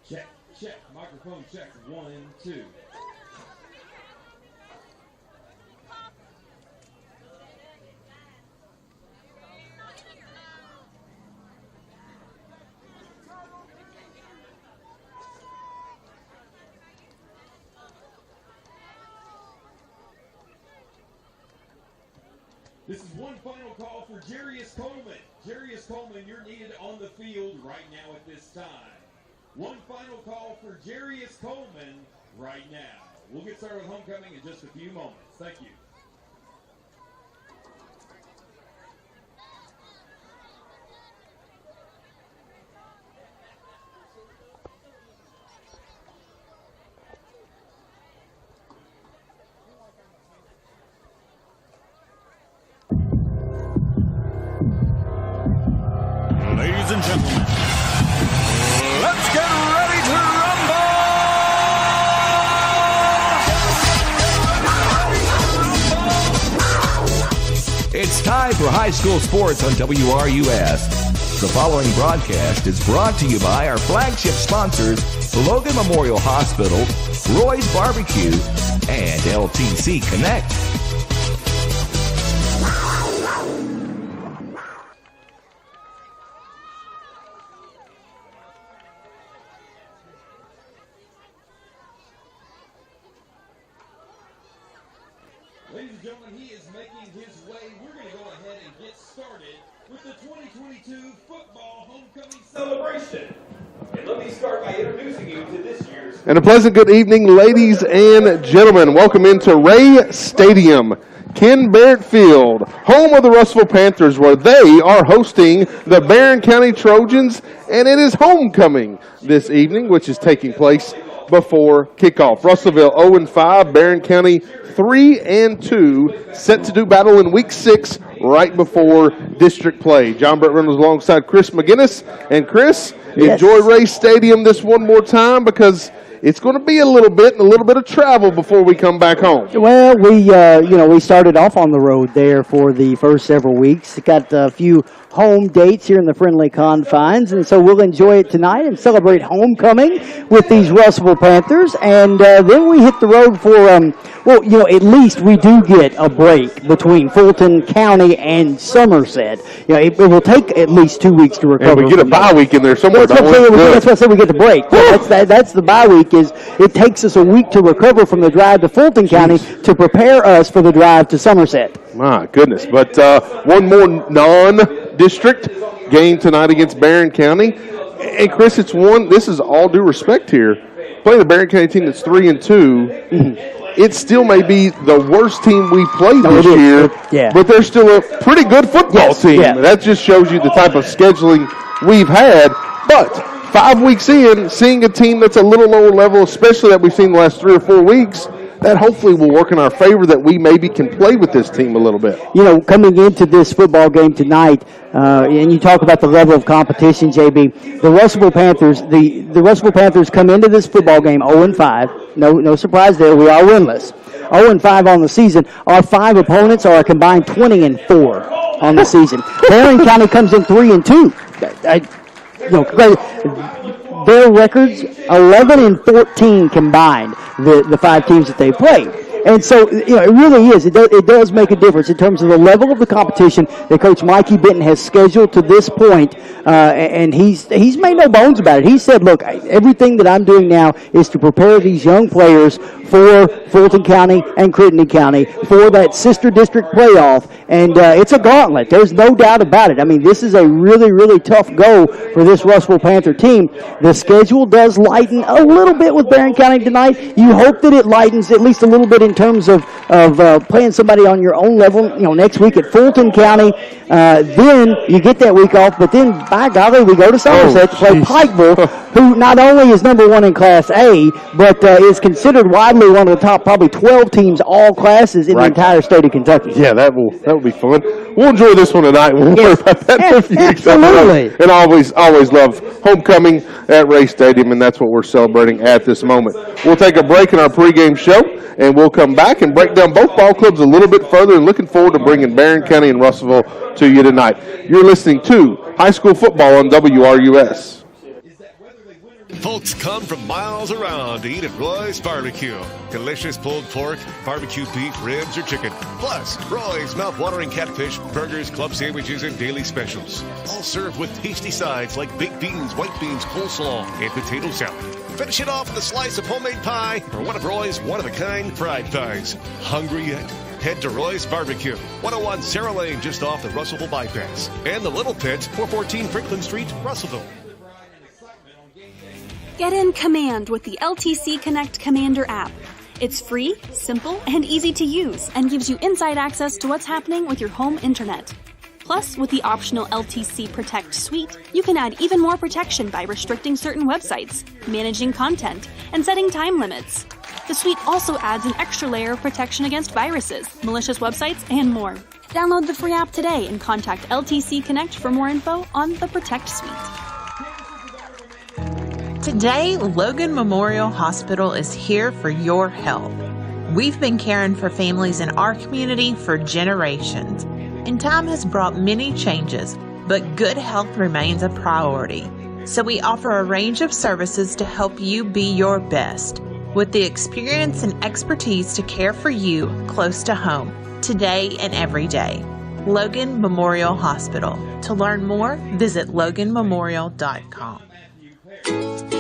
Check. Microphone check 1 and 2. This is one final call for Jarius Coleman. Jarius Coleman, you're needed on the field right now at this time. One final call for Jarius Coleman right now. We'll get started with homecoming in just a few moments. Thank you. Ladies and gentlemen, let's get ready to rumble! It's time for high school sports on WRUS. The following broadcast is brought to you by our flagship sponsors, Logan Memorial Hospital, Roy's Barbecue, and LTC Connect. Ladies and gentlemen, he is making his way. We're going to go ahead and get started with the 2022 football homecoming celebration. And let me start by introducing you to this year's... And a pleasant good evening, ladies and gentlemen. Welcome into Ray Stadium, Ken Barrett Field, home of the Russellville Panthers, where they are hosting the Barren County Trojans, and it is homecoming this evening, which is taking place before kickoff. Russellville 0-5, Barren County 3-2, set to do battle in Week 6 right before district play. John Brett Reynolds alongside Chris McGinnis. And Chris, enjoy Ray Stadium this one more time because it's going to be a little bit of travel before we come back home. Well, we started off on the road there for the first several weeks. Got a few home dates here in the friendly confines, and so we'll enjoy it tonight and celebrate homecoming with these Russellville Panthers. And then we hit the road for, at least we do get a break between Fulton County and Somerset. It will take at least 2 weeks to recover. And we get a bye week in there somewhere. That's what I said, we get the break. That's the bye week. Is it takes us a week to recover from the drive to Fulton County to prepare us for the drive to Somerset. My goodness. But one more non-district game tonight against Barren County. And, Chris, this is all due respect here. Playing the Barren County team that's 3-2, it still may be the worst team we played this year, but they're still a pretty good football team. Yeah. That just shows you the type of scheduling we've had. But 5 weeks in, seeing a team that's a little lower level, especially that we've seen the last 3 or 4 weeks, that hopefully will work in our favor that we maybe can play with this team a little bit. Coming into this football game tonight, and you talk about the level of competition, JB, the Russellville Panthers come into this football game 0-5. No surprise there. We are winless. 0-5 on the season. Our 5 opponents are a combined 20-4 on the season. Barren County comes in 3-2. Their records 11-14 combined. The 5 teams that they play. And so, it really is. It does make a difference in terms of the level of the competition that Coach Mikey Benton has scheduled to this point, and he's made no bones about it. He said, look, everything that I'm doing now is to prepare these young players for Fulton County and Crittenden County for that sister district playoff, and it's a gauntlet. There's no doubt about it. I mean, this is a really, really tough go for this Russellville Panther team. The schedule does lighten a little bit with Barren County tonight. You hope that it lightens at least a little bit in terms of playing somebody on your own level, next week at Fulton County. Then you get that week off, but then, by golly, we go to Somerset to play Pikeville, who not only is number 1 in Class A, but is considered widely one of the top probably 12 teams, all classes in the entire state of Kentucky. Yeah, that will be fun. We'll enjoy this one tonight. We'll worry about that in a few weeks. Absolutely. And I always love homecoming at Ray Stadium, and that's what we're celebrating at this moment. We'll take a break in our pregame show, and we'll come back and break down both ball clubs a little bit further, and looking forward to bringing Barren County and Russellville to you tonight. You're listening to High School Football on WRUS. Folks come from miles around to eat at Roy's Barbecue. Delicious pulled pork, barbecue beef, ribs, or chicken. Plus, Roy's mouth-watering catfish, burgers, club sandwiches, and daily specials. All served with tasty sides like baked beans, white beans, coleslaw, and potato salad. Finish it off with a slice of homemade pie or one of Roy's one-of-a-kind fried pies. Hungry yet? Head to Roy's Barbecue, 101 Sarah Lane, just off the Russellville Bypass. And the Little Pit, 414 Franklin Street, Russellville. Get in command with the LTC Connect Commander app. It's free, simple, and easy to use, and gives you inside access to what's happening with your home internet. Plus, with the optional LTC Protect suite, you can add even more protection by restricting certain websites, managing content, and setting time limits. The suite also adds an extra layer of protection against viruses, malicious websites, and more. Download the free app today and contact LTC Connect for more info on the Protect suite. Today, Logan Memorial Hospital is here for your health. We've been caring for families in our community for generations, and time has brought many changes, but good health remains a priority. So we offer a range of services to help you be your best, with the experience and expertise to care for you close to home, today and every day. Logan Memorial Hospital. To learn more, visit loganmemorial.com.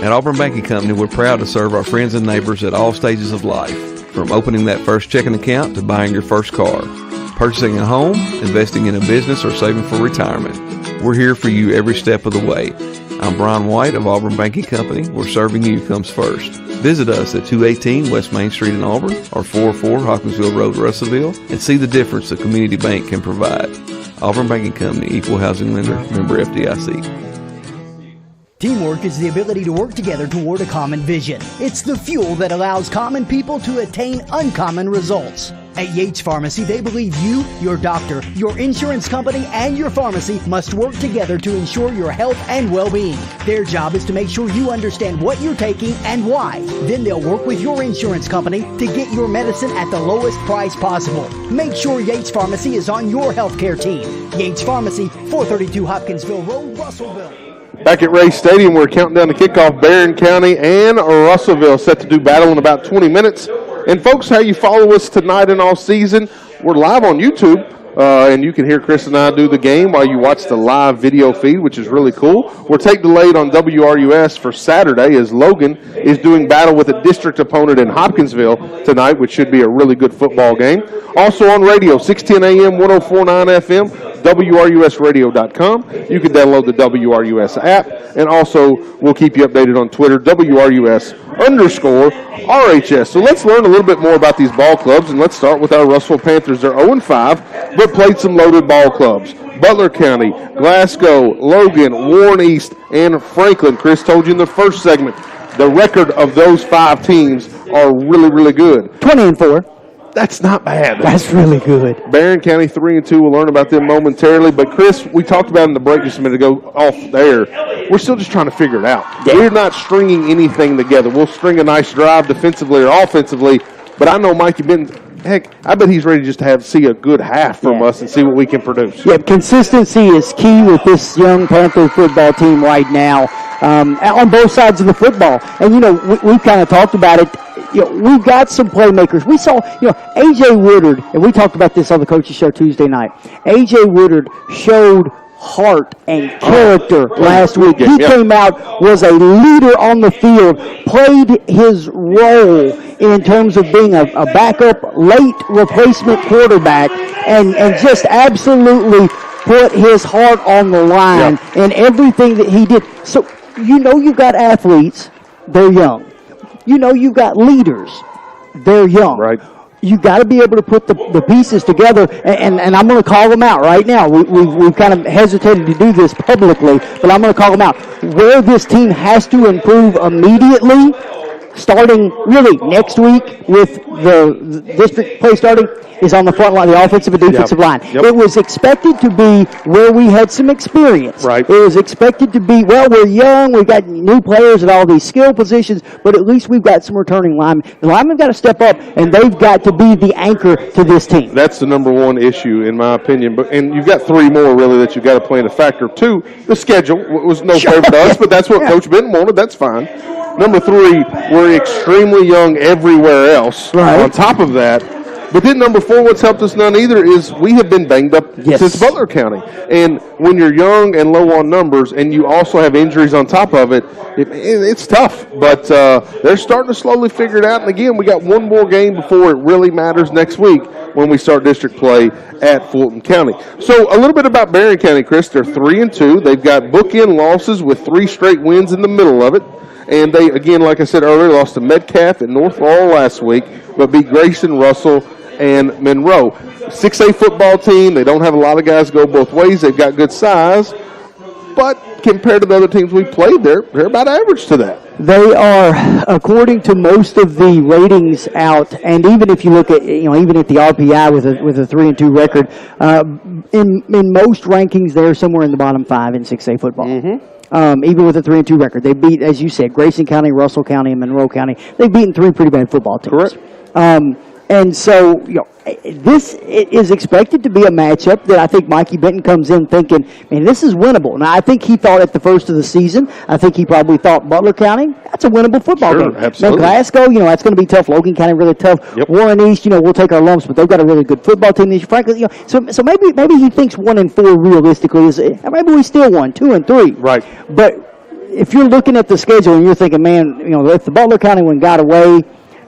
At Auburn Banking Company, we're proud to serve our friends and neighbors at all stages of life, from opening that first checking account to buying your first car, purchasing a home, investing in a business, or saving for retirement. We're here for you every step of the way. I'm Brian White of Auburn Banking Company, where serving you comes first. Visit us at 218 West Main Street in Auburn or 404 Hawkinsville Road, Russellville, and see the difference a community bank can provide. Auburn Banking Company, Equal Housing Lender, member FDIC. Teamwork is the ability to work together toward a common vision. It's the fuel that allows common people to attain uncommon results. At Yates Pharmacy, they believe you, your doctor, your insurance company, and your pharmacy must work together to ensure your health and well-being. Their job is to make sure you understand what you're taking and why. Then they'll work with your insurance company to get your medicine at the lowest price possible. Make sure Yates Pharmacy is on your healthcare team. Yates Pharmacy, 432 Hopkinsville Road, Russellville. Back at Ray Stadium, we're counting down the kickoff. Barren County and Russellville set to do battle in about 20 minutes. And folks, how you follow us tonight and all season, we're live on YouTube, and you can hear Chris and I do the game while you watch the live video feed, which is really cool. We're tape delayed on WRUS for Saturday as Logan is doing battle with a district opponent in Hopkinsville tonight, which should be a really good football game. Also on radio, 610 AM, 104.9 FM, WRUSradio.com. You can download the WRUS app, and also we'll keep you updated on Twitter, WRUS_RHS. So let's learn a little bit more about these ball clubs, and let's start with our Russellville Panthers. They're 0-5, but played some loaded ball clubs. Butler County, Glasgow, Logan, Warren East, and Franklin. Chris told you in the first segment, the record of those 5 teams are really, really good. 20-4. That's not bad. That's really good. Barren County 3-2. We'll learn about them momentarily. But, Chris, we talked about in the break just a minute ago off there. We're still just trying to figure it out. Yeah. We're not stringing anything together. We'll string a nice drive defensively or offensively. But I know Mikey Benton, heck, I bet he's ready just to see a good half from us and see what we can produce. Yeah, consistency is key with this young Panther football team right now on both sides of the football. And, you know, we've kind of talked about it. You know, we've got some playmakers. We saw, you know, A.J. Woodard, and we talked about this on the coaches show Tuesday night. A.J. Woodard showed heart and character last week. He came out, was a leader on the field, played his role in terms of being a backup, late replacement quarterback, and just absolutely put his heart on the line in everything that he did. So, you know, you've got athletes, they're young. You know you've got leaders. They're young. Right. You've got to be able to put the pieces together, and I'm going to call them out right now. We've kind of hesitated to do this publicly, but I'm going to call them out. Where this team has to improve immediately, starting really next week with the district play starting, is on the front line, the offensive and defensive line. It was expected to be where we had some experience. Right. It was expected to be, well, we're young, we've got new players at all these skill positions, but at least we've got some returning linemen. The linemen have got to step up, and they've got to be the anchor to this team. That's the number one issue, in my opinion. And you've got 3 more, really, that you've got to play in a factor. 2, the schedule was no favor to us, but that's what Coach Benton wanted. That's fine. Number 3, we're extremely young everywhere else. Right. On top of that. But then number 4, what's helped us none either is we have been banged up since Butler County. And when you're young and low on numbers and you also have injuries on top of it, it's tough. But they're starting to slowly figure it out. And again, we got one more game before it really matters next week when we start district play at Fulton County. So a little bit about Barren County, Chris. They're 3-2. They've got bookend losses with 3 straight wins in the middle of it. And they, again, like I said earlier, lost to Metcalf and North Laurel last week, but beat Grayson, Russell, and Monroe. 6A football team. They don't have a lot of guys go both ways. They've got good size. But compared to the other teams we played, they're about average to that. They are, according to most of the ratings out, and even if you look at, even at the RPI with a 3-2 record, in most rankings, they're somewhere in the bottom 5 in 6A football. Mm-hmm. Even with a 3-2 record. They beat, as you said, Grayson County, Russell County, and Monroe County. They've beaten 3 pretty bad football teams. Correct. And so, this is expected to be a matchup that I think Mikey Benton comes in thinking, man, this is winnable. Now, I think he thought at the first of the season, I think he probably thought Butler County, that's a winnable football game. Absolutely. Now, Glasgow, that's going to be tough. Logan County, really tough. Yep. Warren East, we'll take our lumps, but they've got a really good football team. Frankly, so maybe he thinks 1-4 realistically is, maybe we still won 2-3. Right. But if you're looking at the schedule and you're thinking, man, if the Butler County one got away,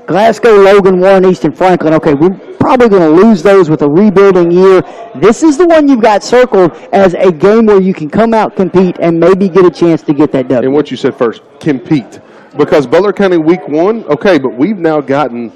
Glasgow, Logan, Warren East, and Franklin, okay, we're probably going to lose those with a rebuilding year. This is the one you've got circled as a game where you can come out, compete, and maybe get a chance to get that W. And what you said first, compete. Because Butler County week 1, okay, but we've now gotten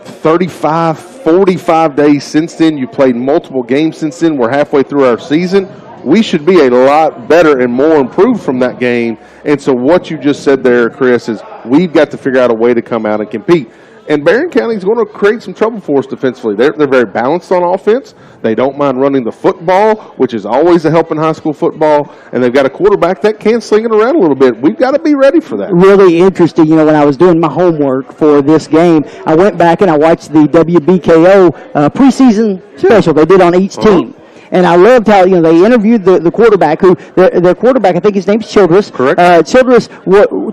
35, 45 days since then. You've played multiple games since then. We're halfway through our season. We should be a lot better and more improved from that game. And so what you just said there, Chris, is we've got to figure out a way to come out and compete. And Barren County is going to create some trouble for us defensively. They're very balanced on offense. They don't mind running the football, which is always a help in high school football. And they've got a quarterback that can sling it around a little bit. We've got to be ready for that. Really interesting. When I was doing my homework for this game, I went back and I watched the WBKO preseason special they did on each team. And I loved how, they interviewed the quarterback, who, their quarterback, I think his name's Childress. Correct. Childress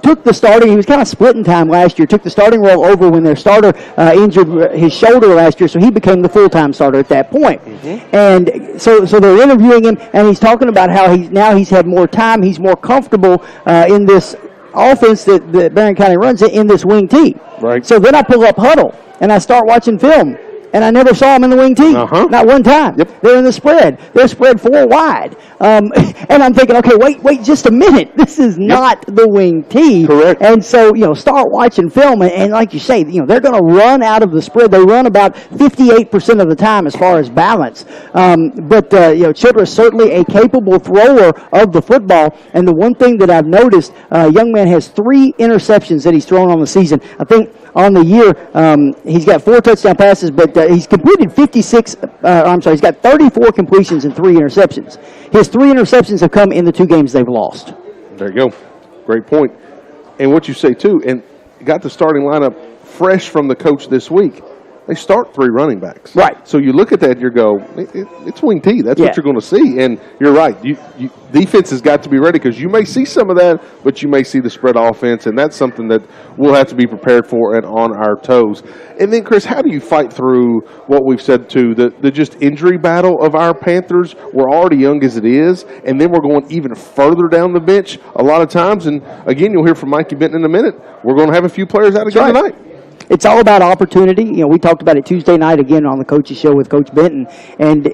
took the starting, he was kind of splitting time last year, took the starting role over when their starter injured his shoulder last year, so he became the full-time starter at that point. Mm-hmm. And so they're interviewing him, and he's talking about how he's had more time, he's more comfortable in this offense that Barren County runs in this wing T. Right. So then I pull up Huddle, and I start watching film. And I never saw them in the wing T. Not one time. Yep. They're in the spread. They're spread 4 wide. And I'm thinking, okay, wait just a minute. This is not the wing T. Correct. And so, start watching film. And like you say, they're going to run out of the spread. They run about 58% of the time as far as balance. But Childress certainly a capable thrower of the football. And the one thing that I've noticed, young man has 3 interceptions that he's thrown on the season. I think on the year, he's got 4 touchdown passes, but he's completed he's got 34 completions and 3 interceptions. His 3 interceptions have come in the 2 games they've lost. There you go. Great point. And what you say, too, and got the starting lineup fresh from the coach this week. They start 3 running backs. Right. So you look at that and you go, it's wing T. That's what you're going to see. And you're right. Defense has got to be ready because you may see some of that, but you may see the spread offense, and that's something that we'll have to be prepared for and on our toes. And then, Chris, how do you fight through what we've said, too, the just injury battle of our Panthers? We're already young as it is, and then we're going even further down the bench a lot of times. And, again, you'll hear from Mikey Benton in a minute. We're going to have a few players out again tonight. It's all about opportunity. We talked about it Tuesday night again on the coaches show with Coach Benton. And,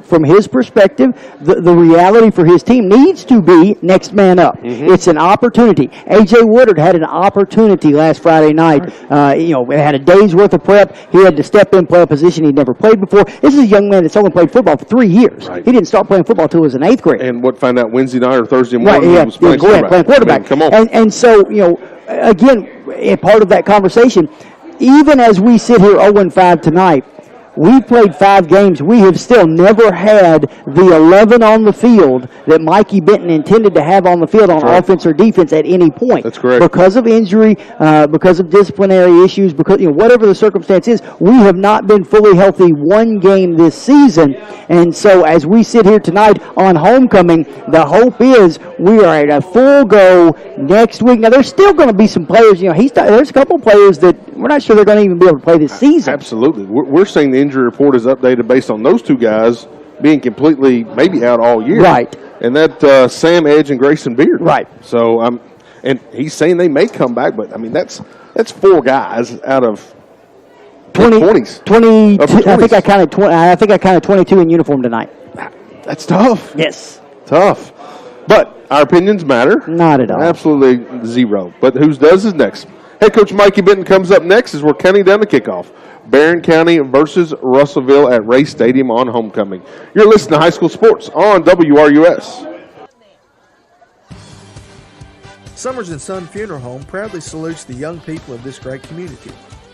from his perspective, the reality for his team needs to be next man up. Mm-hmm. It's an opportunity. A.J. Woodard had an opportunity last Friday night. Had a day's worth of prep. He had to step in, play a position he'd never played before. This is a young man that's only played football for 3 years. Right. He didn't start playing football until he was in 8th grade. And find out Wednesday night or Thursday morning he was playing quarterback. Come on. And so, again, a part of that conversation, even as we sit here 0-5 tonight, We've played 5 games. We have still never had the 11 on the field that Mikey Benton intended to have on the field on offense or defense at any point. That's correct. Because of injury, because of disciplinary issues, because whatever the circumstance is, we have not been fully healthy one game this season. And so as we sit here tonight on homecoming, the hope is we are at a full go next week. Now, there's still going to be some players. There's a couple players that we're not sure they're going to even be able to play this season. Absolutely. We're saying the injury report is updated based on those 2 guys being completely maybe out all year. Right. And that Sam Edge and Grayson Beard. Right. So, and he's saying they may come back, but, I mean, that's 4 guys out of 20s. 20. I think I counted 20. I think I counted 22 in uniform tonight. That's tough. Yes. Tough. But our opinions matter. Not at all. Absolutely 0. But whose does is next. Head coach Mikey Benton comes up next as we're counting down the kickoff. Barren County versus Russellville at Ray Stadium on homecoming. You're listening to High School Sports on WRUS. Summers and Son Funeral Home proudly salutes the young people of this great community.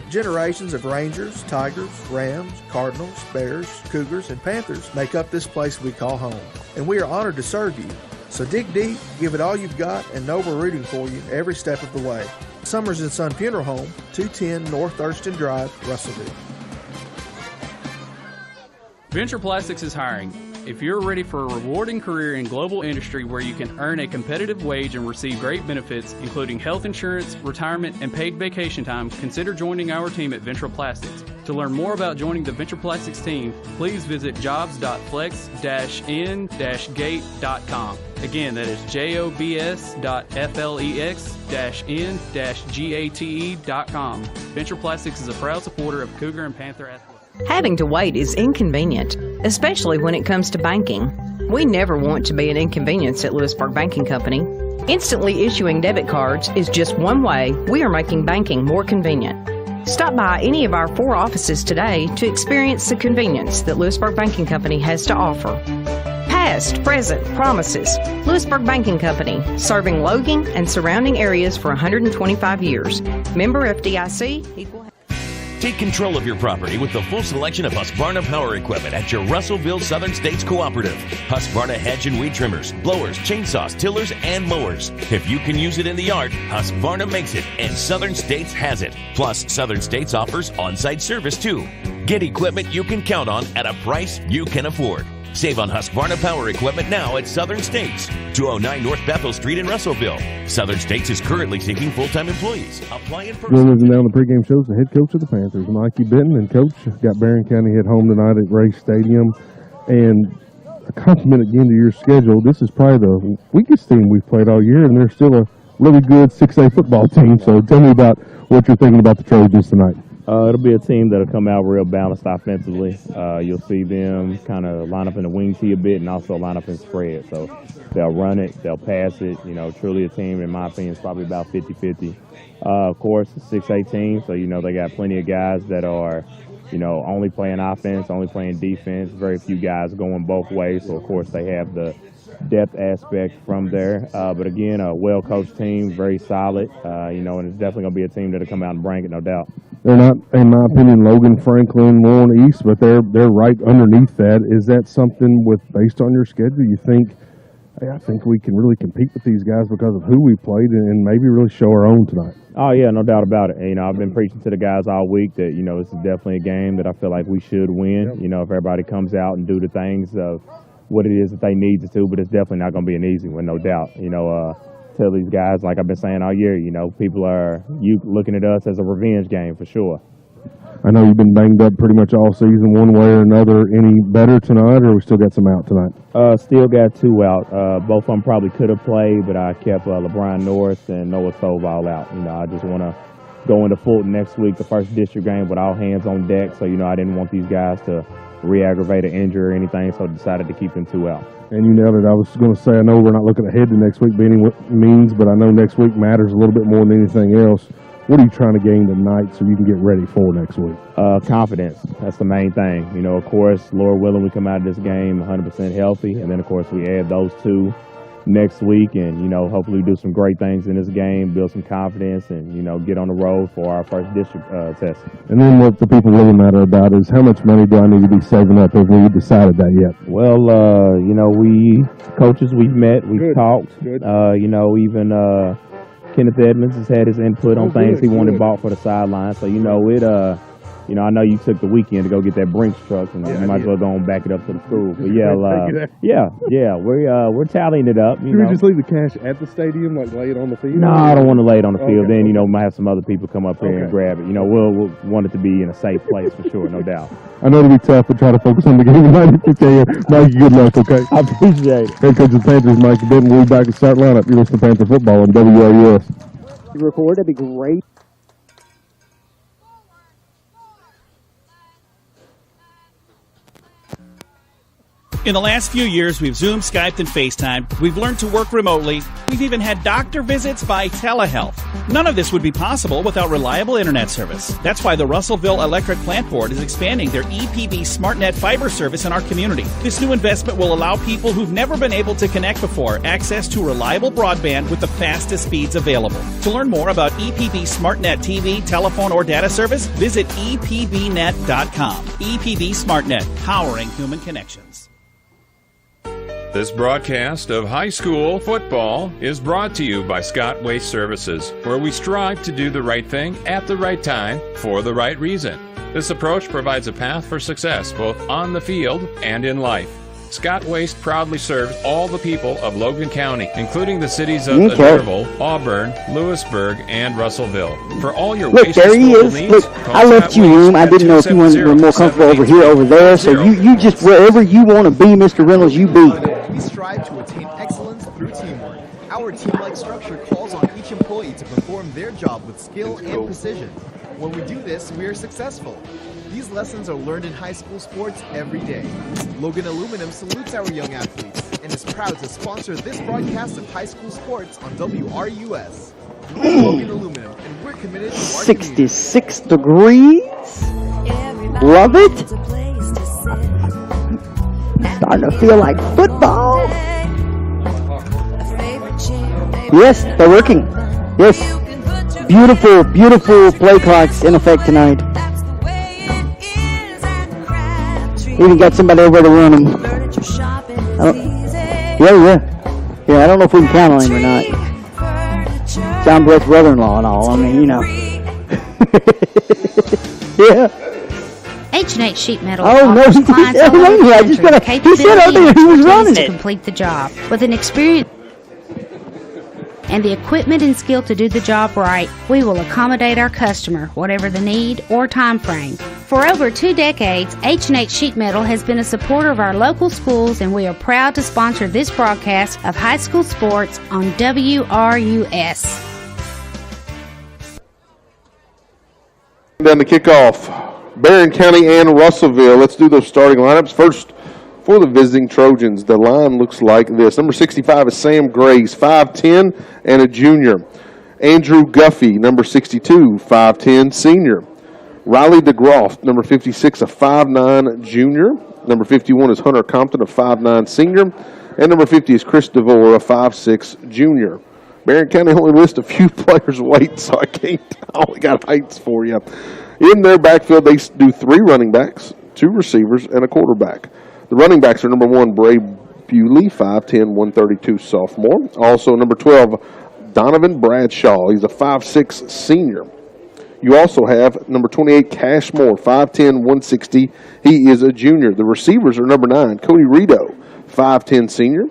Generations of Rangers, Tigers, Rams, Cardinals, Bears, Cougars, and Panthers make up this place we call home, and we are honored to serve you. So dig deep, give it all you've got, and know we're rooting for you every step of the way. Summers and Son Funeral Home, 210 North Thurston Drive, Russellville. Venture Plastics is hiring. If you're ready for a rewarding career in global industry where you can earn a competitive wage and receive great benefits, including health insurance, retirement, and paid vacation time, consider joining our team at Venture Plastics. To learn more about joining the Venture Plastics team, please visit jobs.flex-in-gate.com. Again, that is jobs.flex-in-gate.com. Venture Plastics is a proud supporter of Cougar and Panther athletics. Having to wait is inconvenient, especially when it comes to banking. We never want to be an inconvenience at Lewisburg Banking Company. Instantly issuing debit cards is just one way we are making banking more convenient. Stop by any of our 4 offices today to experience the convenience that Lewisburg Banking Company has to offer. Past, present, promises. Lewisburg Banking Company, serving Logan and surrounding areas for 125 years. Member FDIC, equal. Take control of your property with the full selection of Husqvarna power equipment at your Russellville Southern States Cooperative. Husqvarna hedge and weed trimmers, blowers, chainsaws, tillers, and mowers. If you can use it in the yard, Husqvarna makes it, and Southern States has it. Plus, Southern States offers on-site service too. Get equipment you can count on at a price you can afford. Save on Husqvarna power equipment now at Southern States, 209 North Bethel Street in Russellville. Southern States is currently seeking full-time employees. Apply in person. Going down the pregame shows, the head coach of the Panthers, Mikey Benton, and coach got Barren County at home tonight at Ray Stadium. And a compliment again to your schedule. This is probably the weakest team we've played all year, and they're still a really good 6A football team. So tell me about what you're thinking about the Trojans tonight. It'll be a team that'll come out real balanced offensively. You'll see them kind of line up in the wing tee a bit and also line up in spread. So they'll run it, they'll pass it. Truly a team, in my opinion, is probably about 50-50. Of course, a 6A team, so, they got plenty of guys that are, only playing offense, only playing defense. Very few guys going both ways. So, of course, they have the depth aspect from there. But, again, a well-coached team, very solid, and it's definitely going to be a team that'll come out and bring it, no doubt. They're not, in my opinion, Logan, Franklin, Warren East, but they're right underneath that. Is that something based on your schedule, you think, hey, I think we can really compete with these guys because of who we played and maybe really show our own tonight? Oh, yeah, no doubt about it. I've been preaching to the guys all week that, this is definitely a game that I feel like we should win. Yep. If everybody comes out and do the things of what it is that they need to do, but it's definitely not going to be an easy one, no doubt. Tell these guys, like I've been saying all year, people are looking at us as a revenge game for sure. I know you've been banged up pretty much all season one way or another. Any better tonight, or we still got some out tonight? Still got 2 out. Both of them probably could have played, but I kept LeBron Norris and Noah Stovall out. I just want to go into Fulton next week, the first district game, with all hands on deck. So, I didn't want these guys to re-aggravate an injury or anything, so I decided to keep them 2 out. And you nailed it. I was going to say, I know we're not looking ahead to next week by any means, but I know next week matters a little bit more than anything else. What are you trying to gain tonight so you can get ready for next week? Confidence. That's the main thing. Of course, Lord willing, we come out of this game 100% healthy, and then, of course, we add those 2 next week and, hopefully do some great things in this game, build some confidence, and, get on the road for our first district test. And then what the people really matter about is how much money do I need to be saving up? Have we decided that yet? Well, we've met, we've talked. Good. Even Kenneth Edmonds has had his input on things he wanted bought for the sideline. So, I know you took the weekend to go get that Brinks truck, and you might as well go and back it up to the school. But we're tallying it up. Should we just leave the cash at the stadium, like lay it on the field? No, I don't want to lay it on the field. Then might have some other people come up here and grab it. We'll want it to be in a safe place for sure, no doubt. I know it'll be tough, but try to focus on the game tonight if you can. Mikey, good luck, okay? I appreciate it. Head coach of the Panthers, Mikey Benton, will be back at start lineup. You listen to Panther football on WRUS. You record, that'd be great. In the last few years, we've Zoomed, Skyped, and FaceTimed. We've learned to work remotely. We've even had doctor visits by telehealth. None of this would be possible without reliable internet service. That's why the Russellville Electric Plant Board is expanding their EPB SmartNet fiber service in our community. This new investment will allow people who've never been able to connect before access to reliable broadband with the fastest speeds available. To learn more about EPB SmartNet TV, telephone, or data service, visit epbnet.com. EPB SmartNet, powering human connections. This broadcast of high school football is brought to you by Scott Waste Services, where we strive to do the right thing at the right time for the right reason. This approach provides a path for success both on the field and in life. Scott Waste proudly serves all the people of Logan County, including the cities of Adderville, Auburn, Lewisburg, and Russellville. For all your waste there he is. needs, Look, I left you room. I didn't know if you were more comfortable over here, over there. So you just, wherever you want to be, Mr. Reynolds, you be. We strive to attain excellence through teamwork. Our team-like structure calls on each employee to perform their job with skill and precision. When we do this, we are successful. These lessons are learned in high school sports every day. Logan Aluminum salutes our young athletes and is proud to sponsor this broadcast of high school sports on WRUS. Logan Aluminum, and we're committed to our 66 degrees. Love it. Starting to feel like football. Yes, they're working. Yes. Beautiful, beautiful play clocks in effect tonight. Even got somebody over to run them. Yeah, I don't know if we can count on him or not. John Brett's brother-in-law and all. I mean, Yeah. H&H Sheet Metal offers clients all over the country the capability to complete the job. With an experience and the equipment and skill to do the job right, we will accommodate our customer, whatever the need or time frame. For over 2 decades, H&H Sheet Metal has been a supporter of our local schools, and we are proud to sponsor this broadcast of high school sports on WRUS. Down to kickoff, Barren County and Russellville. Let's do those starting lineups. First, for the visiting Trojans, the line looks like this. Number 65 is Sam Grace, 5'10", and a junior. Andrew Guffey, number 62, 5'10", senior. Riley DeGroff, number 56, a 5'9", junior. Number 51 is Hunter Compton, a 5'9", senior. And number 50 is Chris DeVore, a 5'6", junior. Barren County only lists a few players' weight, so I only got heights for you. In their backfield, they do 3 running backs, 2 receivers, and a quarterback. The running backs are number 1, Bray Bewley, 5'10", 132, sophomore. Also, number 12, Donovan Bradshaw. He's a 5'6", senior. You also have number 28, Cash Moore, 5'10", 160. He is a junior. The receivers are number 9, Cody Rito, 5'10", senior.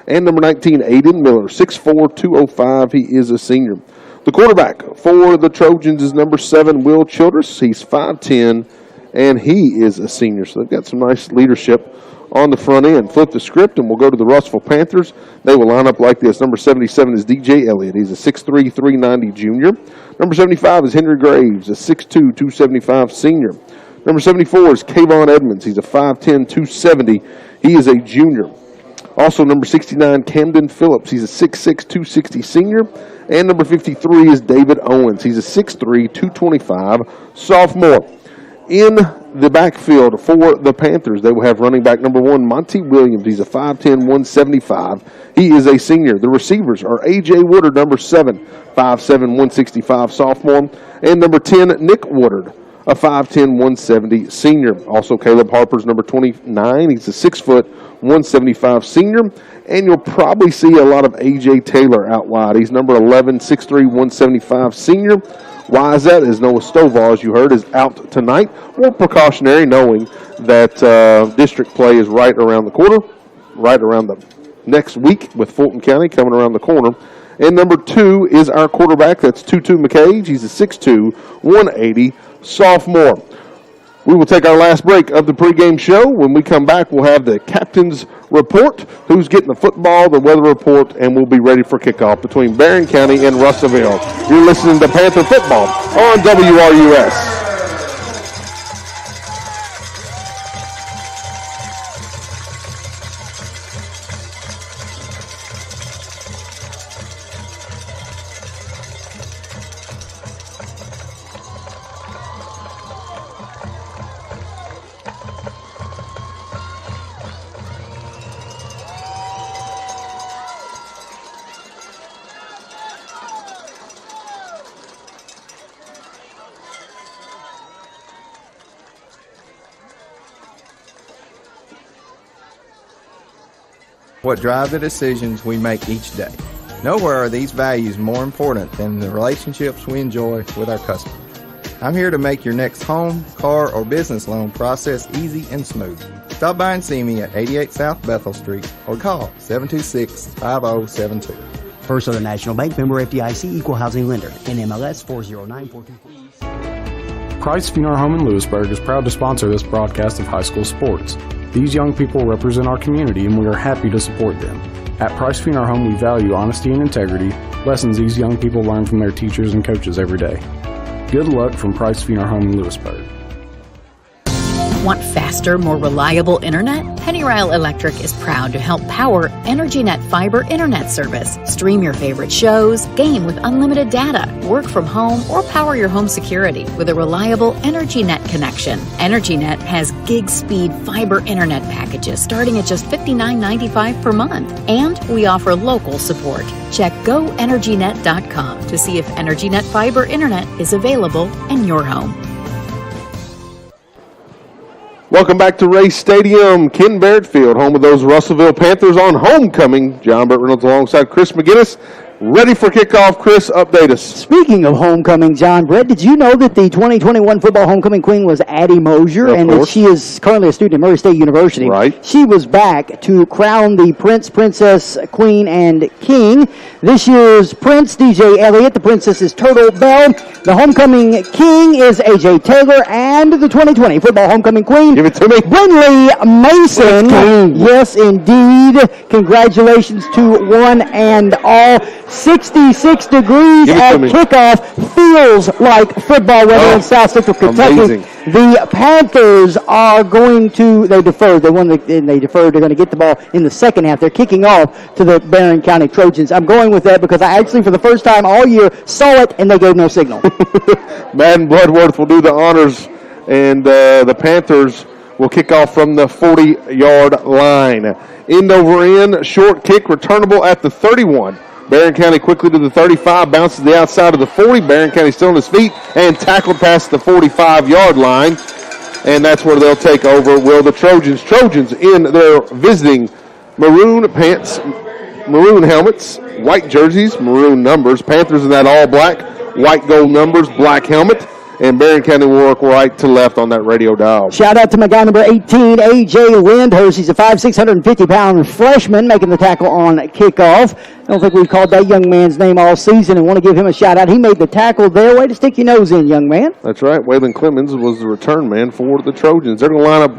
And number 19, Aiden Miller, 6'4", 205. He is a senior. The quarterback for the Trojans is number 7, Will Childress. He's 5'10", and he is a senior. So they've got some nice leadership on the front end. Flip the script, and we'll go to the Russellville Panthers. They will line up like this. Number 77 is DJ Elliott. He's a 6'3", 390 junior. Number 75 is Henry Graves, a 6'2", 275 senior. Number 74 is Kayvon Edmonds. He's a 5'10", 270. He is a junior. Also, number 69, Camden Phillips. He's a 6'6", 260 senior. And number 53 is David Owens. He's a 6'3", 225 sophomore. In the backfield for the Panthers, they will have running back number 1, Monty Williams. He's a 5'10", 175. He is a senior. The receivers are A.J. Woodard, number 7, 5'7", 165 sophomore. And number 10, Nick Woodard, a 5'10", 170 senior. Also, Caleb Harper's number 29. He's a 6 foot, 175 senior. And you'll probably see a lot of A.J. Taylor out wide. He's number 11, 6'3", 175 senior. Why is that? As Noah Stovall, as you heard, is out tonight. More precautionary, knowing that district play is right around the corner, right around the next week with Fulton County coming around the corner. And number 2 is our quarterback. That's Tutu McCage. He's a 6'2", 180 sophomore. We will take our last break of the pregame show. When we come back, we'll have the captain's report, who's getting the football, the weather report, and we'll be ready for kickoff between Barren County and Russellville. You're listening to Panther Football on WRUS. What drive the decisions we make each day. Nowhere are these values more important than the relationships we enjoy with our customers. I'm here to make your next home, car, or business loan process easy and smooth. Stop by and see me at 88 South Bethel Street or call 726-5072. First Southern National Bank, member FDIC, equal housing lender, NMLS 409424. Price Funeral Home in Lewisburg is proud to sponsor this broadcast of high school sports. These young people represent our community, and we are happy to support them. At Price Funeral Home, we value honesty and integrity, lessons these young people learn from their teachers and coaches every day. Good luck from Price Funeral Home in Lewisburg. Want faster, more reliable internet? Pennyrile Electric is proud to help power EnergyNet Fiber Internet service. Stream your favorite shows, game with unlimited data, work from home, or power your home security with a reliable EnergyNet connection. EnergyNet has gig-speed fiber internet packages starting at just $59.95 per month. And we offer local support. Check GoEnergyNet.com to see if EnergyNet Fiber Internet is available in your home. Welcome back to Ray Stadium, Ken Barrett Field, home of those Russellville Panthers on homecoming. John Burt Reynolds alongside Chris McGinnis. Ready for kickoff. Chris, update us. Speaking of homecoming, John Brett, did you know that the 2021 football homecoming queen was Addie Mosier, and that she is currently a student at Murray State University? Right. She was back to crown the Prince, Princess, Queen, and King. This year's Prince, DJ Elliott. The Princess is Turtle Bell. The homecoming king is AJ Taylor, and the 2020 football homecoming queen, give it to me, Brinley Mason. Yes, indeed. Congratulations to one and all. 66 degrees at kickoff. Feels like football weather in South Central Kentucky. Amazing. The Panthers are going to, they deferred. They won and they deferred. They're going to get the ball in the second half. They're kicking off to the Barren County Trojans. I'm going with that because I actually, for the first time all year, saw it and they gave no signal. Madden Bloodworth will do the honors, and the Panthers will kick off from the 40-yard line. End over end, short kick, returnable at the 31. Barren County quickly to the 35, bounces the outside of the 40. Barren County still on his feet and tackled past the 45-yard line. And that's where they'll take over, will the Trojans. Trojans in their visiting maroon pants, maroon helmets, white jerseys, maroon numbers. Panthers in that all black, white gold numbers, black helmet. And Barren County will work right to left on that radio dial. Shout out to my guy number 18, A.J. Lindhurst. He's a 5'6", 650-pound freshman making the tackle on kickoff. I don't think we've called that young man's name all season and want to give him a shout out. He made the tackle there. Way to stick your nose in, young man. That's right. Waylon Clemens was the return man for the Trojans. They're going to line up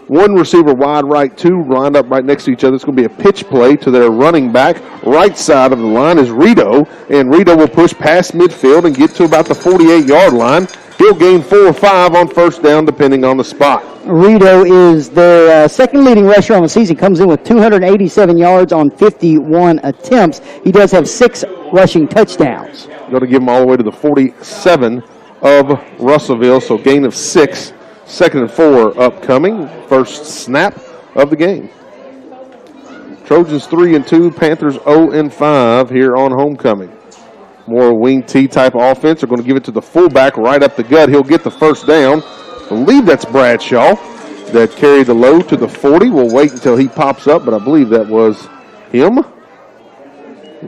one receiver wide right, two lined up right next to each other. It's going to be a pitch play to their running back. Right side of the line is Rito, and Rito will push past midfield and get to about the 48-yard line. He'll gain 4 or 5 on first down, depending on the spot. Rito is their second leading rusher on the season. Comes in with 287 yards on 51 attempts. He does have 6 rushing touchdowns. Going to give him all the way to the 47 of Russellville, so gain of 6. 2nd and 4 upcoming. First snap of the game. Trojans 3-2, Panthers 0-5 here on homecoming. More wing T type offense. They're going to give it to the fullback right up the gut. He'll get the first down. I believe that's Bradshaw that carried the load to the 40. We'll wait until he pops up, but I believe that was him.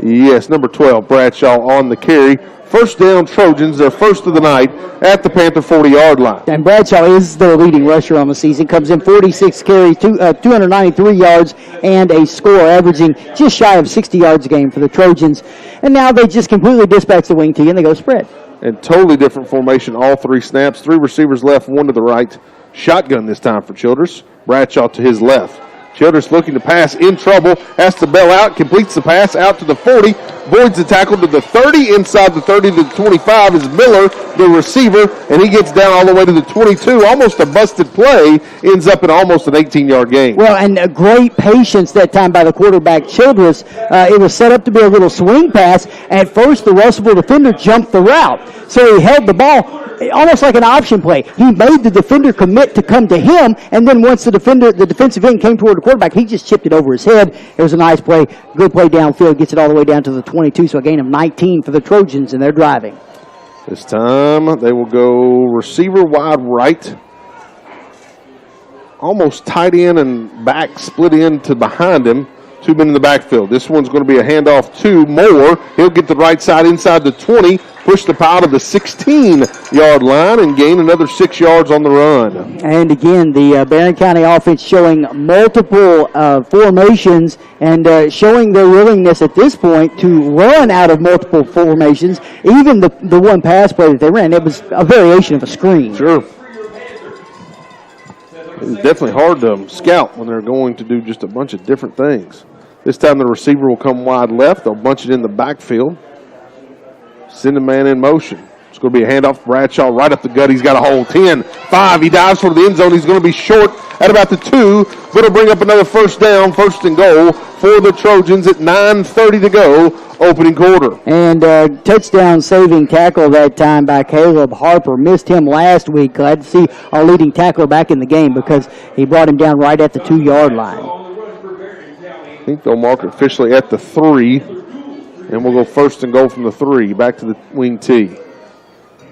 Yes, number 12, Bradshaw on the carry. First down, Trojans, their first of the night at the Panther 40-yard line. And Bradshaw is their leading rusher on the season. Comes in 46 carries, 293 yards, and a score averaging just shy of 60 yards a game for the Trojans. And now they just completely dispatch the wing T, and they go spread. And totally different formation, all 3 snaps. 3 receivers left, 1 to the right. Shotgun this time for Childress. Bradshaw to his left. Childress looking to pass, in trouble, has to bail out, completes the pass out to the 40, voids the tackle to the 30, inside the 30 to the 25 is Miller, the receiver, and he gets down all the way to the 22, almost a busted play, ends up in almost an 18-yard gain. Well, and great patience that time by the quarterback, Childress. It was set up to be a little swing pass. At first, the Russellville defender jumped the route, so he held the ball almost like an option play. He made the defender commit to come to him, and then once the defensive end came toward the quarterback, he just chipped it over his head. It was a nice play, good play downfield, gets it all the way down to the 22, so a gain of 19 for the Trojans, and they're driving. This time they will go receiver wide right, almost tight end and back split in to behind him. 2 men in the backfield. This one's going to be a handoff to Moore. He'll get the right side inside the 20, push the pile to the 16-yard line, and gain another 6 yards on the run. And again, the Barren County offense showing multiple formations and showing their willingness at this point to run out of multiple formations. Even the one pass play that they ran, it was a variation of a screen. Sure. It's definitely hard to scout when they're going to do just a bunch of different things. This time the receiver will come wide left. They'll bunch it in the backfield. Send a man in motion. It's going to be a handoff to Bradshaw right up the gut. He's got a hole. 10, 5. He dives for the end zone. He's going to be short at about the 2, but it'll bring up another first down, first and goal for the Trojans at 9:30 to go, opening quarter. And touchdown saving tackle that time by Caleb Harper. Missed him last week. Glad to see our leading tackler back in the game because he brought him down right at the 2-yard line. I think they'll mark it officially at the 3, and we'll go first and goal from the 3, back to the wing T.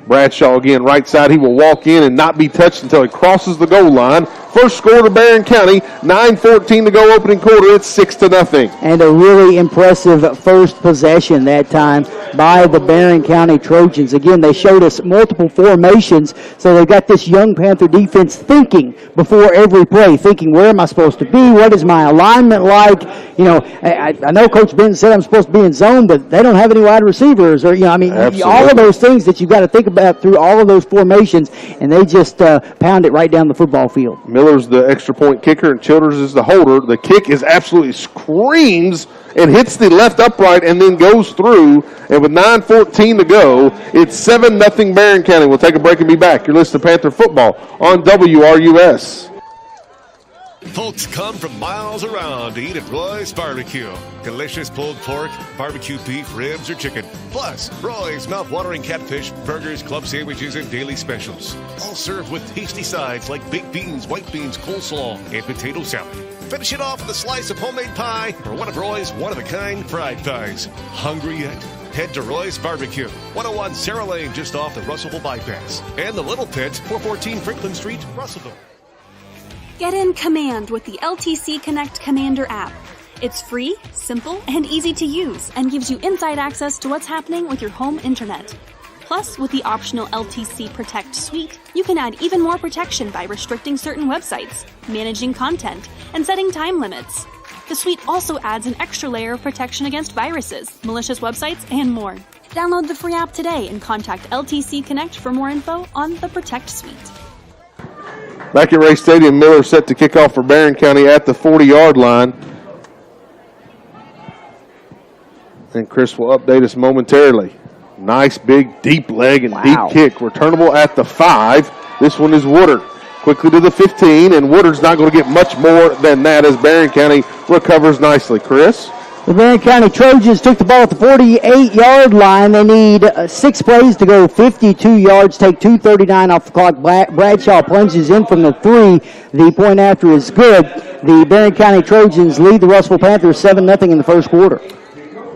Bradshaw again, right side. He will walk in and not be touched until he crosses the goal line. First score to Barren County, 9:14 to go, opening quarter. It's 6-0. And a really impressive first possession that time by the Barren County Trojans. Again, they showed us multiple formations, so they got this young Panther defense thinking before every play, thinking, where am I supposed to be? What is my alignment like? You know, I know Coach Ben said I'm supposed to be in zone, but they don't have any wide receivers, or Absolutely. All of those things that you've got to think about through all of those formations, and they just pound it right down the football field. Miller's the extra point kicker, and Childers is the holder. The kick is absolutely screams and hits the left upright and then goes through. And with 9:14 to go, it's 7-0 Barren County. We'll take a break and be back. You're listening to Panther Football on WRUS. Folks come from miles around to eat at Roy's Barbecue. Delicious pulled pork, barbecue beef, ribs, or chicken. Plus, Roy's mouth-watering catfish, burgers, club sandwiches, and daily specials. All served with tasty sides like baked beans, white beans, coleslaw, and potato salad. Finish it off with a slice of homemade pie or one of Roy's one-of-a-kind fried pies. Hungry yet? Head to Roy's Barbecue, 101 Sarah Lane, just off the Russellville Bypass. And the Little Pit, 414 Franklin Street, Russellville. Get in command with the LTC Connect Commander app. It's free, simple, and easy to use, and gives you inside access to what's happening with your home internet. Plus, with the optional LTC Protect suite, you can add even more protection by restricting certain websites, managing content, and setting time limits. The suite also adds an extra layer of protection against viruses, malicious websites, and more. Download the free app today and contact LTC Connect for more info on the Protect suite. Back at Ray Stadium, Miller set to kick off for Barren County at the 40-yard line. And Chris will update us momentarily. Nice, big, deep leg and deep kick. Returnable at the 5. This one is Woodard. Quickly to the 15, and Woodard's not going to get much more than that as Barren County recovers nicely. Chris? The Barren County Trojans took the ball at the 48-yard line. They need 6 plays to go 52 yards, take 2:39 off the clock. Bradshaw plunges in from the 3. The point after is good. The Barren County Trojans lead the Russellville Panthers 7-0 in the first quarter.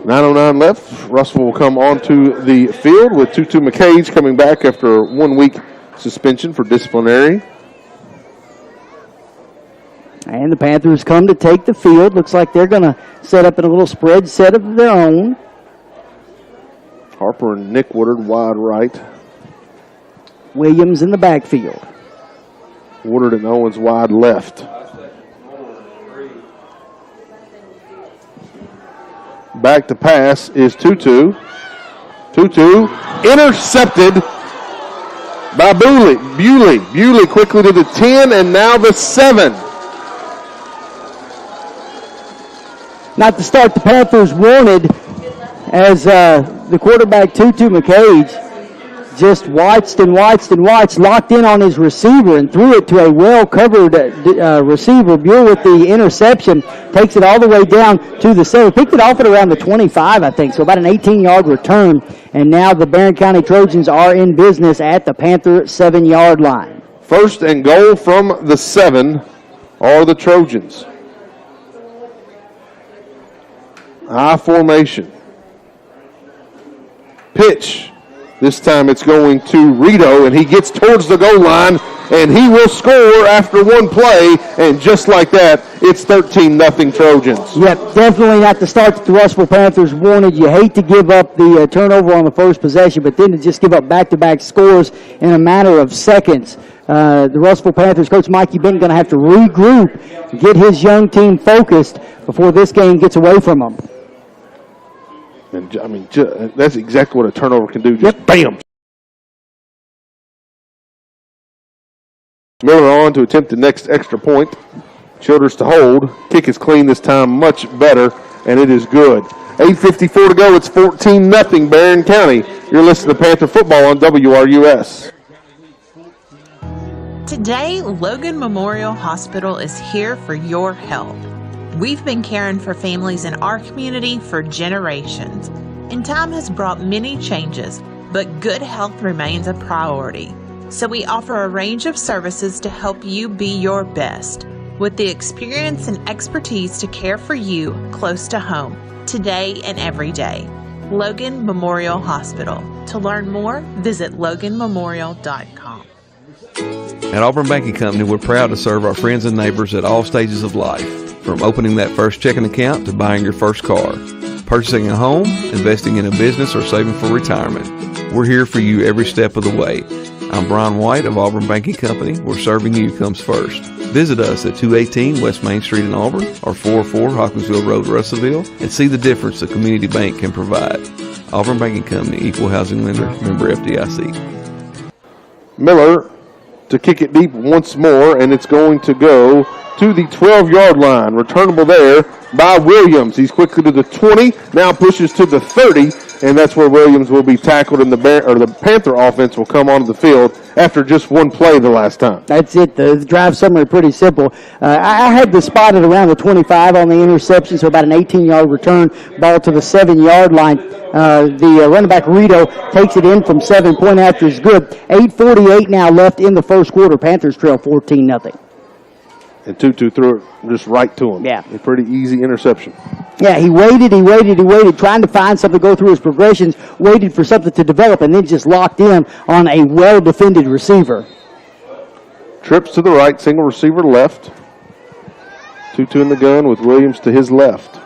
9:09 left. Russellville will come onto the field with Tutu McCage coming back after a 1-week suspension for disciplinary. And the Panthers come to take the field. Looks like they're going to set up in a little spread set of their own. Harper and Nick Woodard wide right. Williams in the backfield. Woodard and Owens wide left. Back to pass is Tutu. Tutu intercepted by Bewley. Bewley quickly to the 10 and now the 7. Not the start the Panthers wanted, as the quarterback Tutu McCage just watched, locked in on his receiver and threw it to a well-covered receiver. Buell with the interception takes it all the way down to the 7. Picked it off at around the 25, I think, so about an 18-yard return. And now the Barren County Trojans are in business at the Panther 7-yard line. First and goal from the 7 are the Trojans. I formation. Pitch. This time it's going to Rito, and he gets towards the goal line, and he will score after one play, and just like that, it's 13-0 Trojans. Yep, definitely not the start that the Russellville Panthers wanted. You hate to give up the turnover on the first possession, but then to just give up back-to-back scores in a matter of seconds. The Russellville Panthers, Coach Mikey Benton, going to have to regroup, get his young team focused before this game gets away from them. And I mean, that's exactly what a turnover can do. Just bam. Miller on to attempt the next extra point. Childers to hold. Kick is clean this time, much better, and it is good. 8:54 to go. It's 14-0 Barren County. You're listening to Panther Football on WRUS. Today, Logan Memorial Hospital is here for your help. We've been caring for families in our community for generations, and time has brought many changes, but good health remains a priority. So we offer a range of services to help you be your best, with the experience and expertise to care for you close to home, today and every day. Logan Memorial Hospital. To learn more, visit loganmemorial.com. At Auburn Banking Company, we're proud to serve our friends and neighbors at all stages of life. From opening that first checking account to buying your first car, purchasing a home, investing in a business, or saving for retirement. We're here for you every step of the way. I'm Brian White of Auburn Banking Company, where serving you comes first. Visit us at 218 West Main Street in Auburn or 404 Hawkinsville Road, Russellville, and see the difference a community bank can provide. Auburn Banking Company, Equal Housing Lender, member FDIC. Miller to kick it deep once more, and it's going to go to the 12-yard line. Returnable there by Williams. He's quickly to the 20, now pushes to the 30, and that's where Williams will be tackled, and the Panther offense will come onto the field after just one play the last time. That's it. The drive summary pretty simple. I had the spot at around the 25 on the interception, so about an 18-yard return, ball to the 7-yard line. The running back Rito takes it in from 7. Point after is good. 8:48 now left in the first quarter. Panthers trail 14-0. And Tutu threw it just right to him. Yeah. A pretty easy interception. Yeah, he waited, trying to find something to go through his progressions, waited for something to develop, and then just locked in on a well-defended receiver. Trips to the right, single receiver left. Tutu in the gun with Williams to his left.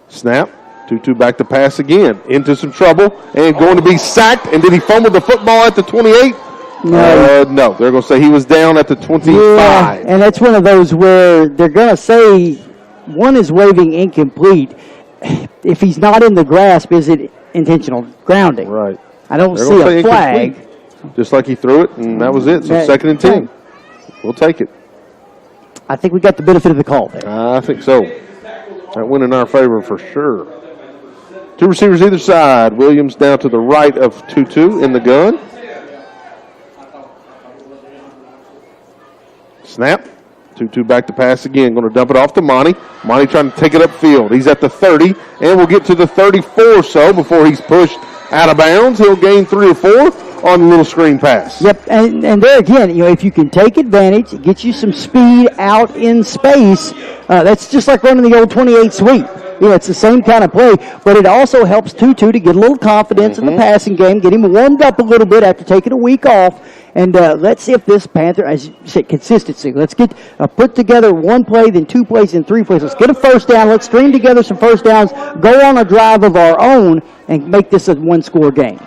Snap. Tutu back to pass again. Into some trouble and going to be sacked. And did he fumble the football at the 28? No. They're going to say he was down at the 25. Yeah, and that's one of those where they're going to say one is waving incomplete. If he's not in the grasp, is it intentional grounding? Right. I don't see a flag. Incomplete. Just like he threw it, and that was it. So 2nd and 10. We'll take it. I think we got the benefit of the call there. I think so. That went in our favor for sure. 2 receivers either side. Williams down to the right of Tutu in the gun. Snap. 2-2 back to pass again. Going to dump it off to Monty. Monty trying to take it upfield. He's at the 30, and we'll get to the 34 or so before he's pushed out of bounds. He'll gain 3 or 4 on the little screen pass. Yep, and there again, if you can take advantage, it gets you some speed out in space. That's just like running the old 28 sweep. It's the same kind of play, but it also helps Tutu to get a little confidence in the passing game, get him warmed up a little bit after taking a week off, and let's see if this Panther, as you said, consistency. Let's get put together one play, then 2 plays, then 3 plays. Let's get a first down. Let's string together some first downs, go on a drive of our own, and make this a one-score game.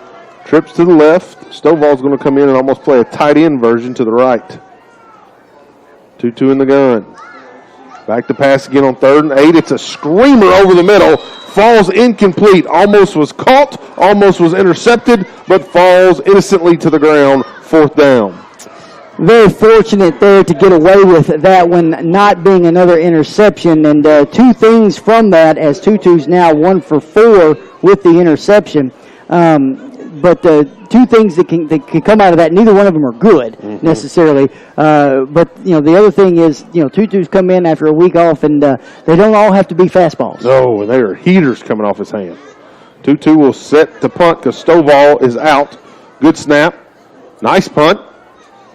Trips to the left. Stovall's going to come in and almost play a tight end version to the right. 2-2 in the gun. Back to pass again on 3rd and 8. It's a screamer over the middle. Falls incomplete. Almost was caught. Almost was intercepted, but falls innocently to the ground. 4th down. Very fortunate there to get away with that one not being another interception. And 2 things from that, as Tutu's now 1 for 4 with the interception. But 2 things that can come out of that, neither one of them are good necessarily. But the other thing is, Tutu's come in after a week off, and they don't all have to be fastballs. No, there are heaters coming off his hand. Tutu will set to punt because Stovall is out. Good snap. Nice punt.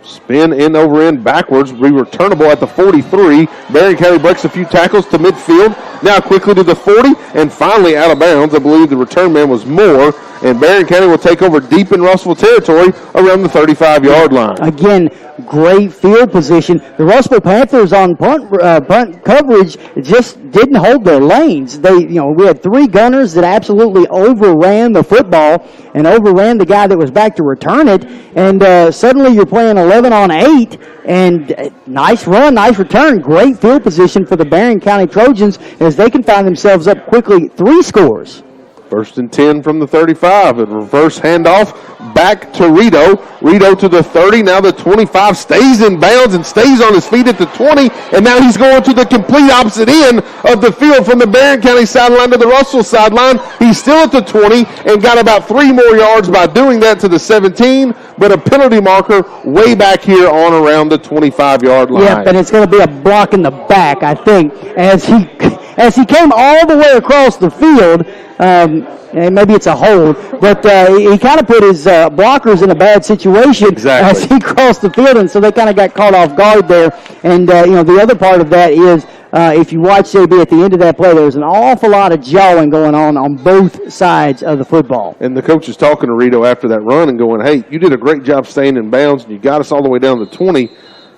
Spin end over end backwards. Be returnable at the 43. Barren County breaks a few tackles to midfield. Now quickly to the 40 and finally out of bounds. I believe the return man was Moore. And Barren County will take over deep in Russellville territory around the 35-yard line. Again, great field position. The Russellville Panthers on punt coverage just didn't hold their lanes. We had 3 gunners that absolutely overran the football and overran the guy that was back to return it. And suddenly you're playing 11 on 8. And nice run, nice return. Great field position for the Barren County Trojans as they can find themselves up quickly 3 scores. 1st and 10 from the 35. A reverse handoff back to Rito. Rito to the 30. Now the 25 stays in bounds and stays on his feet at the 20. And now he's going to the complete opposite end of the field from the Barren County sideline to the Russell sideline. He's still at the 20 and got about 3 more yards by doing that to the 17. But a penalty marker way back here on around the 25-yard line. Yep, and it's going to be a block in the back, I think, as he came all the way across the field. And maybe it's a hold, but he kind of put his blockers in a bad situation as he crossed the field, and so they kind of got caught off guard there. And the other part of that is if you watch JB at the end of that play, there was an awful lot of jawing going on both sides of the football. And the coach is talking to Rito after that run and going, hey, you did a great job staying in bounds, and you got us all the way down to the 20.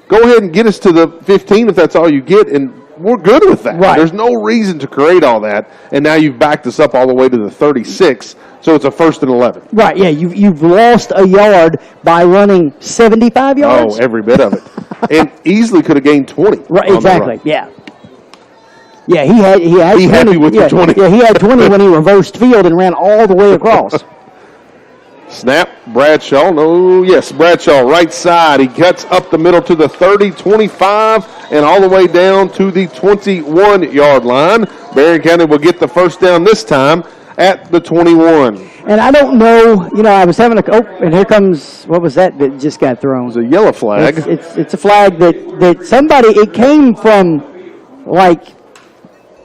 Go ahead and get us to the 15 if that's all you get, and we're good with that. Right. There's no reason to create all that, and now you've backed us up all the way to the 36, so it's a 1st and 11. Right, yeah, you've lost a yard by running 75 yards. Oh, every bit of it. And easily could have gained 20. Right, exactly, yeah. Yeah, he had 20. Happy with the 20. Yeah, he had 20 when he reversed field and ran all the way across. Snap, Bradshaw. No, yes, Bradshaw, right side. He cuts up the middle to the 30, 25, and all the way down to the 21-yard line. Barren County will get the first down this time at the 21. And I don't know, I was having and here comes, what was that just got thrown? It was a yellow flag. It's a flag that somebody, it came from, like,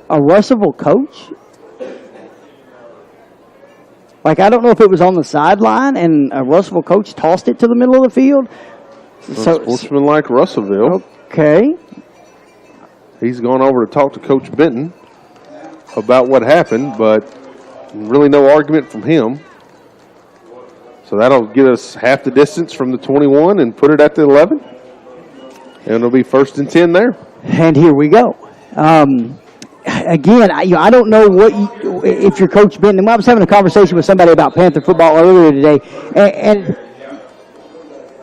a Russellville coach. Like, I don't know if it was on the sideline and a Russellville coach tossed it to the middle of the field. Sportsmanlike Russellville. Okay. He's gone over to talk to Coach Benton about what happened, but really no argument from him. So that'll get us half the distance from the 21 and put it at the 11. And it'll be 1st and 10 there. And here we go. Again, I don't know if you're Coach Benton. I was having a conversation with somebody about Panther football earlier today, and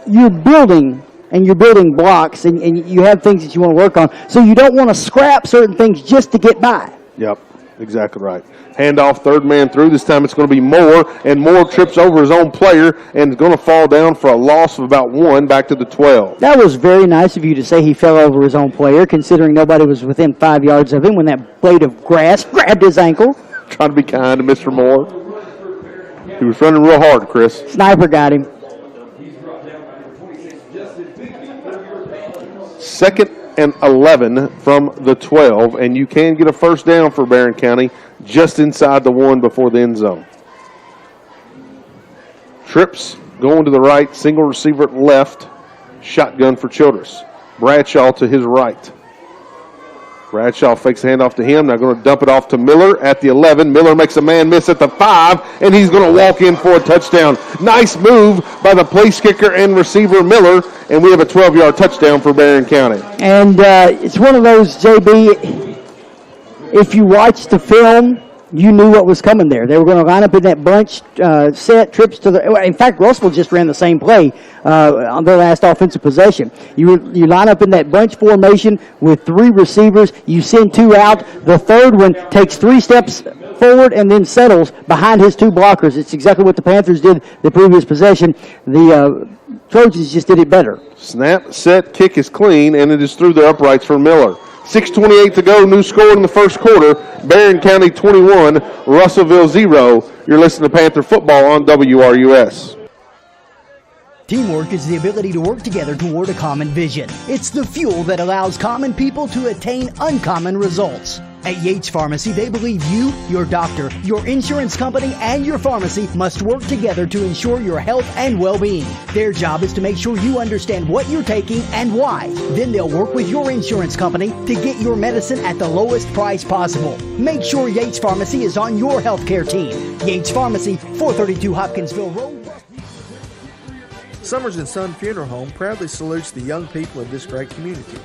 you're building blocks, and you have things that you want to work on. So you don't want to scrap certain things just to get by. Yep, exactly right. Handoff, 3rd man through. This time it's going to be Moore, and Moore trips over his own player and is going to fall down for a loss of about 1 back to the 12. That was very nice of you to say he fell over his own player, considering nobody was within 5 yards of him when that blade of grass grabbed his ankle. Trying to be kind to Mr. Moore. He was running real hard, Chris. Sniper got him. 2nd and 11 from the 12, and you can get a first down for Barren County just inside the 1 before the end zone. Trips going to the right, single receiver left, shotgun for Childress. Bradshaw to his right. Bradshaw fakes the handoff to him. Now going to dump it off to Miller at the 11. Miller makes a man miss at the 5, and he's going to walk in for a touchdown. Nice move by the place kicker and receiver Miller, and we have a 12-yard touchdown for Barren County. And it's one of those, JB, if you watch the film, you knew what was coming there. They were going to line up in that bunch set, trips to the... In fact, Russellville just ran the same play on their last offensive possession. You line up in that bunch formation with 3 receivers. You send 2 out. The third one takes 3 steps forward and then settles behind his 2 blockers. It's exactly what the Panthers did the previous possession. The Trojans just did it better. Snap, set, kick is clean, and it is through the uprights for Miller. 6:28 to go, new score in the first quarter. Barren County 21, Russellville 0. You're listening to Panther Football on WRUS. Teamwork is the ability to work together toward a common vision. It's the fuel that allows common people to attain uncommon results. At Yates Pharmacy, they believe you, your doctor, your insurance company, and your pharmacy must work together to ensure your health and well-being. Their job is to make sure you understand what you're taking and why. Then they'll work with your insurance company to get your medicine at the lowest price possible. Make sure Yates Pharmacy is on your healthcare team. Yates Pharmacy, 432 Hopkinsville Road. Summers and Son Funeral Home proudly salutes the young people of this great community.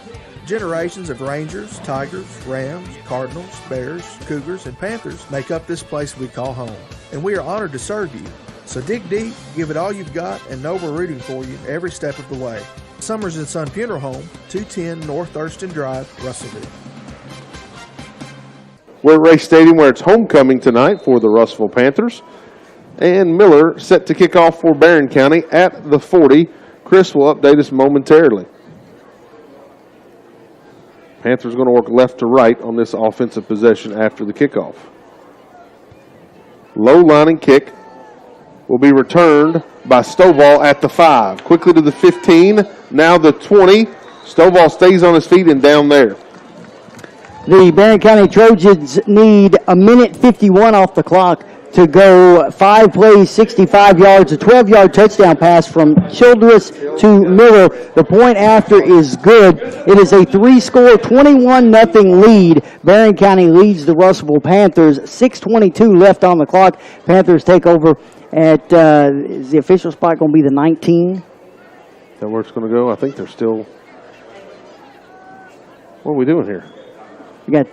Generations of Rangers, Tigers, Rams, Cardinals, Bears, Cougars, and Panthers make up this place we call home, and we are honored to serve you. So dig deep, give it all you've got, and know we're rooting for you every step of the way. Summers and Son Funeral Home, 210 North Thurston Drive, Russellville. We're at Ray Stadium where it's homecoming tonight for the Russellville Panthers. And Miller set to kick off for Barren County at the 40. Chris will update us momentarily. Panthers going to work left to right on this offensive possession after the kickoff. Low lining kick will be returned by Stovall at the 5. Quickly to the 15, now the 20. Stovall stays on his feet and down there. The Barren County Trojans need 1:51 off the clock to go 5 plays, 65 yards, a 12-yard touchdown pass from Childress to Miller. The point after is good. It is a 3-score, 21-0 lead. Barren County leads the Russellville Panthers. 6:22 left on the clock. Panthers take over at, is the official spot going to be the 19? Is that where it's going to go? I think they're still, what are we doing here? You got...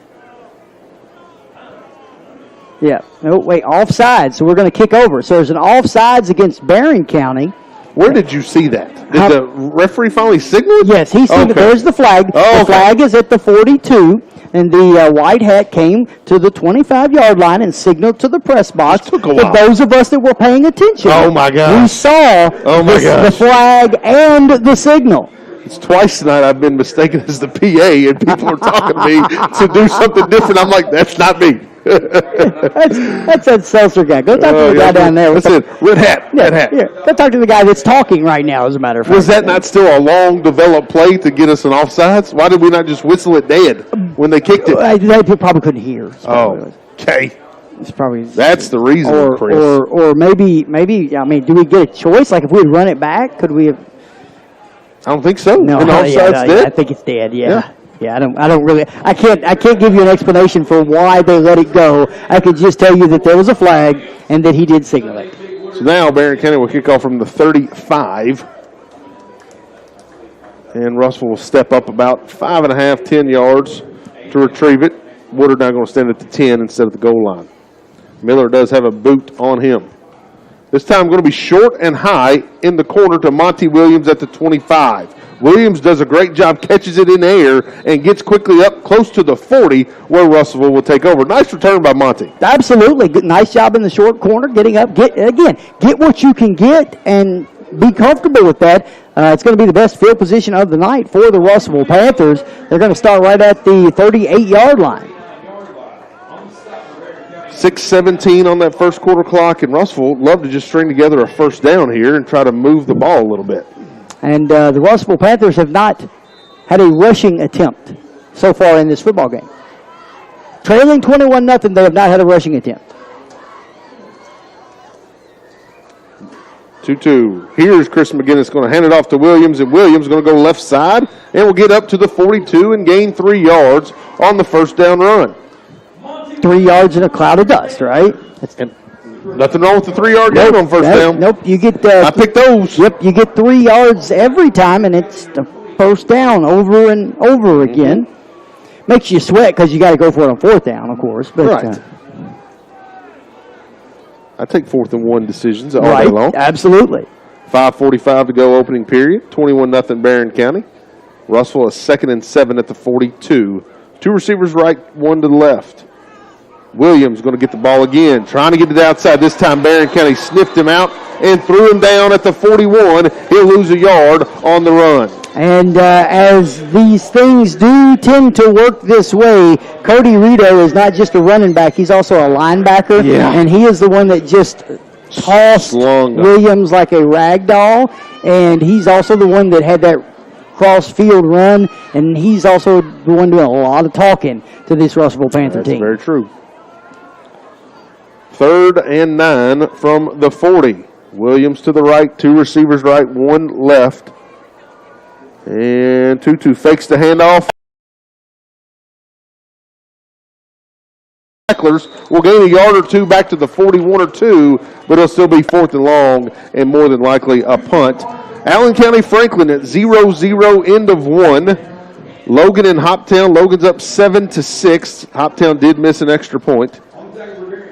Yeah. No, wait, offsides. So we're going to kick over. So there's an offsides against Barren County. Where did you see that? Did the referee finally signal it? Yes, he signaled. Okay. There's the flag. The flag is at the 42, and the white hat came to the 25-yard line and signaled to the press box. Took a while. But those of us that were paying attention, oh my gosh, we saw the flag and the signal. It's twice tonight I've been mistaken as the PA, and people are talking to me to do something different. I'm like, that's not me. that's that Seltzer guy. Go talk to the guy down there. That's it. Red hat. Yeah, Red hat. Yeah. Go talk to the guy that's talking right now, as a matter of fact. Was that not still a long developed play to get us an offsides? Why did we not just whistle it dead when they kicked it? They probably couldn't hear. Okay. It's probably that's the reason, Chris. Or maybe. I mean, do we get a choice? Like if we run it back, could we have? I don't think so. No, dead? I think it's dead. Yeah. I don't really. I can't give you an explanation for why they let it go. I could just tell you that there was a flag and that he did signal it. So now Barren County will kick off from the 35, and Russell will step up about 5.5, 10 yards to retrieve it. Woodard now going to stand at the 10 instead of the goal line. Miller does have a boot on him. This time going to be short and high in the corner to Monty Williams at the 25. Williams does a great job, catches it in the air, and gets quickly up close to the 40 where Russellville will take over. Nice return by Monty. Absolutely. Good, nice job in the short corner, getting up. Get what you can get and be comfortable with that. It's going to be the best field position of the night for the Russellville Panthers. They're going to start right at the 38-yard line. 6:17 on that first quarter clock, and Russellville love to just string together a first down here and try to move the ball a little bit. And the Russellville Panthers have not had a rushing attempt so far in this football game. Trailing 21-0, they have not had a rushing attempt. 2-2. Here's Chris McGinnis going to hand it off to Williams, and Williams going to go left side and will get up to the 42 and gain 3 yards on the first down run. 3 yards in a cloud of dust, right? And nothing wrong with the 3-yard gain on first down. Nope, you get. I picked those. Yep, you get 3 yards every time, and it's the first down over and over again. Makes you sweat because you got to go for it on fourth down, of course. But, right. I take 4th and 1 decisions all day long. Absolutely. 5:45 to go, opening period. 21-0 Barren County. Russellville is 2nd and 7 at the 42. 2 receivers right, 1 to the left. Williams going to get the ball again, trying to get to the outside. This time Barren County sniffed him out and threw him down at the 41. He'll lose a yard on the run. And as these things do tend to work this way, Cody Rito is not just a running back, he's also a linebacker. Yeah. And he is the one that just tossed Williams like a rag doll. And he's also the one that had that cross-field run. And he's also the one doing a lot of talking to this Russellville Panther team. Very true. 3rd and 9 from the 40. Williams to the right, 2 receivers right, 1 left. And 2-2 fakes the handoff. Tacklers will gain a yard or 2 back to the 41 or 2, but it'll still be 4th and long and more than likely a punt. Allen County Franklin at 0-0, end of 1. Logan and Hoptown. Logan's up 7-6. Hoptown did miss an extra point.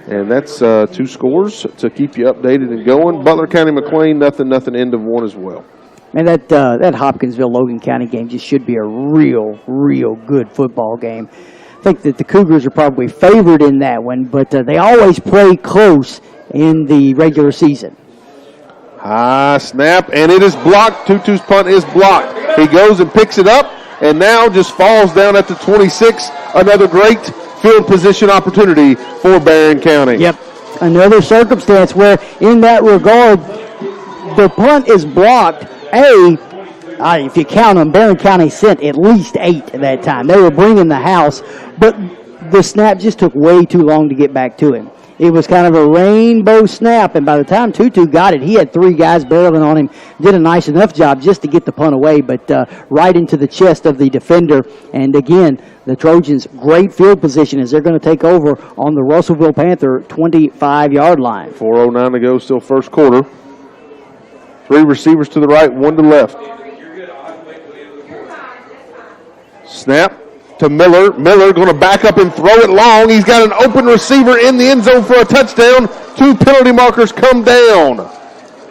And that's 2 scores to keep you updated and going. Butler County McLean, nothing, end of 1 as well. And that Hopkinsville-Logan County game just should be a real good football game. I think that the Cougars are probably favored in that one, but they always play close in the regular season. High snap, and it is blocked. Tutu's punt is blocked. He goes and picks it up, and now just falls down at the 26. Another great field position opportunity for Barren County. Yep, another circumstance where in that regard, the punt is blocked. If you count them, Barren County sent at least 8 at that time. They were bringing the house, but the snap just took way too long to get back to him. It was kind of a rainbow snap, and by the time Tutu got it, he had 3 guys barreling on him. Did a nice enough job just to get the punt away, but right into the chest of the defender. And again, the Trojans, great field position as they're going to take over on the Russellville Panther 25-yard line. 4:09 to go, still first quarter. 3 receivers to the right, 1 to left. Snap to Miller. Miller going to back up and throw it long. He's got an open receiver in the end zone for a touchdown. 2 penalty markers come down.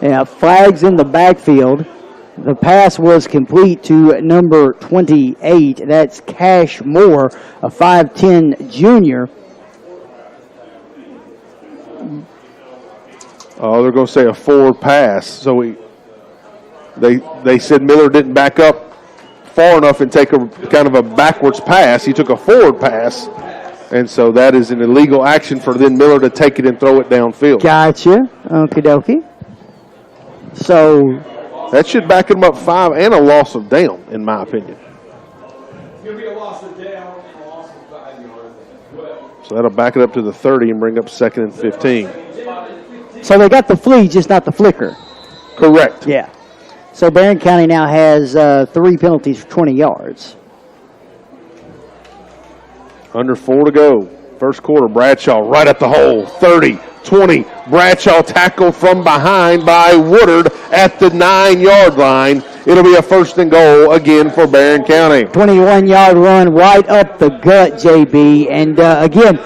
Yeah, flags in the backfield. The pass was complete to number 28. That's Cash Moore, a 5'10 junior. Oh, they're going to say a forward pass. So they said Miller didn't back up far enough and take a kind of a backwards pass. He took a forward pass, and so that is an illegal action for then Miller to take it and throw it downfield. Gotcha. Okie dokie. So that should back him up 5 and a loss of down, in my opinion. It'll be a loss of down and a loss of 5 yards as well. So that'll back it up to the 30 and bring up 2nd and 15. So they got the flea, just not the flicker. Correct. Yeah. So Barren County now has 3 penalties for 20 yards. Under 4 to go. First quarter, Bradshaw right at the hole. 30, 20. Bradshaw tackled from behind by Woodard at the 9-yard line. It'll be a 1st and goal again for Barren County. 21-yard run right up the gut, JB. And again,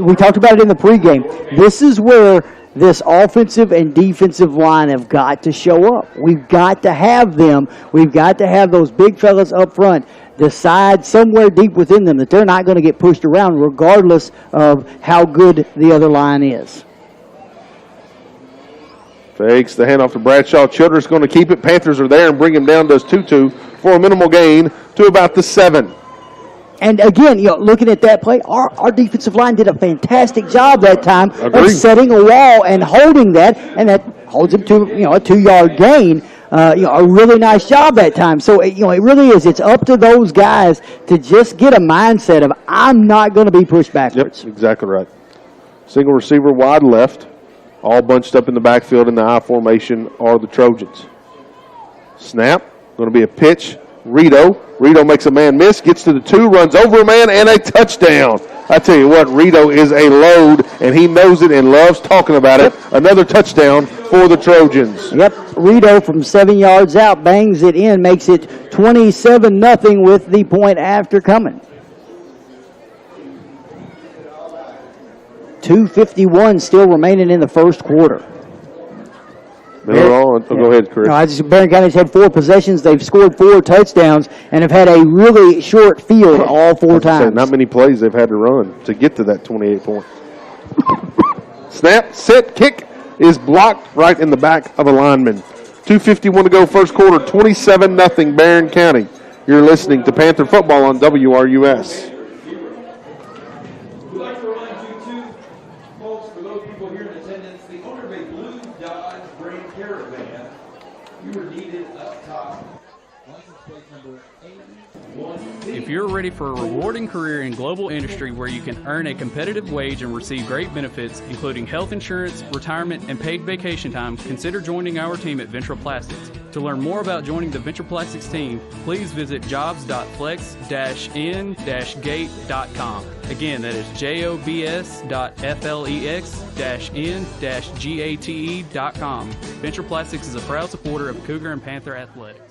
we talked about it in the pregame. This is where this offensive and defensive line have got to show up. We've got to have them. We've got to have those big fellas up front decide somewhere deep within them that they're not going to get pushed around regardless of how good the other line is. Fakes the handoff to Bradshaw. Childress going to keep it. Panthers are there and bring him down, does Tutu, for a minimal gain to about the 7. And again, looking at that play, our defensive line did a fantastic job that time of setting a wall and holding that, and that holds him to a 2-yard gain. a really nice job at times. So, it really is. It's up to those guys to just get a mindset of, I'm not going to be pushed backwards. Yep, exactly right. Single receiver wide left, all bunched up in the backfield in the I formation are the Trojans. Snap, going to be a pitch. Rito makes a man miss, gets to the 2, runs over a man, and a touchdown. I tell you what, Rito is a load, and he knows it and loves talking about it. Another touchdown for the Trojans. Yep, Rito from 7 yards out bangs it in, makes it 27-0 with the point after coming. 2:51 still remaining in the first quarter. Go ahead, Chris. Barren County's had 4 possessions. They've scored 4 touchdowns and have had a really short field all 4 times. Not many plays they've had to run to get to that 28 point. Snap, set, kick is blocked right in the back of a lineman. 2:51 to go first quarter, 27-0 Barren County. You're listening to Panther Football on WRUS. If you're ready for a rewarding career in global industry where you can earn a competitive wage and receive great benefits, including health insurance, retirement, and paid vacation time, consider joining our team at Venture Plastics. To learn more about joining the Venture Plastics team, please visit jobs.flex-in-gate.com. Again, that is jobs.flex-in-gate.com. Venture Plastics is a proud supporter of Cougar and Panther athletics.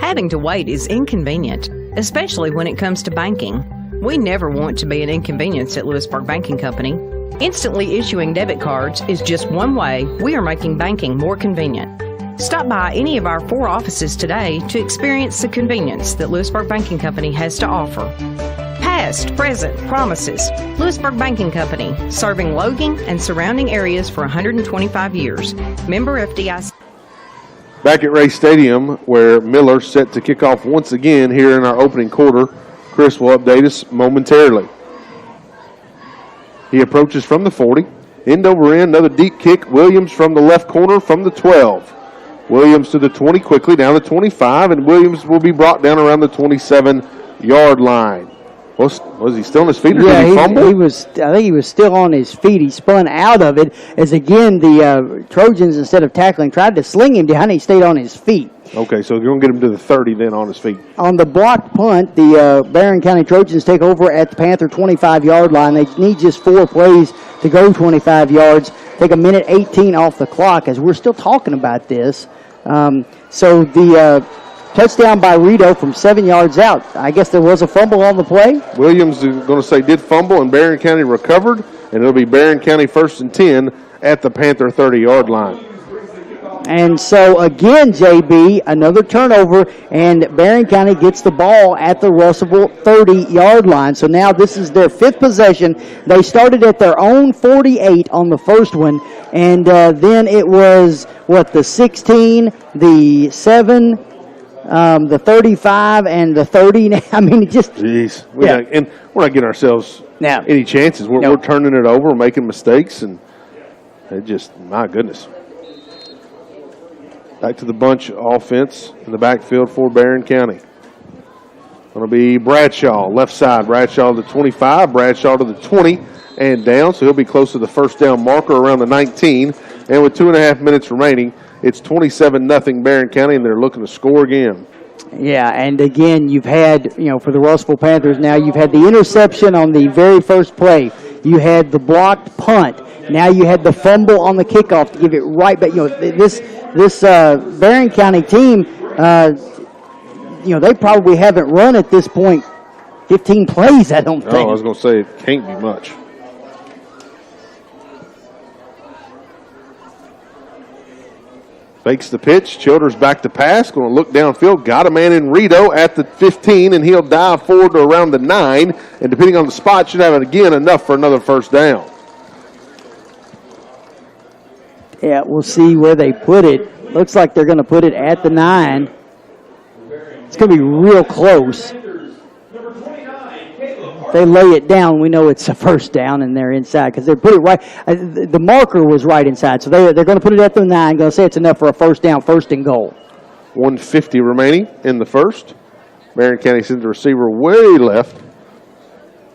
Having to wait is inconvenient, especially when it comes to banking. We never want to be an inconvenience at Lewisburg Banking Company. Instantly issuing debit cards is just one way we are making banking more convenient. Stop by any of our 4 offices today to experience the convenience that Lewisburg Banking Company has to offer. Past, present, promises. Lewisburg Banking Company, serving Logan and surrounding areas for 125 years. Member FDIC. Back at Ray Stadium, where Miller's set to kick off once again here in our opening quarter. Chris will update us momentarily. He approaches from the 40. End over end, another deep kick. Williams from the left corner from the 12. Williams to the 20 quickly, down the 25, and Williams will be brought down around the 27-yard line. Was he still on his feet, or did he fumble? I think he was still on his feet. He spun out of it as, again, the Trojans, instead of tackling, tried to sling him down. He stayed on his feet. Okay, so you're going to get him to the 30 then on his feet. On the blocked punt, the Barren County Trojans take over at the Panther 25-yard line. They need just 4 plays to go 25 yards. Take a minute 18 off the clock as we're still talking about this. So the touchdown by Rito from 7 yards out. I guess there was a fumble on the play. Williams is going to say did fumble, and Barren County recovered, and it'll be Barren County 1st and 10 at the Panther 30-yard line. And so, again, JB, another turnover, and Barren County gets the ball at the Russellville 30-yard line. So now this is their 5th possession. They started at their own 48 on the first one, and then it was, the 16, the 7, the 35, and the 30. I mean, it just... Jeez. We're not getting ourselves any chances. We're turning it over, making mistakes, and it just, my goodness. Back to the bunch offense in the backfield for Barren County. Going to be Bradshaw, left side. Bradshaw to the 25, Bradshaw to the 20, and down. So he'll be close to the first down marker around the 19. And with 2.5 minutes remaining, it's 27-0 Barren County, and they're looking to score again. Yeah, and again, you've had, for the Russellville Panthers now, you've had the interception on the very first play. You had the blocked punt. Now you had the fumble on the kickoff to give it right back. This Barren County team, they probably haven't run at this point 15 plays, I don't think. Oh, I was going to say it can't be much. Fakes the pitch. Childers back to pass. Going to look downfield. Got a man in Rito at the 15, and he'll dive forward to around the 9. And depending on the spot, should have it again enough for another first down. Yeah, we'll see where they put it. Looks like they're going to put it at the 9. It's going to be real close. If they lay it down, we know it's a first down, and they're inside because they put it right. The marker was right inside, so they're going to put it at the 9. Going to say it's enough for a first down, 1st and goal. 1:50 remaining in the first. Barren County sends the receiver way left,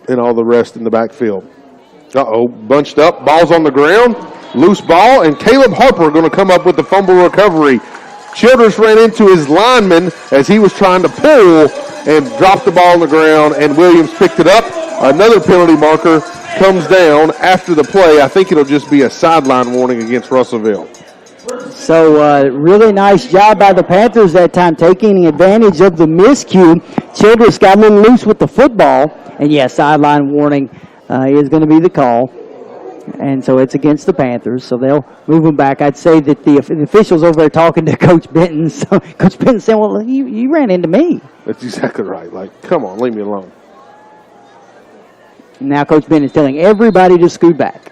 and all the rest in the backfield. Bunched up, ball's on the ground, loose ball, and Caleb Harper going to come up with the fumble recovery. Childress ran into his lineman as he was trying to pull and dropped the ball on the ground, and Williams picked it up. Another penalty marker comes down after the play. I think it'll just be a sideline warning against Russellville. So really nice job by the Panthers that time, taking advantage of the miscue. Childress got a little loose with the football, and sideline warning is going to be the call. And so it's against the Panthers, so they'll move them back. I'd say that the officials over there talking to Coach Benton. So Coach Benton saying, well, you ran into me. That's exactly right. Like, come on, leave me alone. Now Coach Benton is telling everybody to scoot back.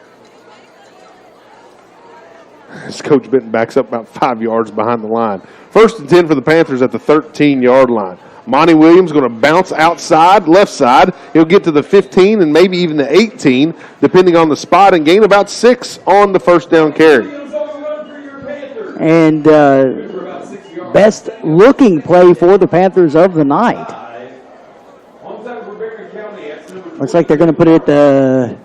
As Coach Benton backs up about 5 yards behind the line. 1st and 10 for the Panthers at the 13-yard line. Monty Williams going to bounce outside, left side. He'll get to the 15 and maybe even the 18, depending on the spot, and gain about 6 on the first down carry. And best looking play for the Panthers of the night. Looks like they're going to put it at the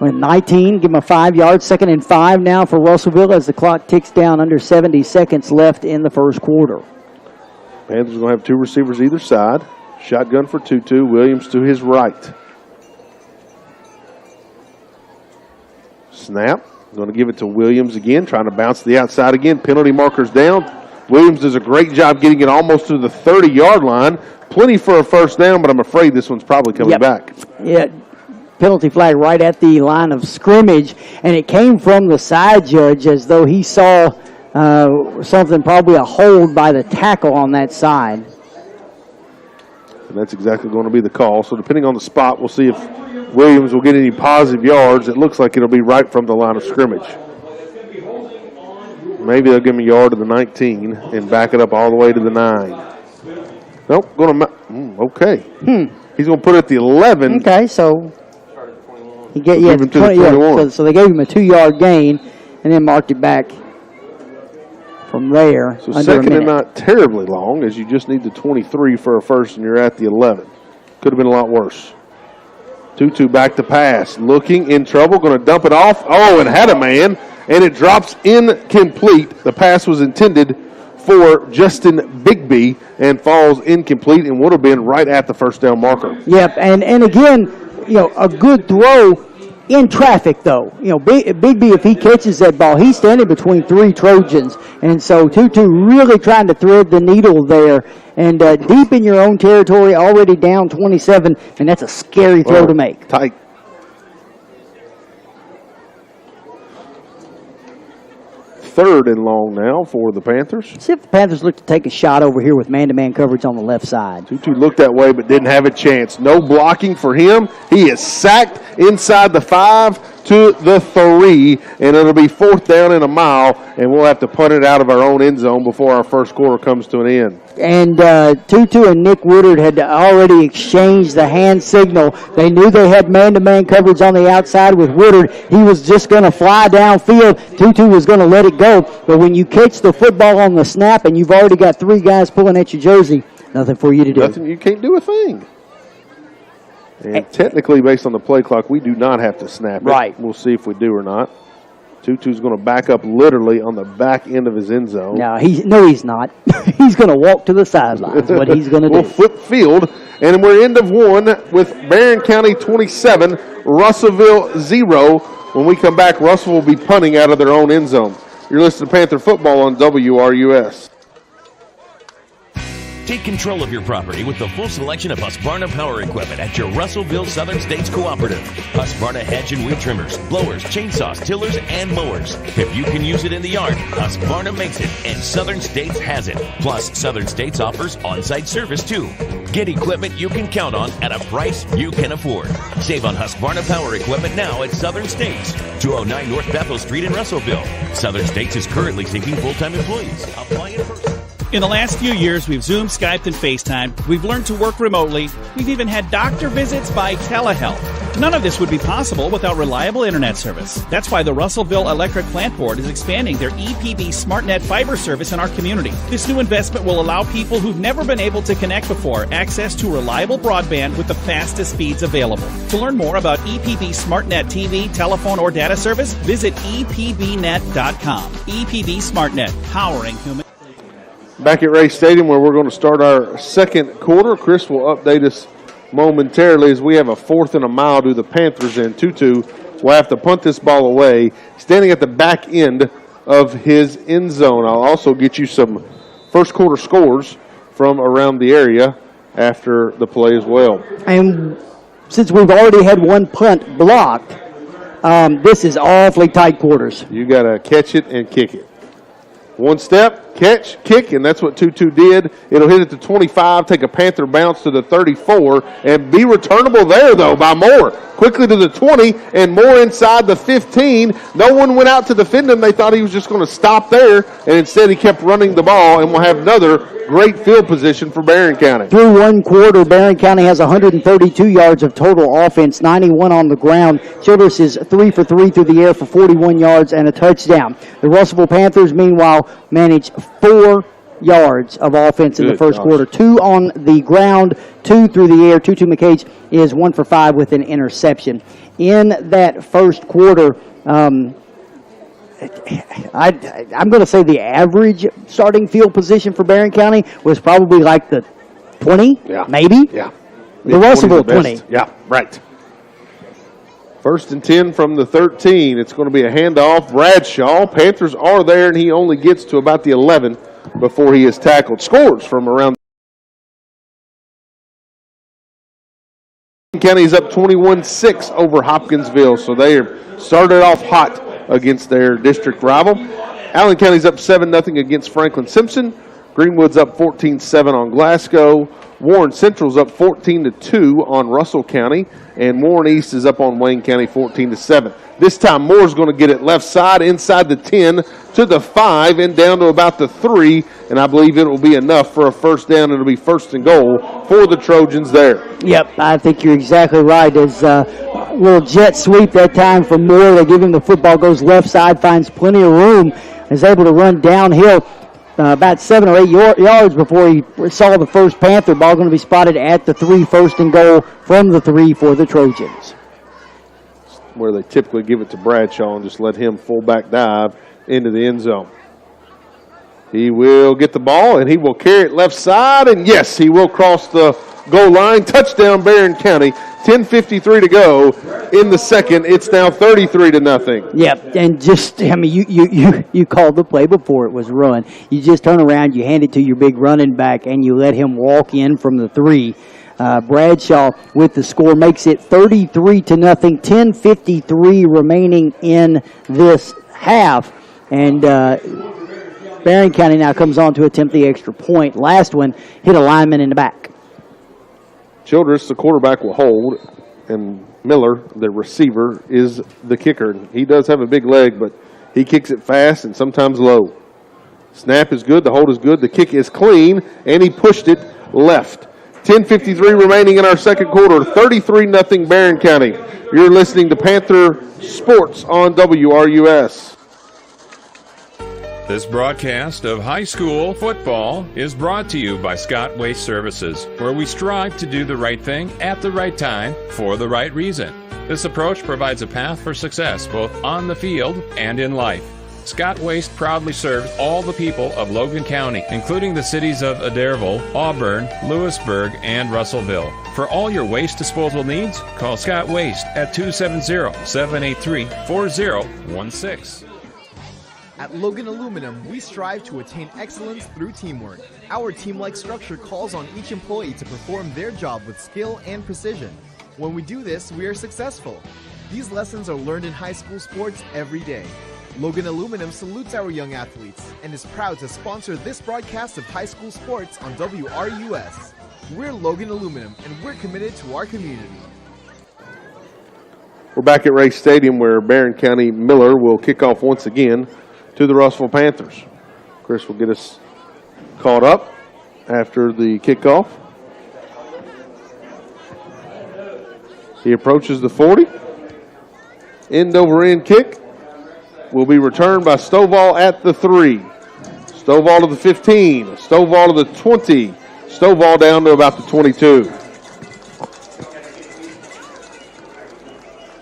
19, give them a 5 yard, 2nd and 5 now for Russellville as the clock ticks down under 70 seconds left in the first quarter. Panthers going to have 2 receivers either side. Shotgun for Tutu. Williams to his right. Snap. Going to give it to Williams again. Trying to bounce to the outside again. Penalty markers down. Williams does a great job getting it almost to the 30-yard line. Plenty for a first down, but I'm afraid this one's probably coming back. Yeah. Penalty flag right at the line of scrimmage, and it came from the side judge as though he saw something, probably a hold by the tackle on that side. And that's exactly going to be the call. So depending on the spot, we'll see if Williams will get any positive yards. It looks like it'll be right from the line of scrimmage. Maybe they'll give him a yard to the 19 and back it up all the way to the 9. Nope, okay. He's going to put it at the 11. Okay, so he get to the 21. So they gave him a 2-yard gain and then marked it back from there. So second and not terribly long, as you just need the 23 for a first and you're at the 11. Could have been a lot worse. Tutu back to pass. Looking in trouble, going to dump it off. And had a man, and it drops incomplete. The pass was intended for Justin Bigby and falls incomplete and would have been right at the first down marker. Yep, and again, a good throw in traffic, though. Bigby, if he catches that ball, he's standing between 3 Trojans. And so Tutu really trying to thread the needle there. And deep in your own territory, already down 27, and that's a scary throw to make. Tight. Third and long now for the Panthers. See if the Panthers look to take a shot over here with man-to-man coverage on the left side. Tutu looked that way but didn't have a chance. No blocking for him. He is sacked inside the 5 to the 3, and it'll be 4th down and a mile, and we'll have to punt it out of our own end zone before our first quarter comes to an end. And Tutu and Nick Woodard had already exchanged the hand signal. They knew they had man-to-man coverage on the outside with Woodard. He was just going to fly downfield. Tutu was going to let it go. But when you catch the football on the snap and you've already got 3 guys pulling at your jersey, nothing for you to do. Nothing. You can't do a thing. And technically, based on the play clock, we do not have to snap it. Right. We'll see if we do or not. Tutu's going to back up literally on the back end of his end zone. No, he's not. He's going to walk to the sidelines. What he's going to do. We'll flip field, and we're end of 1 with Barren County 27, Russellville 0. When we come back, Russell will be punting out of their own end zone. You're listening to Panther Football on WRUS. Take control of your property with the full selection of Husqvarna power equipment at your Russellville Southern States Cooperative. Husqvarna hedge and weed trimmers, blowers, chainsaws, tillers, and mowers. If you can use it in the yard, Husqvarna makes it, and Southern States has it. Plus, Southern States offers on-site service, too. Get equipment you can count on at a price you can afford. Save on Husqvarna power equipment now at Southern States, 209 North Bethel Street in Russellville. Southern States is currently seeking full-time employees. Apply in person. In the last few years, we've Zoomed, Skyped, and FaceTimed. We've learned to work remotely. We've even had doctor visits by telehealth. None of this would be possible without reliable internet service. That's why the Russellville Electric Plant Board is expanding their EPB SmartNet fiber service in our community. This new investment will allow people who've never been able to connect before access to reliable broadband with the fastest speeds available. To learn more about EPB SmartNet TV, telephone, or data service, visit epbnet.com. EPB SmartNet, powering human. Back at Ray Stadium, where we're going to start our second quarter. Chris will update us momentarily as we have a 4th and a mile to the Panthers, and Tutu will have to punt this ball away, standing at the back end of his end zone. I'll also get you some first quarter scores from around the area after the play as well. And since we've already had one punt blocked, this is awfully tight quarters. You got to catch it and kick it. One step, catch, kick, and that's what Tutu did. It'll hit at the 25, take a Panther bounce to the 34, and be returnable there, though, by Moore. Quickly to the 20, and Moore inside the 15. No one went out to defend him. They thought he was just going to stop there, and instead he kept running the ball, and we'll have another great field position for Barren County. Through one quarter, Barren County has 132 yards of total offense, 91 on the ground. Childress is 3 for 3 through the air for 41 yards and a touchdown. The Russellville Panthers, meanwhile, managed 4 yards of offense in the first quarter. 2 on the ground, 2 through the air. Tutu McCage is 1 for 5 with an interception. In that first quarter, I'm going to say the average starting field position for Barren County was probably like the 20, maybe? Yeah. The Russellville 20. Yeah, right. 1st and 10 from the 13. It's going to be a handoff. Bradshaw. Panthers are there, and he only gets to about the 11 before he is tackled. Scores from around. County is up 21-6 over Hopkinsville, so they are started off hot against their district rival. Allen County's up 7-0 against Franklin Simpson. Greenwood's up 14-7 on Glasgow. Warren Central's up 14-2 on Russell County, and Warren East is up on Wayne County 14-7. This time Moore's going to get it left side, inside the 10 to the 5 and down to about the 3, and I believe it will be enough for a first down. It'll be 1st and goal for the Trojans there. Yep, I think you're exactly right. As a little jet sweep that time from Moore, they give him the football, goes left side, finds plenty of room, is able to run downhill about 7 or 8 yards before he saw the first Panther. Ball going to be spotted at the 3, 1st and goal from the 3 for the Trojans. Where they typically give it to Bradshaw and just let him fullback dive into the end zone. He will get the ball, and he will carry it left side, and yes, he will cross the goal line. Touchdown, Barren County. 10:53 to go in the second. It's now 33-0. Yep, and just, I mean, you called the play before it was run. You just turn around, you hand it to your big running back, and you let him walk in from the 3. Bradshaw with the score makes it 33-0. 10:53 remaining in this half, and Barren County now comes on to attempt the extra point. Last one hit a lineman in the back. Childress, the quarterback, will hold, and Miller, the receiver, is the kicker. He does have a big leg, but he kicks it fast and sometimes low. Snap is good, the hold is good, the kick is clean, and he pushed it left. 10:53 remaining in our second quarter, 33-0 Barren County. You're listening to Panther Sports on WRUS. This broadcast of high school football is brought to you by Scott Waste Services, where we strive to do the right thing at the right time for the right reason. This approach provides a path for success both on the field and in life. Scott Waste proudly serves all the people of Logan County, including the cities of Adairsville, Auburn, Lewisburg, and Russellville. For all your waste disposal needs, call Scott Waste at 270-783-4016. At Logan Aluminum, we strive to attain excellence through teamwork. Our team-like structure calls on each employee to perform their job with skill and precision. When we do this, we are successful. These lessons are learned in high school sports every day. Logan Aluminum salutes our young athletes and is proud to sponsor this broadcast of high school sports on WRUS. We're Logan Aluminum, and we're committed to our community. We're back at Ray Stadium, where Barren County Miller will kick off once again to the Russellville Panthers. Chris will get us caught up after the kickoff. He approaches the 40. End-over-end kick will be returned by Stovall at the 3. Stovall to the 15. Stovall to the 20. Stovall down to about the 22.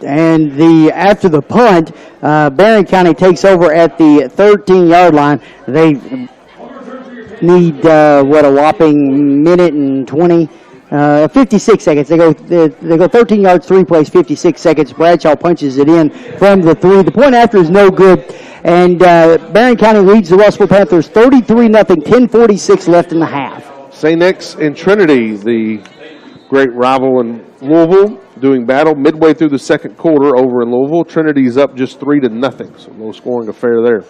And after the punt, Barren County takes over at the 13-yard line. They need, a whopping minute and 56 seconds. They go 13 yards, 3 plays, 56 seconds. Bradshaw punches it in from the 3. The point after is no good. And Barren County leads the Russellville Panthers 33-0, 10:46 left in the half. St. X and Trinity, the great rival in Louisville, doing battle midway through the second quarter over in Louisville. Trinity's up just 3-0, so low scoring affair there.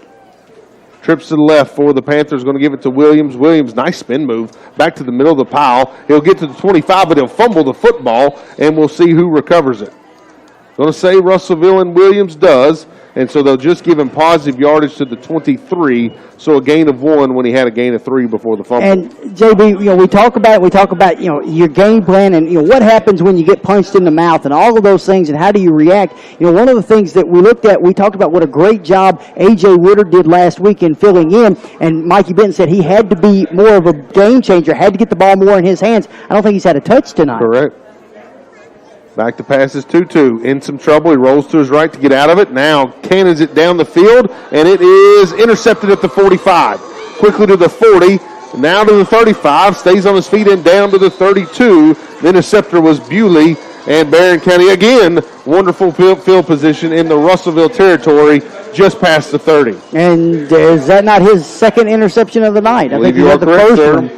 Trips to the left for the Panthers, going to give it to Williams. Williams, nice spin move, back to the middle of the pile. He'll get to the 25, but he'll fumble the football, and we'll see who recovers it. Going to say Russellville and Williams does, and so they'll just give him positive yardage to the 23, so a gain of 1 when he had a gain of 3 before the fumble. And JB, we talk about your game plan and what happens when you get punched in the mouth and all of those things and how do you react. One of the things that we looked at, we talked about what a great job A.J. Woodard did last week in filling in, and Mikey Benton said he had to be more of a game changer, had to get the ball more in his hands. I don't think he's had a touch tonight. Correct. Back to passes 2-2. In some trouble. He rolls to his right to get out of it. Now cannons it down the field, and it is intercepted at the 45. Quickly to the 40. Now to the 35. Stays on his feet and down to the 32. The interceptor was Bewley. And Barren County, again, wonderful field position in the Russellville territory, just past the 30. And is that not his second interception of the night? I think he had the first one.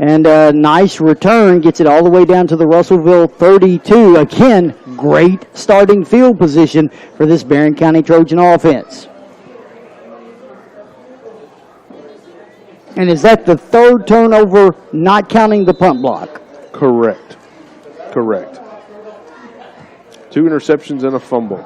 And a nice return, gets it all the way down to the Russellville 32. Again, great starting field position for this Barren County Trojan offense. And is that the third turnover, not counting the punt block? Correct. 2 interceptions and a fumble.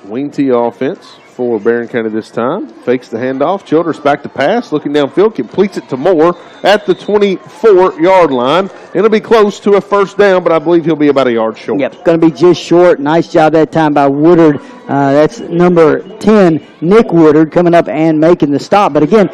Wing T offense for Barren County this time. Fakes the handoff. Childress back to pass. Looking downfield. Completes it to Moore at the 24-yard line. It'll be close to a first down, but I believe he'll be about a yard short. Yep, going to be just short. Nice job that time by Woodard. That's number 10, Nick Woodard, coming up and making the stop. But again,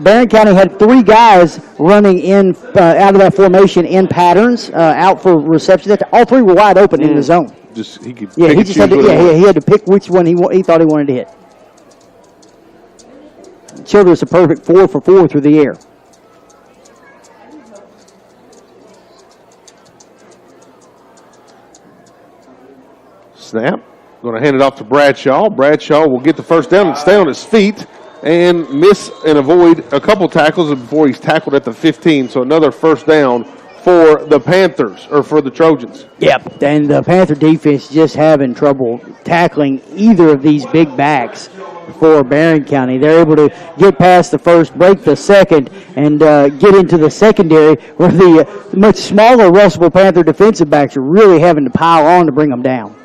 Barren County had 3 guys running in out of that formation in patterns, out for reception. All 3 were wide open in the zone. He had to pick which one he thought he wanted to hit. Childress a perfect 4 for 4 through the air. Snap. Going to hand it off to Bradshaw. Bradshaw will get the first down and stay on his feet and miss and avoid a couple tackles before he's tackled at the 15. So another first down for the Panthers, or for the Trojans. Yep, and the Panther defense just having trouble tackling either of these big backs for Barren County. They're able to get past the first, break the second, and get into the secondary where the much smaller Russellville Panther defensive backs are really having to pile on to bring them down.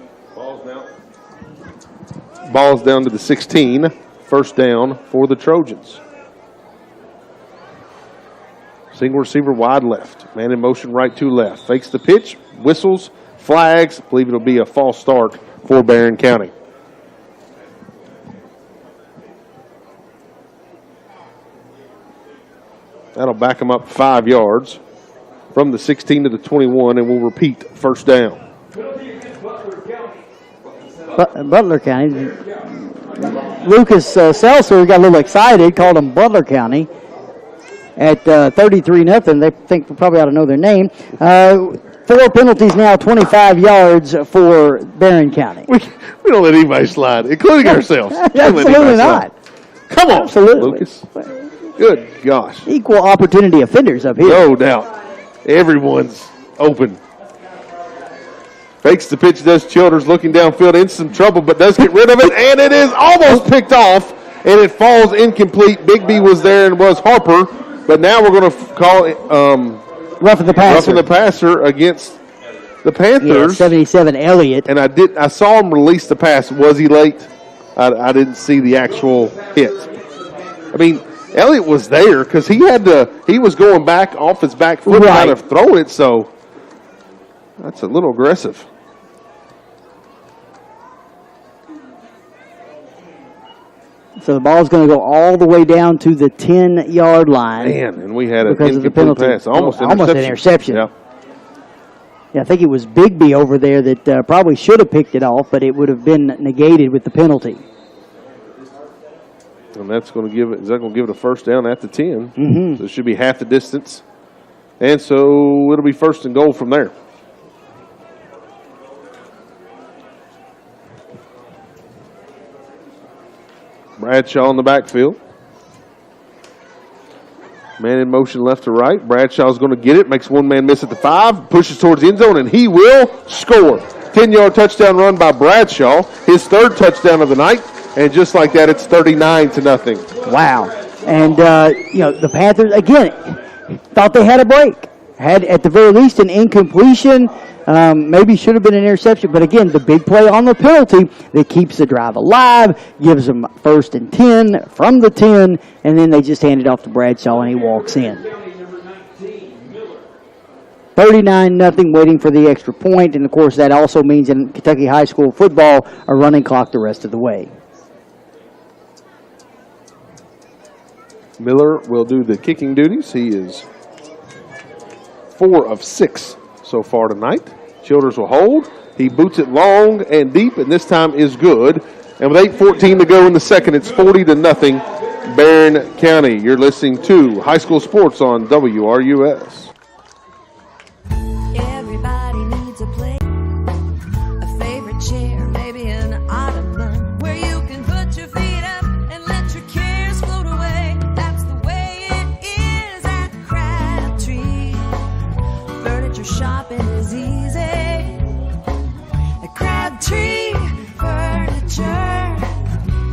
Ball's down to the 16. First down for the Trojans. Single receiver wide left. Man in motion right to left. Fakes the pitch, whistles, flags. I believe it'll be a false start for Barren County. That'll back them up 5 yards from the 16 to the 21, and we'll repeat first down. Butler County. Lucas Seltzer got a little excited, called them Butler County. At 33-0, they think we probably ought to know their name. 4 penalties now, 25 yards for Barren County. We don't let anybody slide, including ourselves. Absolutely not. Come on, absolutely. Lucas. Good gosh. Equal opportunity offenders up here. No doubt. Everyone's open. Fakes the pitch, does Childers, looking downfield in some trouble, but does get rid of it, and it is almost picked off, and it falls incomplete. Bigby was there and was Harper. But now we're going to call it roughing the passer. Roughing the passer against the Panthers. Yeah, 77 Elliott. And I saw him release the pass. Was he late? I didn't see the actual hit. I mean, Elliott was there because he was going back off his back foot kind of throwing it, so that's a little aggressive. So the ball's going to go all the way down to the 10-yard line. Man, and we had an because of the incomplete penalty. pass. Almost an interception. Yeah. Yeah, I think it was Bigby over there that probably should have picked it off, but it would have been negated with the penalty. And that's going to give it. Is that going to give it a first down at the 10? Mm-hmm. So it should be half the distance, and so it'll be first and goal from there. Bradshaw in the backfield. Man in motion left to right. Bradshaw's going to get it. Makes one man miss at the 5. Pushes towards the end zone, and he will score. 10-yard touchdown run by Bradshaw. His 3rd touchdown of the night. And just like that, it's 39-0. Wow. And, the Panthers, again, thought they had a break. Had, at the very least, an incompletion. Maybe should have been an interception. But, again, the big play on the penalty that keeps the drive alive, gives them 1st and 10 from the 10, and then they just hand it off to Bradshaw, and he walks in. 39-0, waiting for the extra point. And, of course, that also means in Kentucky high school football, a running clock the rest of the way. Miller will do the kicking duties. He is 4 of 6 so far tonight. Childers will hold. He boots it long and deep, and this time is good. And with 8:14 to go in the second, it's 40-0, Barren County. You're listening to High School Sports on WRUS. Everybody needs a play, a favorite chair, maybe an ottoman, where you can put your feet up and let your cares float away. That's the way it is at Crabtree. Furniture shopping is easy at Crabtree Furniture.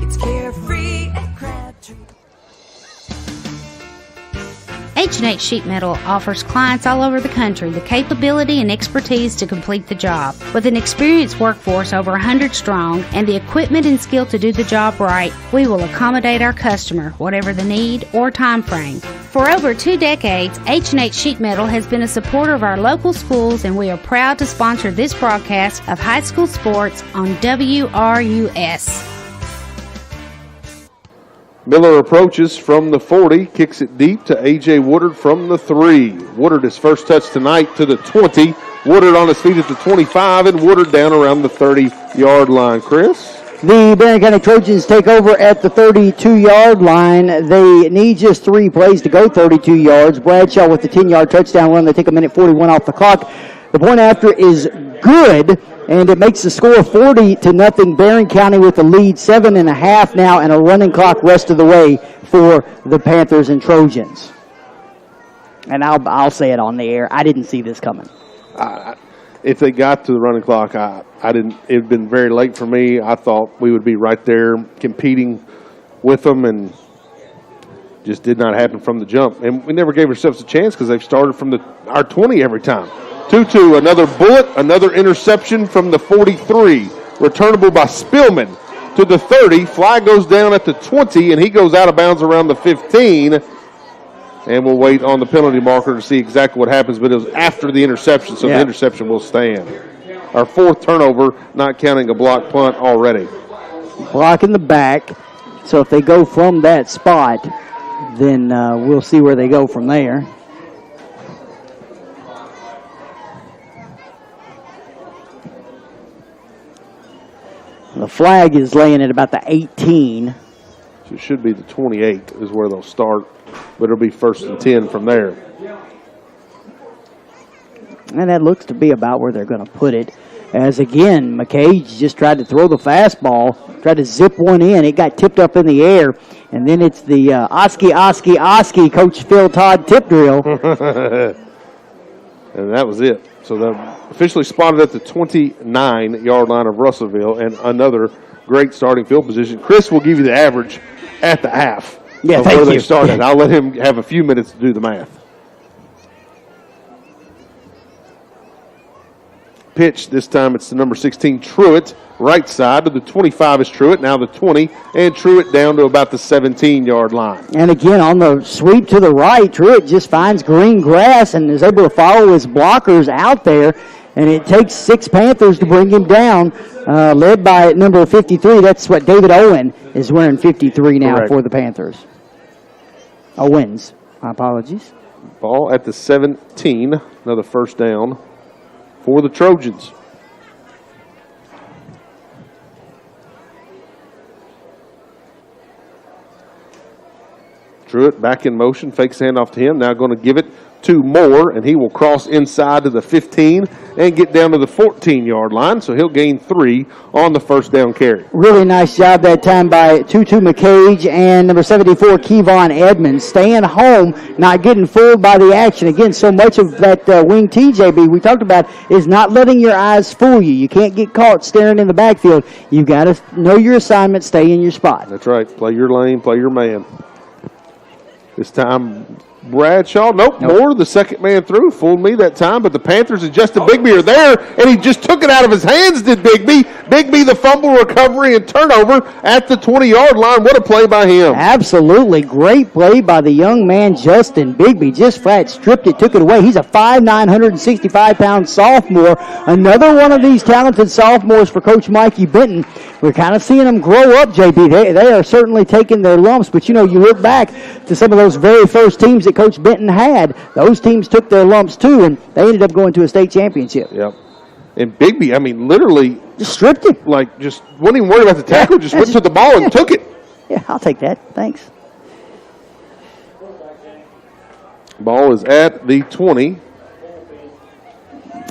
It's carefree at Crabtree. H&H Sheet Metal offers clients all over the country the capability and expertise to complete the job. With an experienced workforce over 100 strong and the equipment and skill to do the job right, we will accommodate our customer, whatever the need or time frame. For over 2 decades, H&H Sheet Metal has been a supporter of our local schools, and we are proud to sponsor this broadcast of high school sports on WRUS. Miller approaches from the 40, kicks it deep to A.J. Woodard from the 3. Woodard, his first touch tonight, to the 20. Woodard on his feet at the 25, and Woodard down around the 30-yard line. Chris? The Barren County Trojans take over at the 32-yard line. They need just 3 plays to go 32 yards. Bradshaw with the 10-yard touchdown run. They take 1:41 off the clock. The point after is good, and it makes the score 40-0. Barren County with the lead, 7.5 now, and a running clock rest of the way for the Panthers and Trojans. And I'll say it on the air. I didn't see this coming. If they got to the running clock, I didn't. It had been very late for me. I thought we would be right there competing with them, and just did not happen from the jump. And we never gave ourselves a chance because they've started from our 20 every time. 2-2, another bullet, another interception from the 43. Returnable by Spillman to the 30. Flag goes down at the 20, and he goes out of bounds around the 15. And we'll wait on the penalty marker to see exactly what happens, but it was after the interception, so the interception will stand. Our 4th turnover, not counting a block punt already. Block in the back, so if they go from that spot, then we'll see where they go from there. The flag is laying at about the 18. So it should be the 28 is where they'll start, but it'll be 1st and 10 from there. And that looks to be about where they're going to put it. As again, McCage just tried to throw the fastball, tried to zip one in. It got tipped up in the air. And then it's the Oski, Coach Phil Todd tip drill. And that was it. So they're officially spotted at the 29-yard line of Russellville, and another great starting field position. Chris will give you the average at the half of where they started. I'll let him have a few minutes to do the math. pitch. This time it's the number 16, Truitt, right side. To the 25 is Truitt, now the 20, and Truitt down to about the 17-yard line. And again, on the sweep to the right, Truitt just finds green grass and is able to follow his blockers out there. And it takes 6 Panthers to bring him down, led by number 53. That's what David Owen is wearing 53 now. Correct. For the Panthers. Owens, my apologies. Ball at the 17, another first down for the Trojans. Truitt back in motion, fakes handoff to him. Now going to give it to Moore, and he will cross inside to the 15 and get down to the 14-yard line, so he'll gain 3 on the first down carry. Really nice job that time by Tutu McCage and number 74, Kevon Edmonds, staying home, not getting fooled by the action. Again, so much of that wing TJB we talked about is not letting your eyes fool you. You can't get caught staring in the backfield. You've got to know your assignment, stay in your spot. That's right. Play your lane, play your man. This time, Bradshaw, nope, Moore, the second man through, fooled me that time, but the Panthers and Justin Bigby are there, and he just took it out of his hands, did Bigby. Bigby, the fumble recovery and turnover at the 20-yard line. What a play by him. Absolutely. Great play by the young man, Justin Bigby. Just flat stripped it, took it away. He's a 5'9", 165-pound sophomore. Another one of these talented sophomores for Coach Mikey Benton. We're kind of seeing them grow up, JB. They are certainly taking their lumps, but, you know, you look back to some of those very first teams that Coach Benton had. Those teams took their lumps, too, and they ended up going to a state championship. Yep. And Bigby, I mean, literally just stripped it. Like, just wasn't even worried about the tackle, just went to the ball and took it. Yeah, I'll take that. Thanks. Ball is at the 20.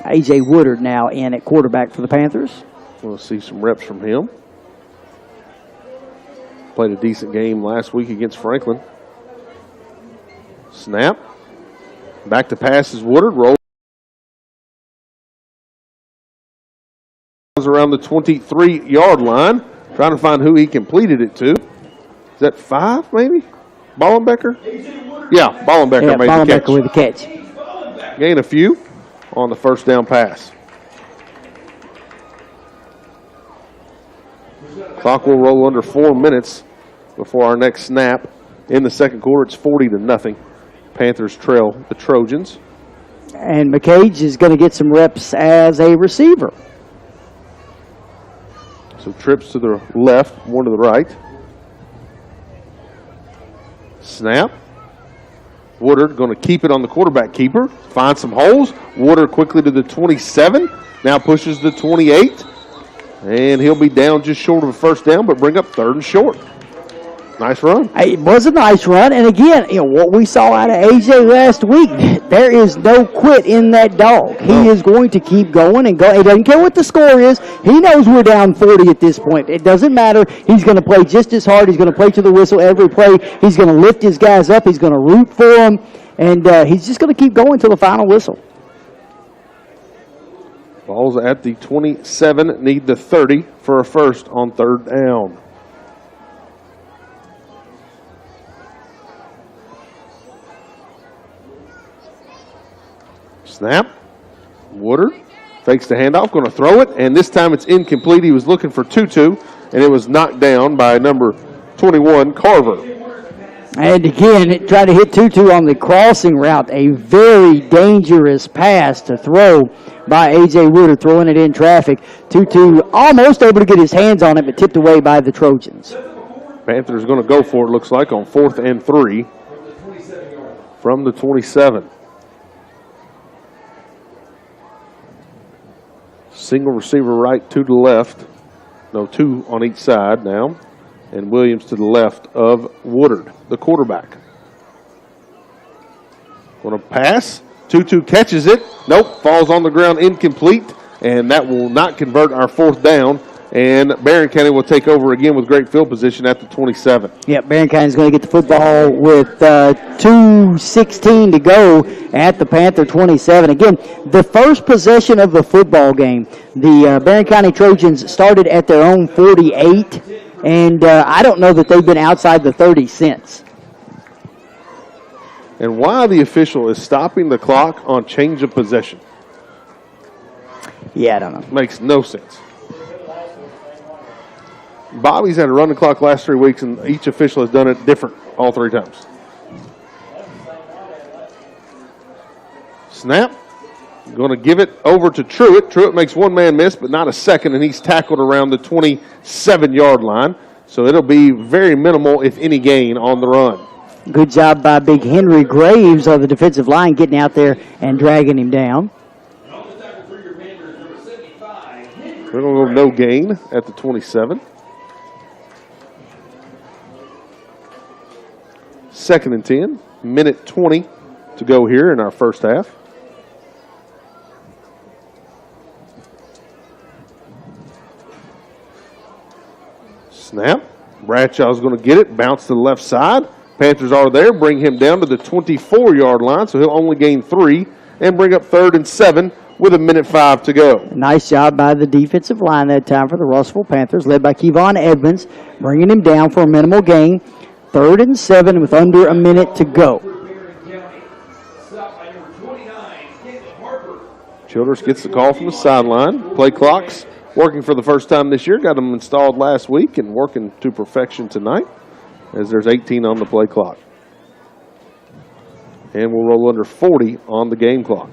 A.J. Woodard now in at quarterback for the Panthers. We'll see some reps from him. Played a decent game last week against Franklin. Snap. Back to pass is Woodard. Roll. Around the 23-yard line. Trying to find who he completed it to. Is that 5 maybe? Ballenbecker? Yeah, Ballenbecker made the catch. Ballenbecker with the catch. Gain a few on the first down pass. Clock will roll under 4 minutes before our next snap. In the second quarter, it's 40-0. Panthers trail the Trojans. And McCage is going to get some reps as a receiver. So trips to the left, one to the right. Snap. Woodard going to keep it on the quarterback keeper. Find some holes. Woodard quickly to the 27. Now pushes the 28. And he'll be down just short of a first down, but bring up 3rd and short. Nice run. It was a nice run. And again, you know, what we saw out of AJ last week, there is no quit in that dog. He is going to keep going and go. He doesn't care what the score is. He knows we're down 40 at this point. It doesn't matter. He's going to play just as hard. He's going to play to the whistle every play. He's going to lift his guys up. He's going to root for them. And he's just going to keep going till the final whistle. Ball's at the 27. Need the 30 for a first on 3rd down. Snap. Woodard fakes the handoff, going to throw it, and this time it's incomplete. He was looking for Tutu, and it was knocked down by number 21, Carver. And again, it tried to hit Tutu on the crossing route. A very dangerous pass to throw by A.J. Woodard, throwing it in traffic. Tutu almost able to get his hands on it, but tipped away by the Trojans. Panthers going to go for it, looks like, on 4th and 3 from the 27. Single receiver right, 2 to the left. No, 2 on each side now. And Williams to the left of Woodard, the quarterback. Going to pass. Tutu catches it. Nope, falls on the ground, incomplete. And that will not convert our 4th down. And Barren County will take over again with great field position at the 27. Yeah, Barren County is going to get the football with 2:16 to go at the Panther 27. Again, the first possession of the football game, the Barren County Trojans started at their own 48, and I don't know that they've been outside the 30 since. And why the official is stopping the clock on change of possession? Yeah, I don't know. Makes no sense. Bobby's had a run the clock last 3 weeks, and each official has done it different all 3 times. Snap. Going to give it over to Truitt. Truitt makes one man miss, but not a second, and he's tackled around the 27-yard line. So it'll be very minimal, if any, gain on the run. Good job by big Henry Graves of the defensive line getting out there and dragging him down. We're going to go no gain at the 27. 2nd and 10. Minute 20 to go here in our first half. Snap. Bradshaw's going to get it. Bounce to the left side. Panthers are there. Bring him down to the 24-yard line, so he'll only gain 3 and bring up 3rd and 7 with 1:05 to go. Nice job by the defensive line that time for the Russellville Panthers, led by Kevon Edmonds, bringing him down for a minimal gain. 3rd and 7 with under a minute to go. Childress gets the call from the sideline. Play clocks working for the first time this year. Got them installed last week and working to perfection tonight, as there's 18 on the play clock. And we'll roll under 40 on the game clock.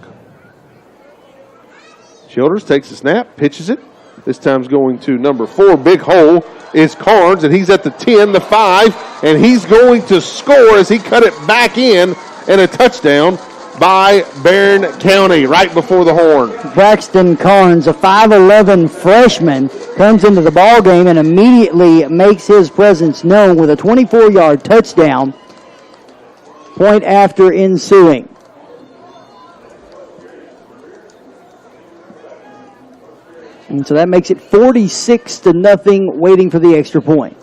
Childress takes the snap, pitches it. This time's going to number 4. Big hole is Carnes, and he's at the 10, the 5, and he's going to score as he cut it back in, and a touchdown by Barren County right before the horn. Braxton Carnes, a 5'11 freshman, comes into the ball game and immediately makes his presence known with a 24-yard touchdown. Point after ensuing. And so that makes it 46-0, waiting for the extra point.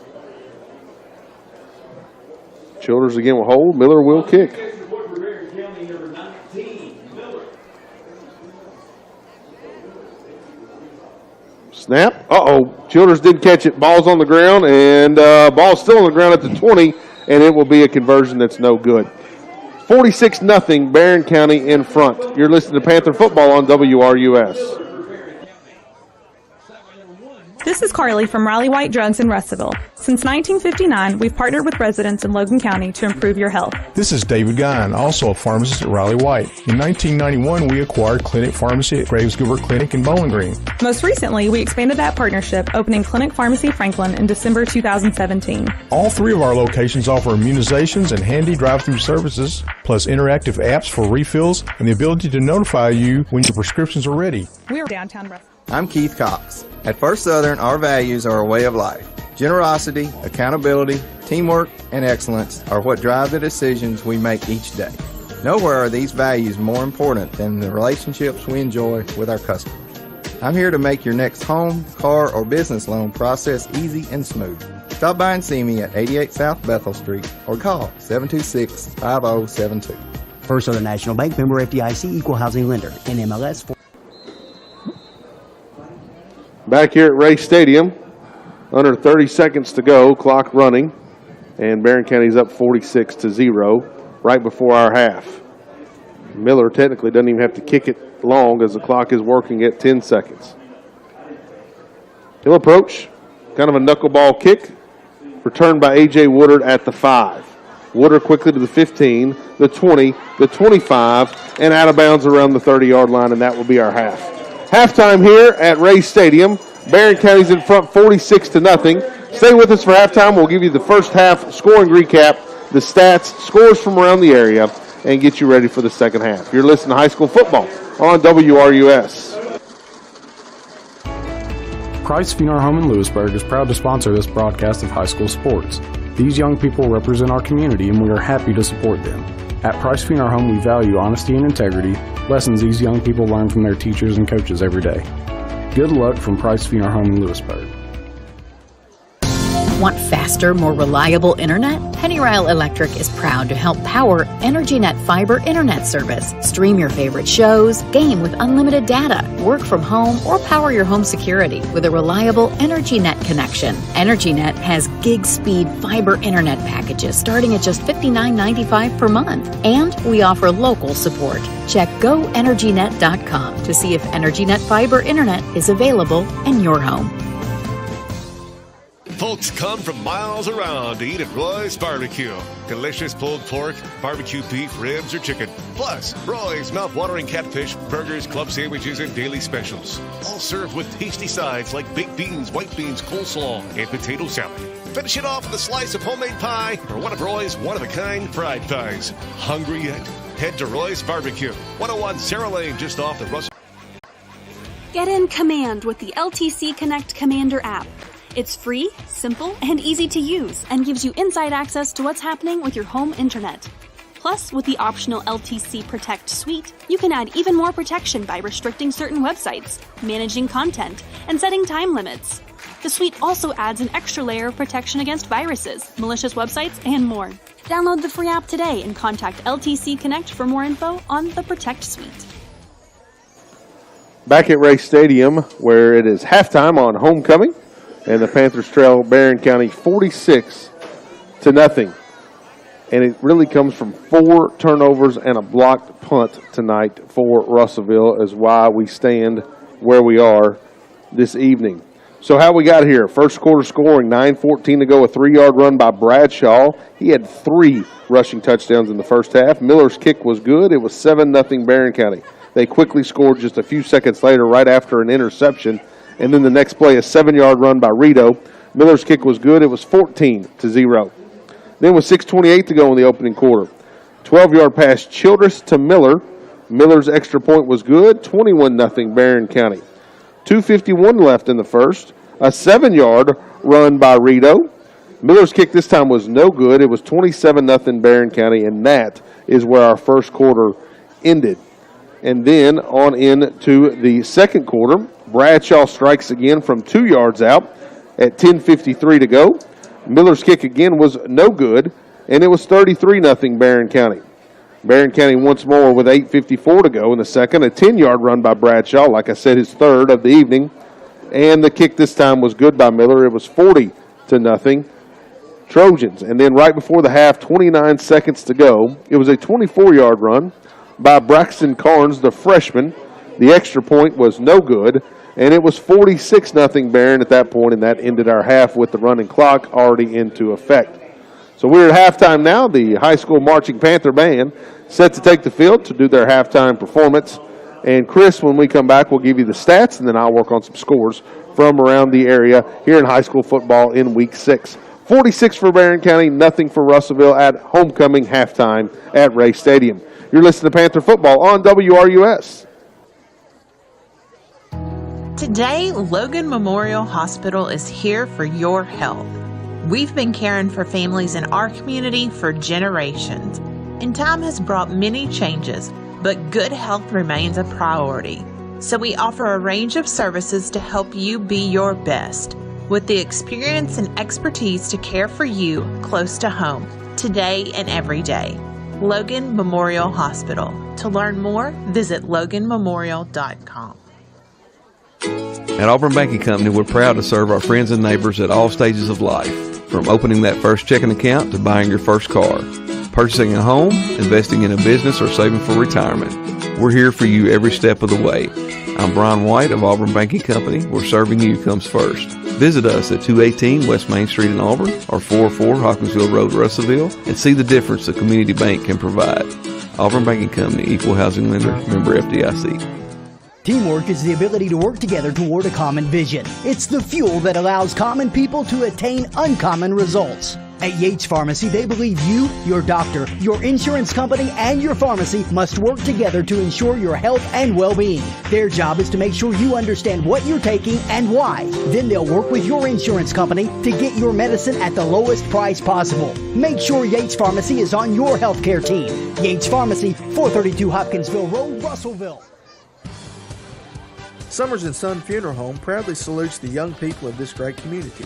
Childers again will hold. Miller will kick. Snap. Uh-oh. Childers did catch it. Ball's on the ground, and ball's still on the ground at the 20, and it will be a conversion that's no good. 46-0, Barren County in front. You're listening to Panther Football on WRUS. This is Carly from Riley White Drugs in Russellville. Since 1959, we've partnered with residents in Logan County to improve your health. This is David Guyon, also a pharmacist at Riley White. In 1991, we acquired Clinic Pharmacy at Graves Gilbert Clinic in Bowling Green. Most recently, we expanded that partnership, opening Clinic Pharmacy Franklin in December 2017. All 3 of our locations offer immunizations and handy drive-through services, plus interactive apps for refills and the ability to notify you when your prescriptions are ready. We're downtown Russellville. I'm Keith Cox. At First Southern, our values are a way of life. Generosity, accountability, teamwork, and excellence are what drive the decisions we make each day. Nowhere are these values more important than the relationships we enjoy with our customers. I'm here to make your next home, car, or business loan process easy and smooth. Stop by and see me at 88 South Bethel Street or call 726-5072. First Southern National Bank, member FDIC, equal housing lender, NMLS. Back here at Ray Stadium, under 30 seconds to go, clock running, and Barren County's up 46-0 right before our half. Miller technically doesn't even have to kick it long as the clock is working at 10 seconds. He'll approach, kind of a knuckleball kick, returned by A.J. Woodard at the 5. Woodard quickly to the 15, the 20, the 25, and out of bounds around the 30-yard line, and that will be our half. Halftime here at Ray Stadium. Barren County's in front 46-0. Stay with us for halftime. We'll give you the first half scoring recap, the stats, scores from around the area, and get you ready for the second half. You're listening to high school football on WRUS. Price Funeral Home in Lewisburg is proud to sponsor this broadcast of high school sports. These young people represent our community, and we are happy to support them. At Price Funeral Home, we value honesty and integrity, lessons these young people learn from their teachers and coaches every day. Good luck from Price Funeral Home in Lewisburg. Want faster, more reliable internet? Pennyrile Electric is proud to help power EnergyNet Fiber Internet service. Stream your favorite shows, game with unlimited data, work from home, or power your home security with a reliable EnergyNet connection. EnergyNet has gig speed fiber internet packages starting at just $59.95 per month. And we offer local support. Check GoEnergyNet.com to see if EnergyNet Fiber Internet is available in your home. Folks come from miles around to eat at Roy's Barbecue. Delicious pulled pork, barbecue beef, ribs, or chicken. Plus, Roy's mouth-watering catfish, burgers, club sandwiches, and daily specials. All served with tasty sides like baked beans, white beans, coleslaw, and potato salad. Finish it off with a slice of homemade pie or one of Roy's one-of-a-kind fried thighs. Hungry yet? Head to Roy's Barbecue, 101 Sarah Lane, just off the Russell. Get in command with the LTC Connect Commander app. It's free, simple, and easy to use, and gives you inside access to what's happening with your home internet. Plus, with the optional LTC Protect suite, you can add even more protection by restricting certain websites, managing content, and setting time limits. The suite also adds an extra layer of protection against viruses, malicious websites, and more. Download the free app today and contact LTC Connect for more info on the Protect suite. Back at Ray Stadium, where it is halftime on homecoming, and the Panthers trail Barren County 46-0. And it really comes from 4 turnovers and a blocked punt tonight for Russellville is why we stand where we are this evening. So how we got here, first quarter scoring, 9:14 to go, a 3-yard run by Bradshaw. He had 3 rushing touchdowns in the first half. Miller's kick was good. It was 7-0 Barren County. They quickly scored just a few seconds later right after an interception. And then the next play, a 7-yard run by Rito. Miller's kick was good. It was 14-0. Then with 6:28 to go in the opening quarter, 12-yard pass Childress to Miller. Miller's extra point was good, 21-0 Barren County. 2:51 left in the first. A 7-yard run by Rito. Miller's kick this time was no good. It was 27-0 Barren County, and that is where our first quarter ended. And then on into the second quarter, Bradshaw strikes again from 2 yards out at 10:53 to go. Miller's kick again was no good, and it was 33-0 Barren County. Barren County once more with 8:54 to go in the second. A 10-yard run by Bradshaw, like I said, his third of the evening. And the kick this time was good by Miller. It was 40-0 Trojans. And then right before the half, 29 seconds to go, it was a 24-yard run by Braxton Carnes, the freshman. The extra point was no good, and it was 46-0 Barren at that point, and that ended our half with the running clock already into effect. So we're at halftime now. The high school marching Panther band set to take the field to do their halftime performance. And Chris, when we come back, we'll give you the stats, and then I'll work on some scores from around the area here in high school football in Week 6. 46 for Barren County, nothing for Russellville at homecoming halftime at Ray Stadium. You're listening to Panther Football on WRUS. Today, Logan Memorial Hospital is here for your health. We've been caring for families in our community for generations, and time has brought many changes, but good health remains a priority. So we offer a range of services to help you be your best, with the experience and expertise to care for you close to home, today and every day. Logan Memorial Hospital. To learn more, visit loganmemorial.com. At Auburn Banking Company, we're proud to serve our friends and neighbors at all stages of life, from opening that first checking account to buying your first car, purchasing a home, investing in a business, or saving for retirement. We're here for you every step of the way. I'm Brian White of Auburn Banking Company, where serving you comes first. Visit us at 218 West Main Street in Auburn or 404 Hawkinsville Road, Russellville, and see the difference a community bank can provide. Auburn Banking Company, Equal Housing Lender, member FDIC. Teamwork is the ability to work together toward a common vision. It's the fuel that allows common people to attain uncommon results. At Yates Pharmacy, they believe you, your doctor, your insurance company, and your pharmacy must work together to ensure your health and well-being. Their job is to make sure you understand what you're taking and why. Then they'll work with your insurance company to get your medicine at the lowest price possible. Make sure Yates Pharmacy is on your healthcare team. Yates Pharmacy, 432 Hopkinsville Road, Russellville. Summers and Son Funeral Home proudly salutes the young people of this great community.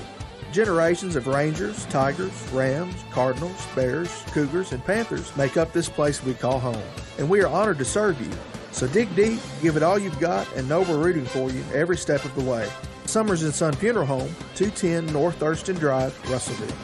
Generations of Rangers, Tigers, Rams, Cardinals, Bears, Cougars, and Panthers make up this place we call home, and we are honored to serve you. So dig deep, give it all you've got, and know we're rooting for you every step of the way. Summers and Son Funeral Home, 210 North Thurston Drive, Russellville.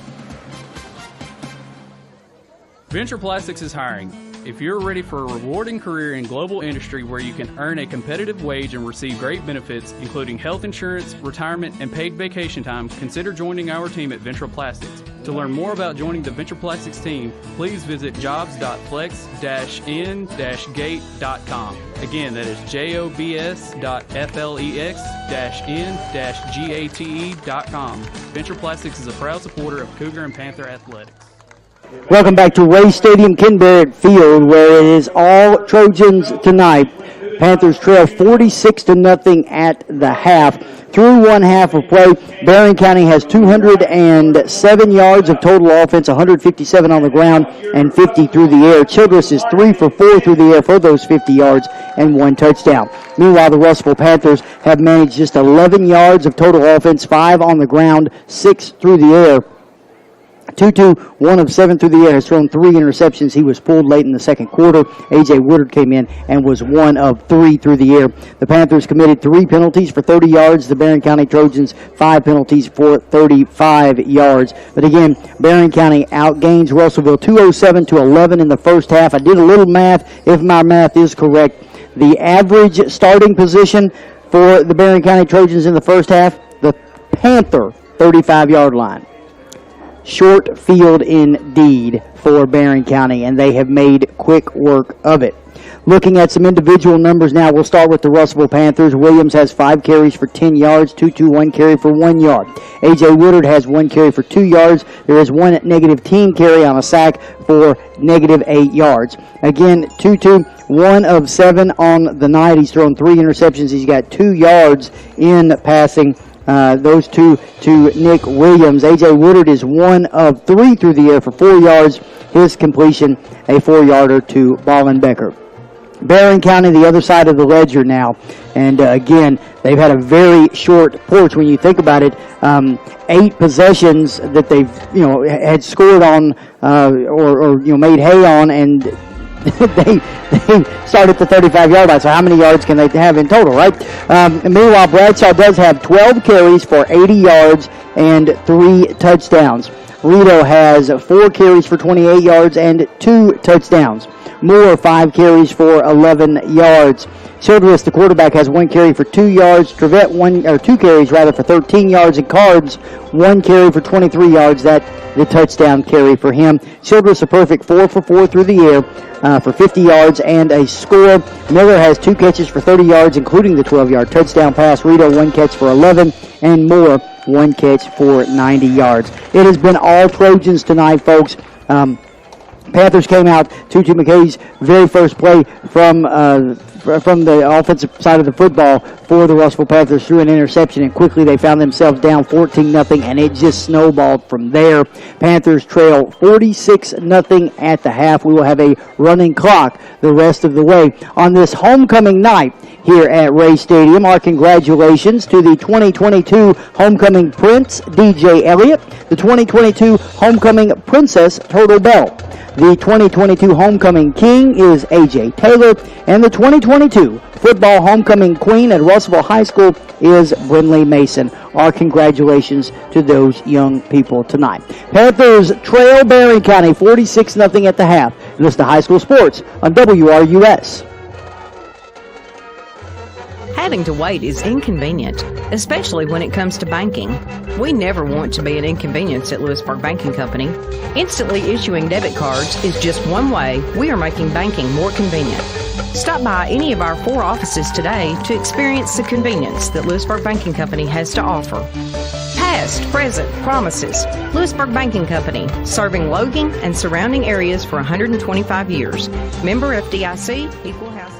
Venture Plastics is hiring. If you're ready for a rewarding career in global industry where you can earn a competitive wage and receive great benefits, including health insurance, retirement, and paid vacation time, consider joining our team at Venture Plastics. To learn more about joining the Venture Plastics team, please visit jobs.flex-in-gate.com. Again, that is jobs.flex-in-gate.com. Venture Plastics is a proud supporter of Cougar and Panther athletics. Welcome back to Ray Stadium, Ken Barrett Field, where it is all Trojans tonight. Panthers trail 46-0 at the half. Through one half of play, Barren County has 207 yards of total offense, 157 on the ground, and 50 through the air. Childress is 3 for 4 through the air for those 50 yards and 1 touchdown. Meanwhile, the Russellville Panthers have managed just 11 yards of total offense, 5 on the ground, 6 through the air. Tutu, 1 of 7 through the air, has thrown 3 interceptions. He was pulled late in the second quarter. A.J. Woodard came in and was 1 of 3 through the air. The Panthers committed 3 penalties for 30 yards. The Barren County Trojans, 5 penalties for 35 yards. But again, Barren County outgains Russellville 207-11 in the first half. I did a little math. If my math is correct, the average starting position for the Barren County Trojans in the first half, the Panther 35-yard line. Short field indeed for Barren County, and they have made quick work of it. Looking at some individual numbers now, we'll start with the Russellville Panthers. Williams has 5 carries for 10 yards, Tutu 1 carry for 1 yard. A.J. Woodard has 1 carry for 2 yards. There is 1 negative team carry on a sack for negative 8 yards. Again, Tutu 1 of 7 on the night. He's thrown 3 interceptions. He's got 2 yards in passing. Those 2 to Nick Williams. A.J. Woodard is 1 of 3 through the air for 4 yards. His completion, a 4-yarder to Ballenbecker. Barren County, the other side of the ledger now. And again, they've had a very short porch. When you think about it, 8 possessions that they've had scored on or made hay on, and they start at the 35-yard line. So how many yards can they have in total, right? Meanwhile, Bradshaw does have 12 carries for 80 yards and 3 touchdowns. Rito has 4 carries for 28 yards and 2 touchdowns. Moore, 5 carries for 11 yards. Childress, the quarterback, has 1 carry for 2 yards. Trevette, 2 carries for 13 yards. And Cards, 1 carry for 23 yards. That the touchdown carry for him. Childress, a perfect 4 for 4 through the air for 50 yards and a score. Miller has 2 catches for 30 yards, including the 12-yard touchdown pass. Rito, 1 catch for 11. And Moore, 1 catch for 90 yards. It has been all Trojans tonight, folks. Panthers came out. Tutu McKay's very first play from the offensive side of the football for the Russellville Panthers threw an interception, and quickly they found themselves down 14-0, and it just snowballed from there. Panthers trail 46-0 at the half. We will have a running clock the rest of the way. On this homecoming night here at Ray Stadium, our congratulations to the 2022 homecoming Prince, DJ Elliott, the 2022 homecoming Princess, Turtle Bell. The 2022 homecoming king is A.J. Taylor, and the 2022 football homecoming queen at Russellville High School is Brinley Mason. Our congratulations to those young people tonight. Panthers trail Barren County 46-0 at the half. This is the High School Sports on WRUS. Having to wait is inconvenient, especially when it comes to banking. We never want to be an inconvenience at Lewisburg Banking Company. Instantly issuing debit cards is just one way we are making banking more convenient. Stop by any of our 4 offices today to experience the convenience that Lewisburg Banking Company has to offer. Past, present, promises. Lewisburg Banking Company, serving Logan and surrounding areas for 125 years. Member FDIC, equal housing.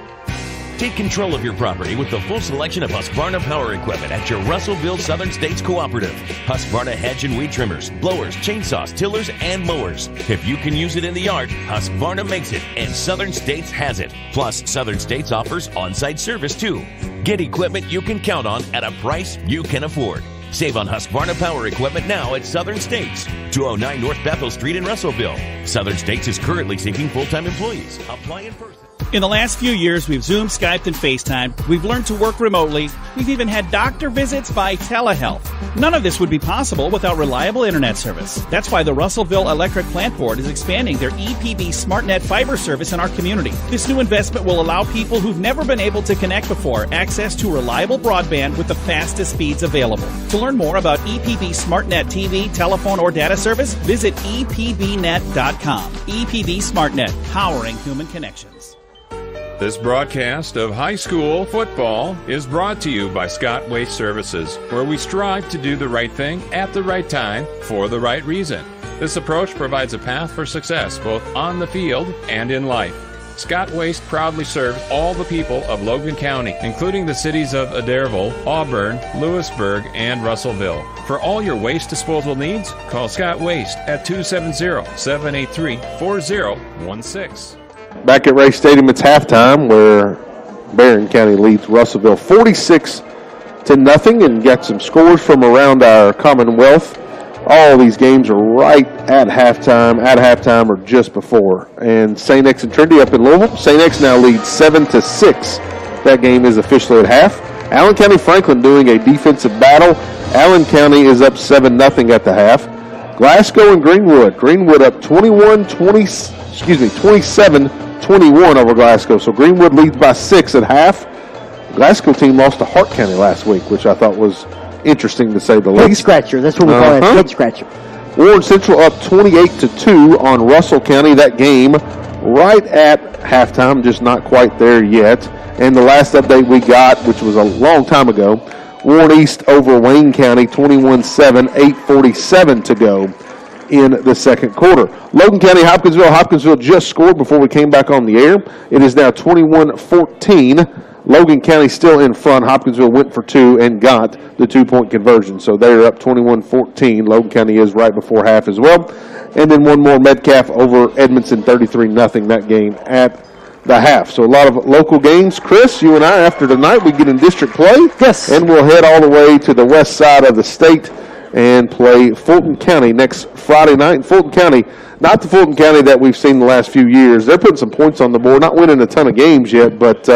Take control of your property with the full selection of Husqvarna power equipment at your Russellville Southern States Cooperative. Husqvarna hedge and weed trimmers, blowers, chainsaws, tillers, and mowers. If you can use it in the yard, Husqvarna makes it, and Southern States has it. Plus, Southern States offers on-site service too. Get equipment you can count on at a price you can afford. Save on Husqvarna power equipment now at Southern States, 209 North Bethel Street in Russellville. Southern States is currently seeking full-time employees. Apply in person. In the last few years, we've Zoomed, Skyped, and FaceTimed. We've learned to work remotely. We've even had doctor visits by telehealth. None of this would be possible without reliable internet service. That's why the Russellville Electric Plant Board is expanding their EPB SmartNet fiber service in our community. This new investment will allow people who've never been able to connect before access to reliable broadband with the fastest speeds available. To learn more about EPB SmartNet TV, telephone, or data service, visit epbnet.com. EPB SmartNet, powering human connections. This broadcast of high school football is brought to you by Scott Waste Services, where we strive to do the right thing at the right time for the right reason. This approach provides a path for success both on the field and in life. Scott Waste proudly serves all the people of Logan County, including the cities of Adairsville, Auburn, Lewisburg, and Russellville. For all your waste disposal needs, call Scott Waste at 270-783-4016. Back at Ray Stadium, it's halftime where Barren County leads Russellville 46-0 and got some scores from around our Commonwealth. All these games are right at halftime or just before. And St. X and Trinity up in Louisville. St. X now leads 7-6. That game is officially at half. Allen County Franklin doing a defensive battle. Allen County is up 7-0 at the half. Glasgow and Greenwood. Greenwood up 27-21 over Glasgow. So Greenwood leads by 6 at half. Glasgow team lost to Hart County last week, which I thought was interesting to say the least. Head scratcher. That's what we call it, head scratcher. Warren Central up 28-2 on Russell County. That game right at halftime, just not quite there yet. And the last update we got, which was a long time ago, Warren East over Wayne County, 21-7, 8:47 to go in the second quarter. Logan County, Hopkinsville. Hopkinsville just scored before we came back on the air. It is now 21-14. Logan County still in front. Hopkinsville went for 2 and got the 2-point conversion. So they're up 21-14. Logan County is right before half as well. And then one more, Metcalf over Edmondson, 33-0, that game at the half. So a lot of local games. Chris, you and I, after tonight, we get in district play. Yes. And we'll head all the way to the west side of the state and play Fulton County next Friday night. And Fulton County, not the Fulton County that we've seen the last few years. They're putting some points on the board, not winning a ton of games yet, but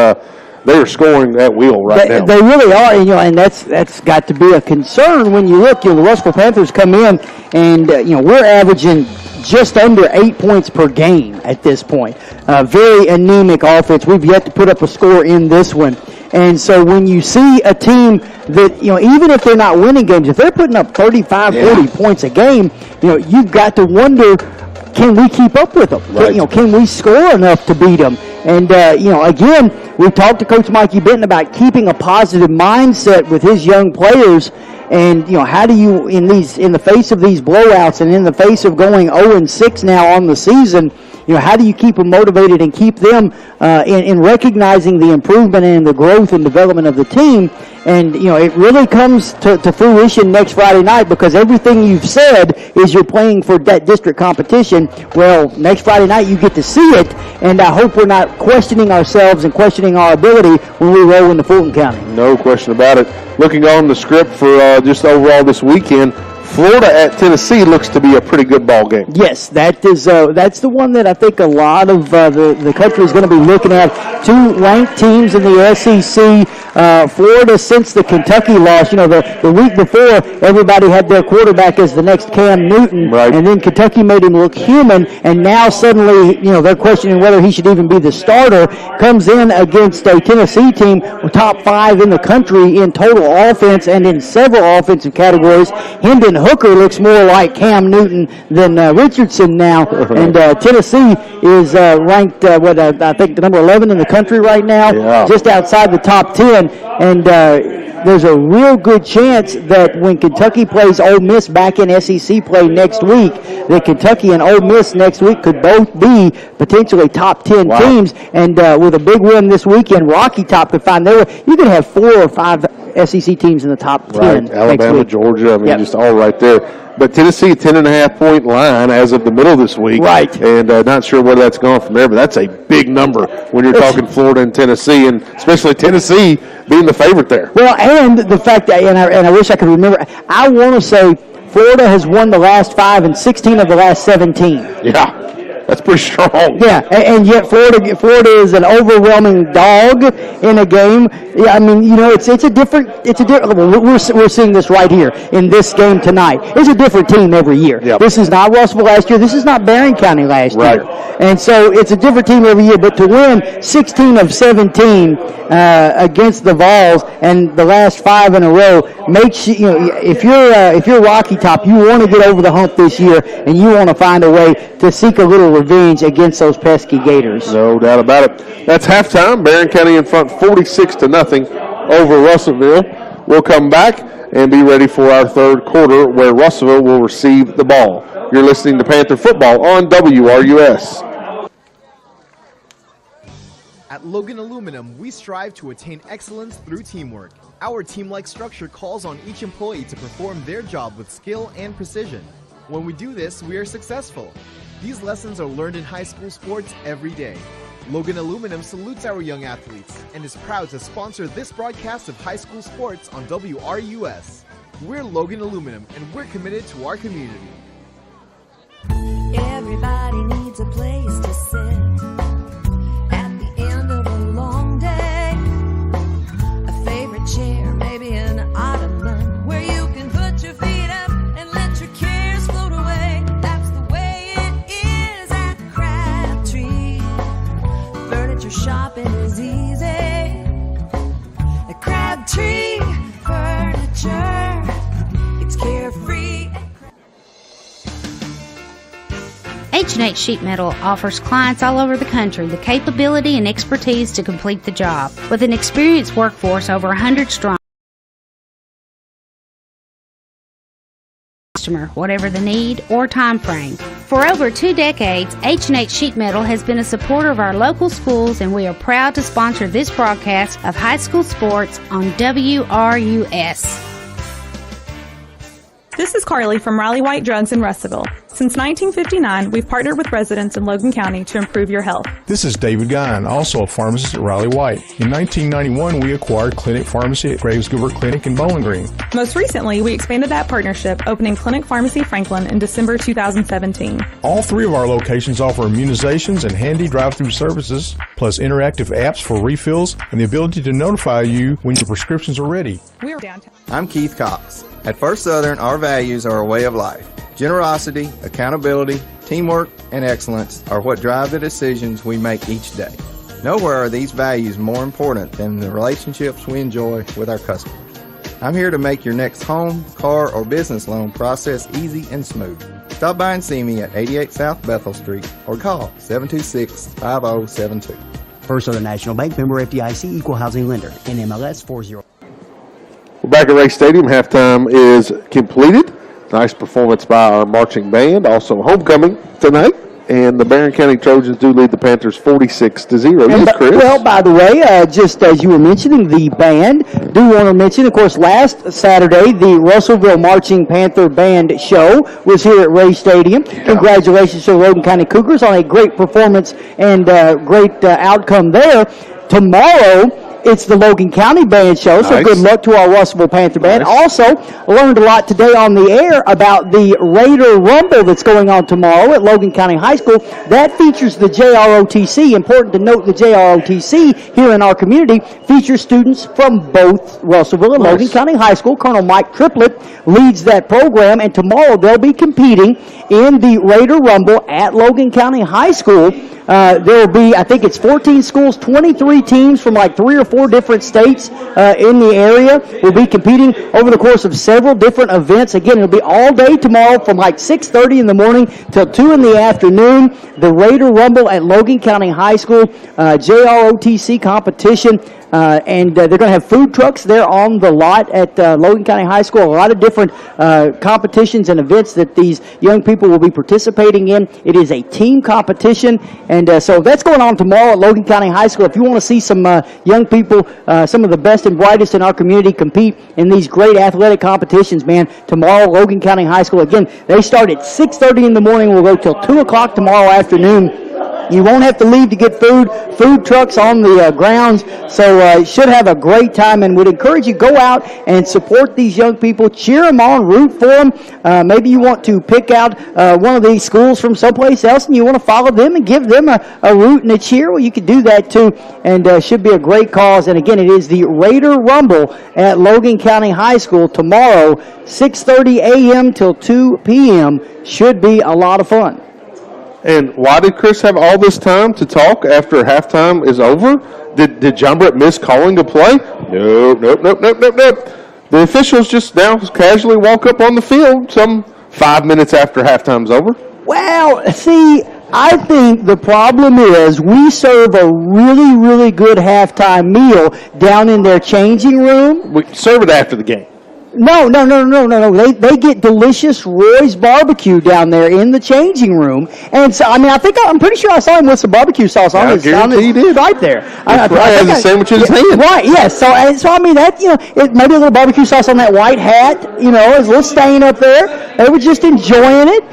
they are scoring at will right now. They really are, and that's got to be a concern when you look. The Russellville Panthers come in, and we're averaging just under 8 points per game at this point. Very anemic offense. We've yet to put up a score in this one. And so when you see a team that, even if they're not winning games, if they're putting up 35, 40 points a game, you've got to wonder, can we keep up with them? Right. Can we score enough to beat them? And, again, we talked to Coach Mikey Benton about keeping a positive mindset with his young players. And, how do you, in the face of these blowouts and in the face of going 0-6 now on the season, how do you keep them motivated and keep them in recognizing the improvement and the growth and development of the team? And, it really comes to fruition next Friday night, because everything you've said is you're playing for that district competition. Well, next Friday night you get to see it, and I hope we're not questioning ourselves and questioning our ability when we roll into Fulton County. No question about it. Looking on the script for just overall this weekend, Florida at Tennessee looks to be a pretty good ball game. Yes, that's the one that I think a lot of the country is going to be looking at. Two ranked teams in the SEC. Florida, since the Kentucky loss, the week before, everybody had their quarterback as the next Cam Newton, right. And then Kentucky made him look human, and now suddenly, they're questioning whether he should even be the starter. Comes in against a Tennessee team, top 5 in the country in total offense and in several offensive categories. Hendon Hooker looks more like Cam Newton than Richardson now, and Tennessee is ranked, I think the number 11 in the country right now, just outside the top 10, and there's a real good chance that when Kentucky plays Ole Miss back in SEC play next week, that Kentucky and Ole Miss next week could both be potentially top 10 teams, and with a big win this weekend, Rocky Top could find their way. You could have 4 or 5 SEC teams in the top 10 right. Alabama, Georgia, just all right there. But Tennessee, 10.5-point line as of the middle of this week. Right. And not sure where that's going from there, but that's a big number when you're talking Florida and Tennessee, and especially Tennessee being the favorite there. Well, and the fact that, and I wish I could remember, I want to say Florida has won the last 5 and 16 of the last 17. Yeah. That's pretty strong. Yeah, and yet Florida is an overwhelming dog in a game. Yeah, I mean, it's a different. We're seeing this right here in this game tonight. It's a different team every year. Yep. This is not Russellville last year. This is not Barren County last year. And so it's a different team every year. But to win 16 of 17 against the Vols and the last 5 in a row makes you. If you're Rocky Top, you want to get over the hump this year, and you want to find a way to seek a little revenge against those pesky Gators. No doubt about it. That's halftime. Barren County in front 46-0 over Russellville. We'll come back and be ready for our third quarter where Russellville will receive the ball. You're listening to Panther Football on WRUS. At Logan Aluminum, we strive to attain excellence through teamwork. Our team-like structure calls on each employee to perform their job with skill and precision. When we do this, we are successful. These lessons are learned in high school sports every day. Logan Aluminum salutes our young athletes and is proud to sponsor this broadcast of high school sports on WRUS. We're Logan Aluminum, and we're committed to our community. Everybody needs a place to sit at the end of a long day. A favorite chair, maybe an ottoman, where you can put your feet up and let your cares float away. That's the way it is at Crabtree. Furniture shopping is easy at Crabtree Furniture. It's carefree. H&H Sheet Metal offers clients all over the country the capability and expertise to complete the job. With an experienced workforce over 100 strong, whatever the need or time frame. For over 2 decades, H&H Sheet Metal has been a supporter of our local schools, and we are proud to sponsor this broadcast of high school sports on WRUS. This is Carly from Riley White Drugs in Russellville. Since 1959, we've partnered with residents in Logan County to improve your health. This is David Guyon, also a pharmacist at Riley White. In 1991, we acquired Clinic Pharmacy at Graves Gilbert Clinic in Bowling Green. Most recently, we expanded that partnership, opening Clinic Pharmacy Franklin in December 2017. All 3 of our locations offer immunizations and handy drive-through services, plus interactive apps for refills and the ability to notify you when your prescriptions are ready. We're downtown. I'm Keith Cox. At First Southern, our values are a way of life. Generosity, accountability, teamwork, and excellence are what drive the decisions we make each day. Nowhere are these values more important than the relationships we enjoy with our customers. I'm here to make your next home, car, or business loan process easy and smooth. Stop by and see me at 88 South Bethel Street or call 726-5072. First Southern National Bank, member FDIC, equal housing lender, NMLS 40. We're back at Ray Stadium. Halftime is completed. Nice performance by our marching band. Also homecoming tonight. And the Barren County Trojans do lead the Panthers 46-0. Yes, Chris. Well, by the way, just as you were mentioning the band, do want to mention, of course, last Saturday, the Russellville Marching Panther Band show was here at Ray Stadium. Yeah. Congratulations to the Logan County Cougars on a great performance and great outcome there. Tomorrow, it's the Logan County Band show, so good luck to our Russellville Panther Band. Also, learned a lot today on the air about the Raider Rumble that's going on tomorrow at Logan County High School. That features the JROTC. Important to note the JROTC here in our community features students from both Russellville and Logan County High School. Colonel Mike Triplett leads that program, and tomorrow they'll be competing in the Raider Rumble at Logan County High School. There will be, I think it's 14 schools, 23 teams from like 3 or 4 different states in the area will be competing over the course of several different events. Again, it'll be all day tomorrow from like 6:30 in the morning till 2 in the afternoon. The Raider Rumble at Logan County High School, JROTC competition. And they're going to have food trucks there on the lot at Logan County High School. A lot of different competitions and events that these young people will be participating in. It is a team competition, and so that's going on tomorrow at Logan County High School. If you want to see some young people, some of the best and brightest in our community compete in these great athletic competitions, man, tomorrow, Logan County High School. Again, they start at 6:30 in the morning. We'll go till 2 o'clock tomorrow afternoon. You won't have to leave to get food. Food trucks on the grounds. So should have a great time, and would encourage you go out and support these young people. Cheer them on, root for them. Maybe you want to pick out one of these schools from someplace else, and you want to follow them and give them a root and a cheer. Well, you can do that too, and should be a great cause. And again, it is the Raider Rumble at Logan County High School tomorrow, 6:30 a.m. till 2 p.m. Should be a lot of fun. And why did Chris have all this time to talk after halftime is over? Did John Brett miss calling to play? Nope. The officials just now casually walk up on the field some 5 minutes after halftime's over. Well, see, I think the problem is we serve a really, really good halftime meal down in their changing room. We serve it after the game. No. They get delicious Roy's barbecue down there in the changing room, and so I'm pretty sure I saw him with some barbecue sauce on his right there. I had the sandwich in his hand. Right, yes. So I mean that maybe a little barbecue sauce on that white hat. There's a little stain up there. They were just enjoying it.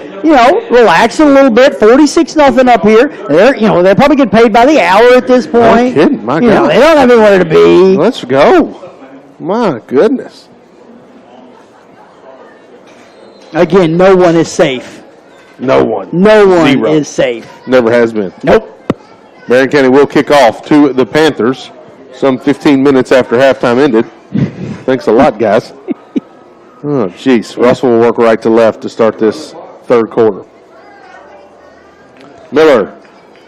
Relaxing a little bit. 46-0 up here. They're probably getting paid by the hour at this point. No kidding, my God. They don't have anywhere to be. Let's go. My goodness. Again, no one is safe. No one. No one Zero. is safe. Never has been. Nope. Barren County will kick off to the Panthers some 15 minutes after halftime ended. Thanks a lot, guys. Oh, jeez. Russell will work right to left to start this third quarter. Miller,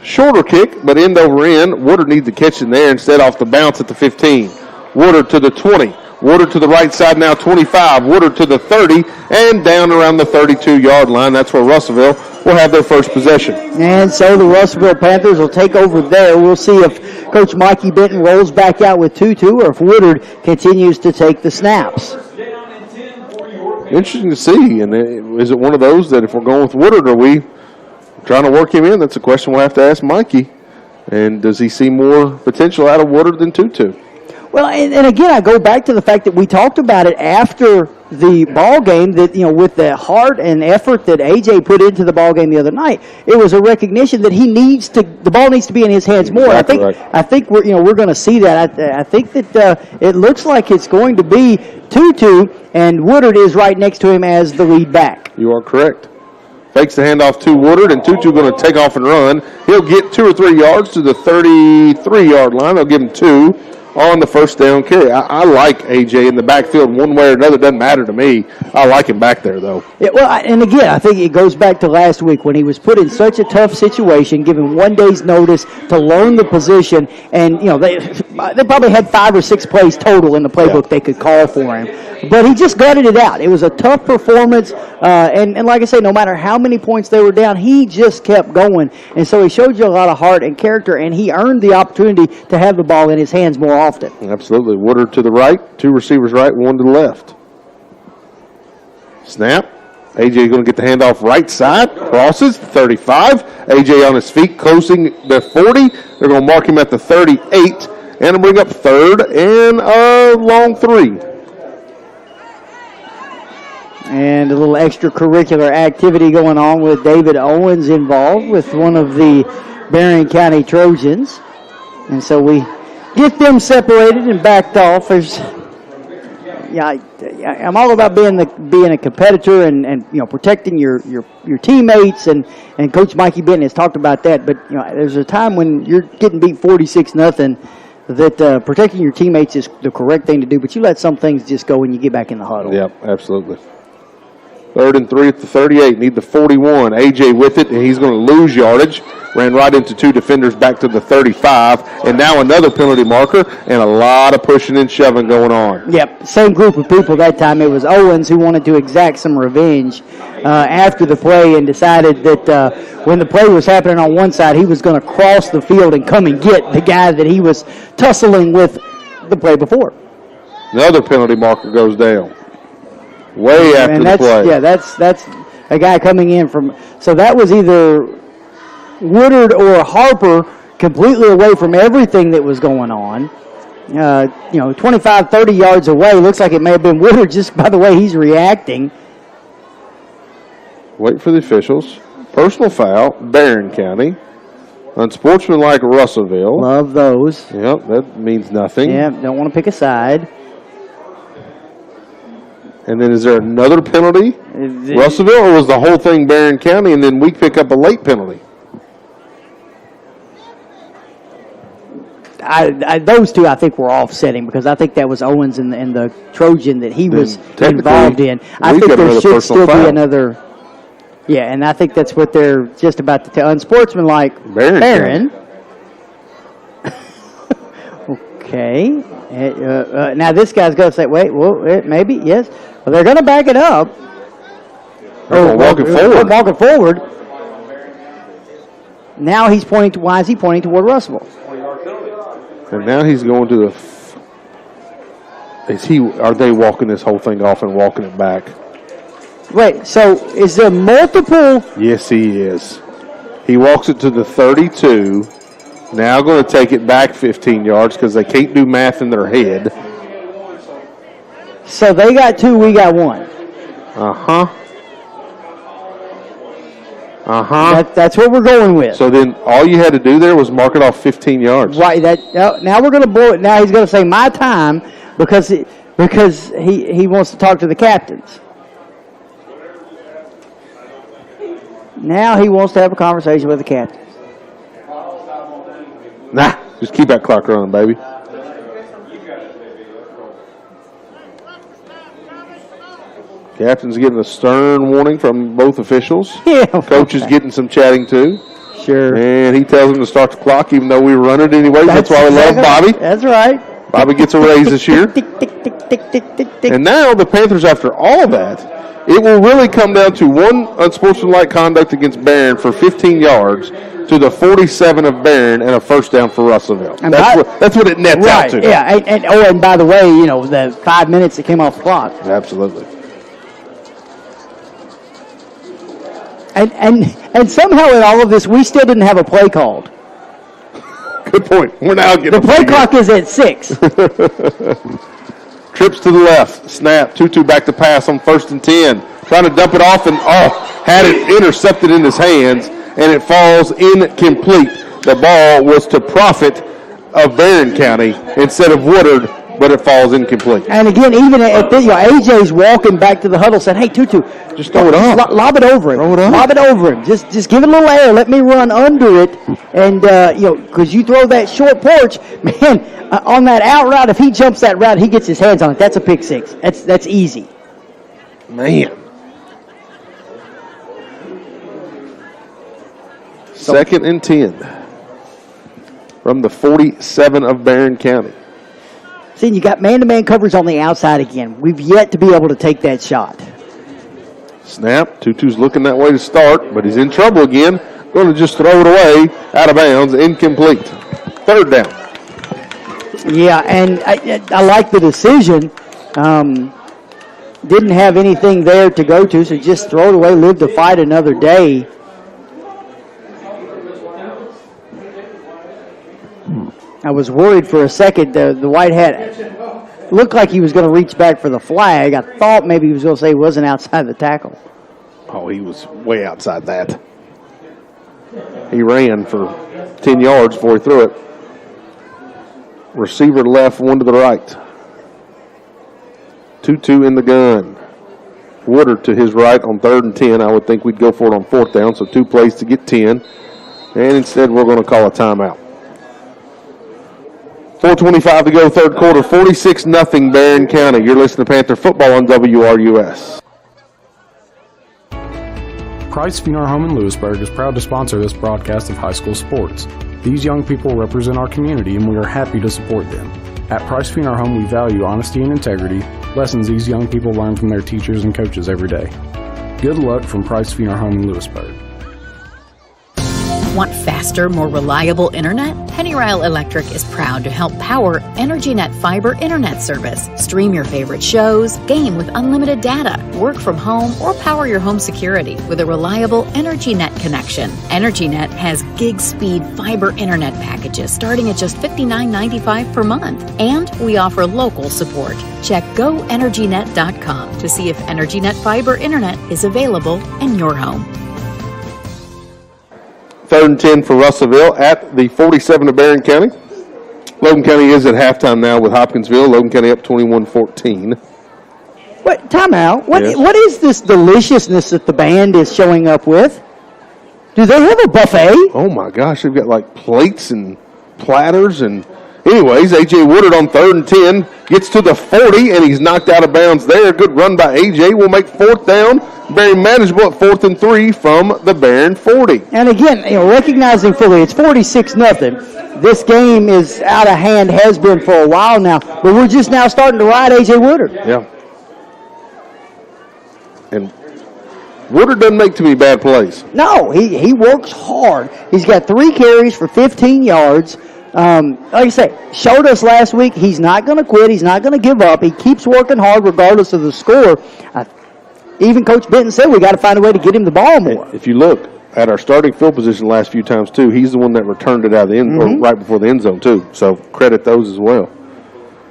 shorter kick, but end over end. Woodard needs to catch in there instead off the bounce at the 15. Woodard to the 20. Woodard to the right side now, 25. Woodard to the 30 and down around the 32-yard line. That's where Russellville will have their first possession. And so the Russellville Panthers will take over there. We'll see if Coach Mikey Benton rolls back out with 2-2 or if Woodard continues to take the snaps. Interesting to see. And is it one of those that if we're going with Woodard, are we trying to work him in? That's a question we'll have to ask Mikey. And does he see more potential out of Woodard than 2-2? Well, and again, I go back to the fact that we talked about it after the ball game that, with the heart and effort that A.J. put into the ball game the other night, it was a recognition that the ball needs to be in his hands more. Exactly I think we're going to see that. I think that it looks like it's going to be 2-2, and Woodard is right next to him as the lead back. You are correct. Fakes the handoff to Woodard, and Tutu going to take off and run. He'll get 2 or 3 yards to the 33-yard line. They'll give him 2. On the first down carry. I like A.J. in the backfield one way or another. Doesn't matter to me. I like him back there, though. Yeah, well, and again, I think it goes back to last week when he was put in such a tough situation, given 1 day's notice to learn the position, and, they probably had 5 or 6 plays total in the playbook they could call for him. But he just gutted it out. It was a tough performance, and like I say, no matter how many points they were down, he just kept going. And so he showed you a lot of heart and character, and he earned the opportunity to have the ball in his hands more often. Absolutely. Woodard to the right, 2 receivers right, 1 to the left. Snap. A.J. going to get the handoff right side, crosses, 35. A.J. on his feet, closing the 40. They're going to mark him at the 38, and bring up third and a long 3. And a little extracurricular activity going on with David Owens involved with one of the Barren County Trojans. And so we get them separated and backed off. I'm all about being a competitor and protecting your teammates, and Coach Mikey Benton has talked about that. But there's a time when you're getting beat 46-0 that protecting your teammates is the correct thing to do. But you let some things just go and you get back in the huddle. Yep, absolutely. 3rd and 3 at the 38. Need the 41. A.J. with it, and he's going to lose yardage. Ran right into 2 defenders back to the 35. And now another penalty marker and a lot of pushing and shoving going on. Yep, same group of people that time. It was Owens who wanted to exact some revenge after the play and decided that when the play was happening on one side, he was going to cross the field and come and get the guy that he was tussling with the play before. Another penalty marker goes down. Way after the play. Yeah, that's a guy coming in from. So that was either Woodard or Harper completely away from everything that was going on. 25, 30 yards away. Looks like it may have been Woodard just by the way he's reacting. Wait for the officials. Personal foul, Barren County. Unsportsmanlike Russellville. Love those. Yep, that means nothing. Yeah, don't want to pick a side. And then is there another penalty? Russellville, or was the whole thing Barren County, and then we pick up a late penalty? Those two, I think, were offsetting because I think that was Owens and the Trojan that he was involved in. I think there should still be another. Yeah, and I think that's what they're just about to tell. Unsportsmanlike Barren. Okay. Now this guy's going to say, wait, well, maybe, yes. Well, they're going to back it up. Walking forward. Walking forward. Now he's pointing to, why is he pointing toward Russellville? And now he's going to are they walking this whole thing off and walking it back? Wait, so is there multiple? Yes, he is. He walks it to the 32. Now going to take it back 15 yards because they can't do math in their head. So they got 2, we got 1. Uh-huh. That's what we're going with. So then all you had to do there was mark it off 15 yards. Right. Now we're going to blow it. Now he's going to say my time because he wants to talk to the captains. Now he wants to have a conversation with the captains. Nah, just keep that clock running, baby. Captain's getting a stern warning from both officials. Yeah. Coach is getting some chatting too. Sure. And he tells him to start the clock even though we run it anyway. That's why we love Bobby. That's right. Bobby gets a raise this year. And now the Panthers, after all that, it will really come down to one unsportsmanlike conduct against Barren for 15 yards to the 47 of Barren and a first down for Russellville. And that's what it nets out to. Yeah. And by the way, the 5 minutes that came off the clock. Absolutely. And somehow in all of this, we still didn't have a play called. Good point. We're now getting the play clock is at 6. Trips to the left. Snap. 2-2 back to pass on 1st and 10. Trying to dump it off and had it intercepted in his hands, and it falls incomplete. The ball was to profit of Barren County instead of Woodard, but it falls incomplete. And again, even at this, AJ's walking back to the huddle, said, "Hey, Tutu, just throw it up. Lob it over him. Throw it up. Lob it over him. Just give it a little air. Let me run under it." And because you throw that short porch, man, on that out route, if he jumps that route, he gets his hands on it. That's a pick six. That's easy. Man. Second and 10 from the 47 of Barren County. See, you got man-to-man coverage on the outside again. We've yet to be able to take that shot. Snap. Tutu's looking that way to start, but he's in trouble again. Going to just throw it away, out of bounds, incomplete. 3rd down. Yeah, and I like the decision. Didn't have anything there to go to, so just throw it away, live to fight another day. I was worried for a second. The white hat looked like he was going to reach back for the flag. I thought maybe he was going to say he wasn't outside the tackle. Oh, he was way outside that. He ran for 10 yards before he threw it. Receiver left, one to the right. 2-2 in the gun. Woodard to his right on 3rd and 10. I would think we'd go for it on 4th down, so 2 plays to get 10. And instead we're going to call a timeout. 4:25 to go, 3rd quarter, 46-0 Barren County. You're listening to Panther Football on WRUS. Price Funeral Home in Lewisburg is proud to sponsor this broadcast of high school sports. These young people represent our community and we are happy to support them. At Price Funeral Home, we value honesty and integrity, lessons these young people learn from their teachers and coaches every day. Good luck from Price Funeral Home in Lewisburg. Want faster, more reliable internet? Penny Ryle Electric is proud to help power EnergyNet Fiber Internet Service. Stream your favorite shows, game with unlimited data, work from home, or power your home security with a reliable EnergyNet connection. EnergyNet has gig-speed fiber internet packages starting at just $59.95 per month. And we offer local support. Check GoEnergyNet.com to see if EnergyNet Fiber Internet is available in your home. 3rd and 10 for Russellville at the 47 of Barren County. Logan County is at halftime now with Hopkinsville. Logan County up 21-14. What, time out. Yes. What is this deliciousness that the band is showing up with? Do they have a buffet? Oh, my gosh. They've got, like, plates and platters. And anyways, A.J. Woodard on 3rd and 10 gets to the 40, and he's knocked out of bounds there. Good run by A.J. Will make 4th down. Very manageable at 4th and 3 from the Barren 40. And again, recognizing fully, it's 46-0. This game is out of hand, has been for a while now, but we're just now starting to ride A.J. Woodard. Yeah. And Woodard doesn't make too many bad plays. No, he works hard. He's got 3 carries for 15 yards. Like I say, showed us last week he's not going to quit. He's not going to give up. He keeps working hard regardless of the score. Even Coach Benton said we got to find a way to get him the ball more. If you look at our starting field position the last few times, too, he's the one that returned it out of the end, or right before the end zone, too. So credit those as well.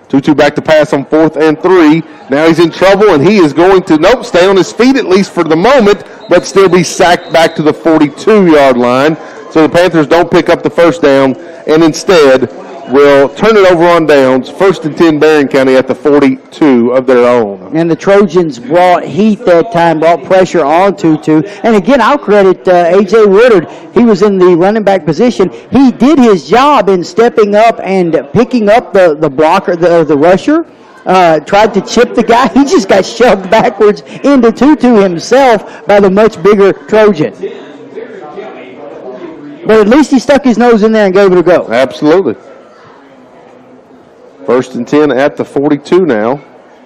2-2 back to pass on 4th and 3. Now he's in trouble, and he is going to, stay on his feet at least for the moment, but still be sacked back to the 42-yard line. So the Panthers don't pick up the first down, and instead will turn it over on downs. 1st and 10 Barren County at the 42 of their own. And the Trojans brought heat that time, brought pressure on Tutu. And again, I'll credit A.J. Woodard. He was in the running back position. He did his job in stepping up and picking up the blocker, the rusher. Tried to chip the guy. He just got shoved backwards into Tutu himself by the much bigger Trojan. But at least he stuck his nose in there and gave it a go. Absolutely. 1st and 10 at the 42 now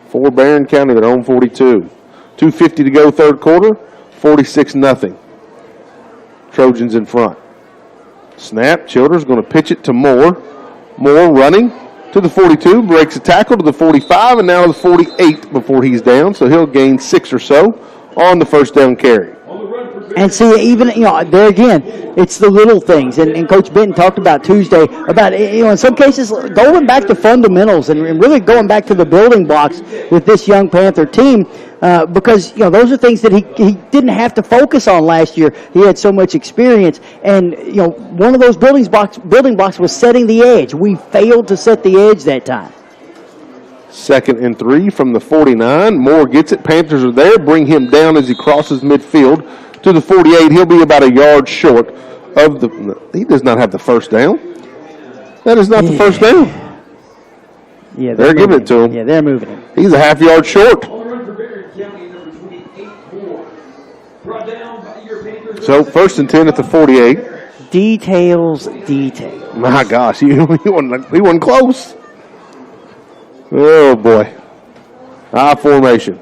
for Barren County, their own 42. 2:50 to go, 3rd quarter, 46-0. Trojans in front. Snap, Childers going to pitch it to Moore. Moore running to the 42, breaks a tackle to the 45, and now the 48 before he's down, so he'll gain 6 or so on the first down carry. And see, even, there again, it's the little things. And Coach Benton talked about Tuesday about, in some cases, going back to fundamentals and really going back to the building blocks with this young Panther team because, those are things that he didn't have to focus on last year. He had so much experience. And, one of those building blocks was setting the edge. We failed to set the edge that time. 2nd and 3 from the 49. Moore gets it. Panthers are there. Bring him down as he crosses midfield to the 48. He'll be about a yard short of the. He does not have the first down. That is not the first down. Yeah, they're giving it to him. Yeah, they're moving him. He's a half yard short. So 1st and 10 at the 48. Details. My gosh, he wasn't close. Oh boy. I formation.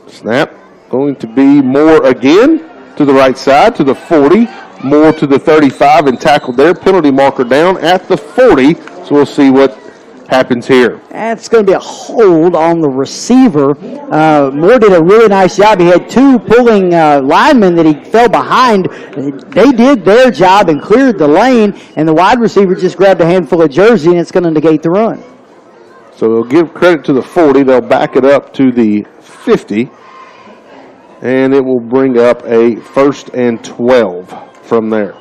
Snap. Going to be Moore again to the right side to the 40. Moore to the 35 and tackled there. Penalty marker down at the 40. So we'll see what happens here. That's going to be a hold on the receiver. Moore did a really nice job. He had 2 pulling linemen that he fell behind. They did their job and cleared the lane, and the wide receiver just grabbed a handful of jersey, and it's going to negate the run. So they'll give credit to the 40. They'll back it up to the 50. And it will bring up a 1st and 12 from there.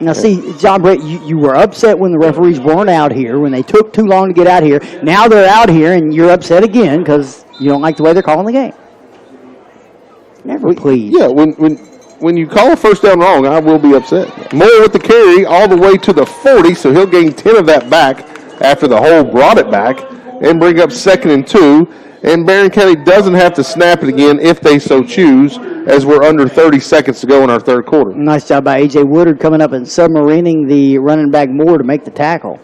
Now, see, John Brett, you were upset when the referees weren't out here, when they took too long to get out here. Now they're out here, and you're upset again because you don't like the way they're calling the game. Never please. Yeah, when you call a first down wrong, I will be upset. Moore with the carry all the way to the 40, so he'll gain 10 of that back after the hole brought it back and bring up 2nd and 2. And Barren County doesn't have to snap it again if they so choose, as we're under 30 seconds to go in our 3rd quarter. Nice job by A.J. Woodard coming up and submarining the running back Moore to make the tackle.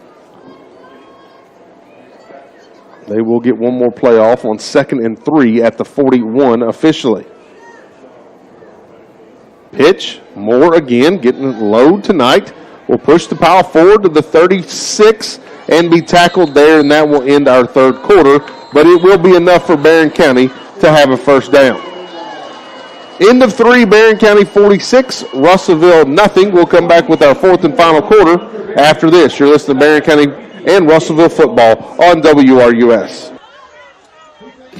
They will get one more play off on 2nd and 3 at the 41 officially. Pitch, Moore again, getting it low tonight. Will push the pile forward to the 36 and be tackled there, and that will end our 3rd quarter. But it will be enough for Barren County to have a first down. End of 3, Barren County 46, Russellville nothing. We'll come back with our 4th and final quarter after this. You're listening to Barren County and Russellville football on WRUS.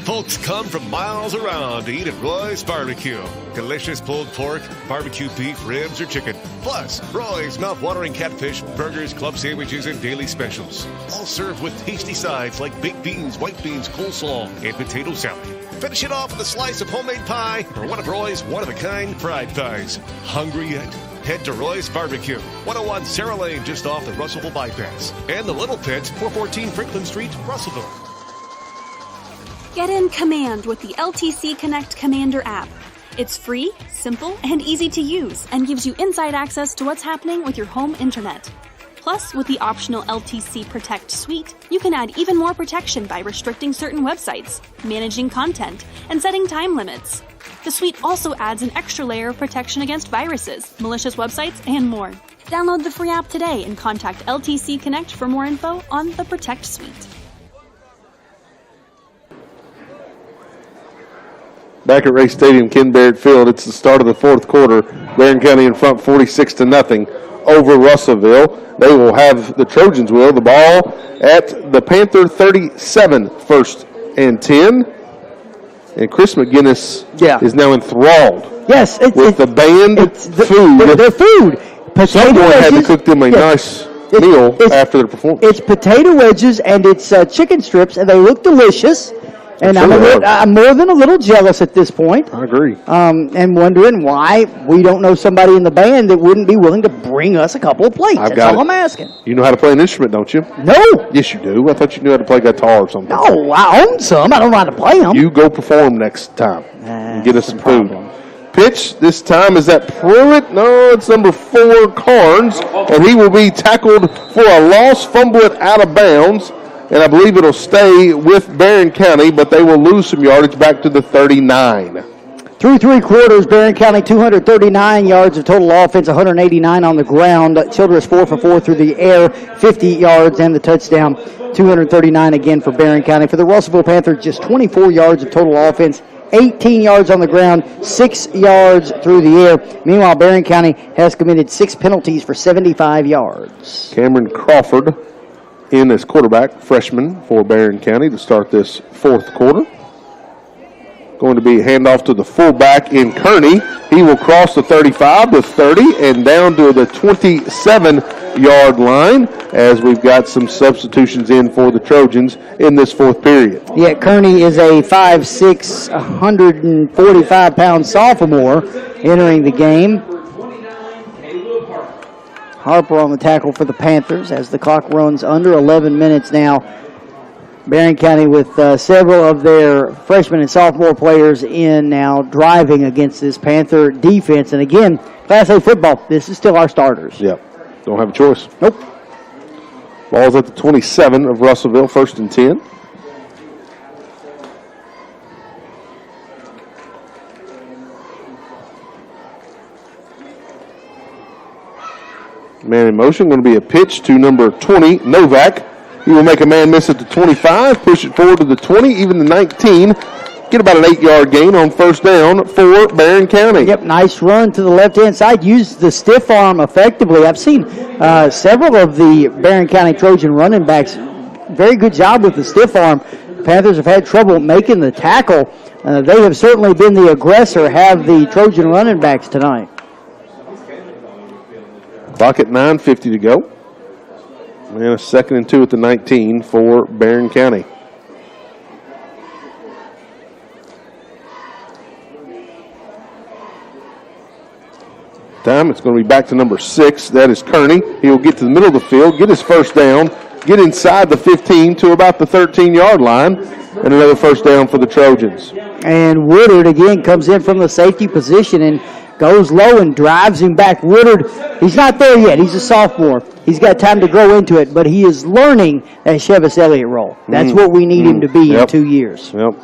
Folks come from miles around to eat at Roy's Barbecue. Delicious pulled pork, barbecue beef, ribs, or chicken. Plus, Roy's mouth-watering catfish, burgers, club sandwiches, and daily specials. All served with tasty sides like baked beans, white beans, coleslaw, and potato salad. Finish it off with a slice of homemade pie or one of Roy's one-of-a-kind fried pies. Hungry yet? Head to Roy's Barbecue, 101 Sarah Lane, just off the Russellville Bypass. And the Little Pit, 414 Franklin Street, Russellville. Get in command with the LTC Connect Commander app. It's free, simple, and easy to use, and gives you inside access to what's happening with your home internet. Plus, with the optional LTC Protect suite, you can add even more protection by restricting certain websites, managing content, and setting time limits. The suite also adds an extra layer of protection against viruses, malicious websites, and more. Download the free app today and contact LTC Connect for more info on the Protect suite. Back at Ray Stadium, Ken Barrett Field, it's the start of the fourth quarter. Barren County in front 46-0 over Russellville. They will have, the Trojans will, the ball at the Panther 37, 1st and 10. And Chris McGinnis is now enthralled. Yes, with the band food. Their food. Someone had to cook them a nice meal after their performance. It's potato wedges and it's chicken strips, and they look delicious. And I'm more than a little jealous at this point. I agree. And wondering why we don't know somebody in the band that wouldn't be willing to bring us a couple of plates. That's all I'm asking. You know how to play an instrument, don't you? No. Yes, you do. I thought you knew how to play guitar or something. No, I own some. I don't know how to play them. You go perform next time and get us some food. Pitch this time is that Pruitt. No, it's number 4, Carnes. And he will be tackled for a loss, fumble it out of bounds. And I believe it'll stay with Barren County, but they will lose some yardage back to the 39. Through 3 quarters, Barren County 239 yards of total offense, 189 on the ground. Childress 4 for 4 through the air, 50 yards and the touchdown. 239 again for Barren County. For the Russellville Panthers, just 24 yards of total offense, 18 yards on the ground, 6 yards through the air. Meanwhile, Barren County has committed 6 penalties for 75 yards. Cameron Crawford in as quarterback, freshman for Barren County to start this fourth quarter. Going to be handoff to the fullback in Kearney. He will cross the 35 to 30 and down to the 27-yard line as we've got some substitutions in for the Trojans in this fourth period. Yeah, Kearney is a 5'6", 145-pound sophomore entering the game. Harper on the tackle for the Panthers as the clock runs under 11 minutes now. Barren County with several of their freshman and sophomore players in now driving against this Panther defense. And again, Class A football, this is still our starters. Yep. Don't have a choice. Nope. Ball's at the 27 of Russellville, 1st and 10. Man in motion, going to be a pitch to number 20, Novak. He will make a man miss at the 25, push it forward to the 20, even the 19. Get about an 8-yard gain on 1st down for Barren County. Yep, nice run to the left-hand side. Used the stiff arm effectively. I've seen several of the Barren County Trojan running backs. Very good job with the stiff arm. Panthers have had trouble making the tackle. They have certainly been the aggressor, have the Trojan running backs tonight. Clock at 9:50 to go. And a 2nd and 2 at the 19 for Barren County. Time, it's going to be back to number 6. That is Kearney. He will get to the middle of the field, get his 1st down, get inside the 15 to about the 13-yard line, and another 1st down for the Trojans. And Woodard again comes in from the safety position and goes low and drives him back. Woodard, he's not there yet. He's a sophomore. He's got time to grow into it, but he is learning that Chevis Elliott role. That's what we need him to be in 2 years. Yep.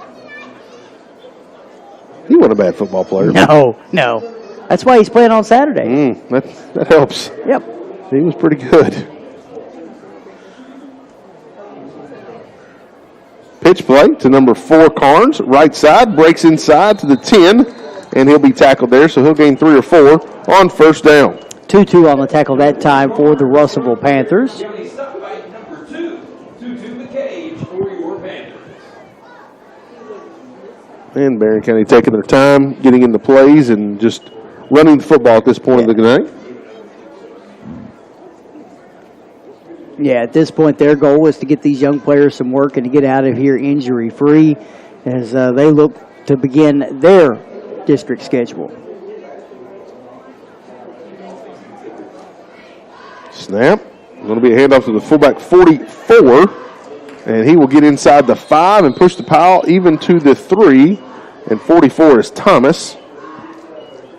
He wasn't a bad football player. No. That's why he's playing on Saturday. That helps. Yep. He was pretty good. Pitch play to number 4, Carnes. Right side, breaks inside to the 10, and he'll be tackled there, so he'll gain 3 or 4 on 1st down. 2-2 on the tackle that time for the Russellville Panthers. And Barren County taking their time, getting into plays, and just running the football at this point of the night. Yeah, at this point, their goal is to get these young players some work and to get out of here injury-free as they look to begin their district schedule. Snap. Going to be a handoff to the fullback 44, and he will get inside the 5 and push the pile even to the 3, and 44 is Thomas,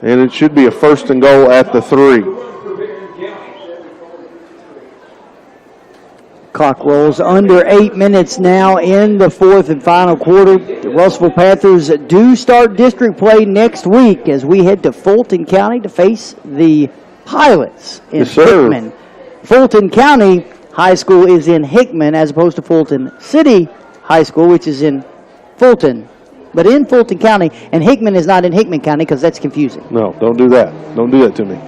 and it should be a first and goal at the 3. Clock rolls under 8 minutes now in the fourth and final quarter. The Russellville Panthers do start district play next week as we head to Fulton County to face the Pilots in Hickman. Fulton County High School is in Hickman as opposed to Fulton City High School, which is in Fulton. But in Fulton County, and Hickman is not in Hickman County because that's confusing. No, don't do that. Don't do that to me.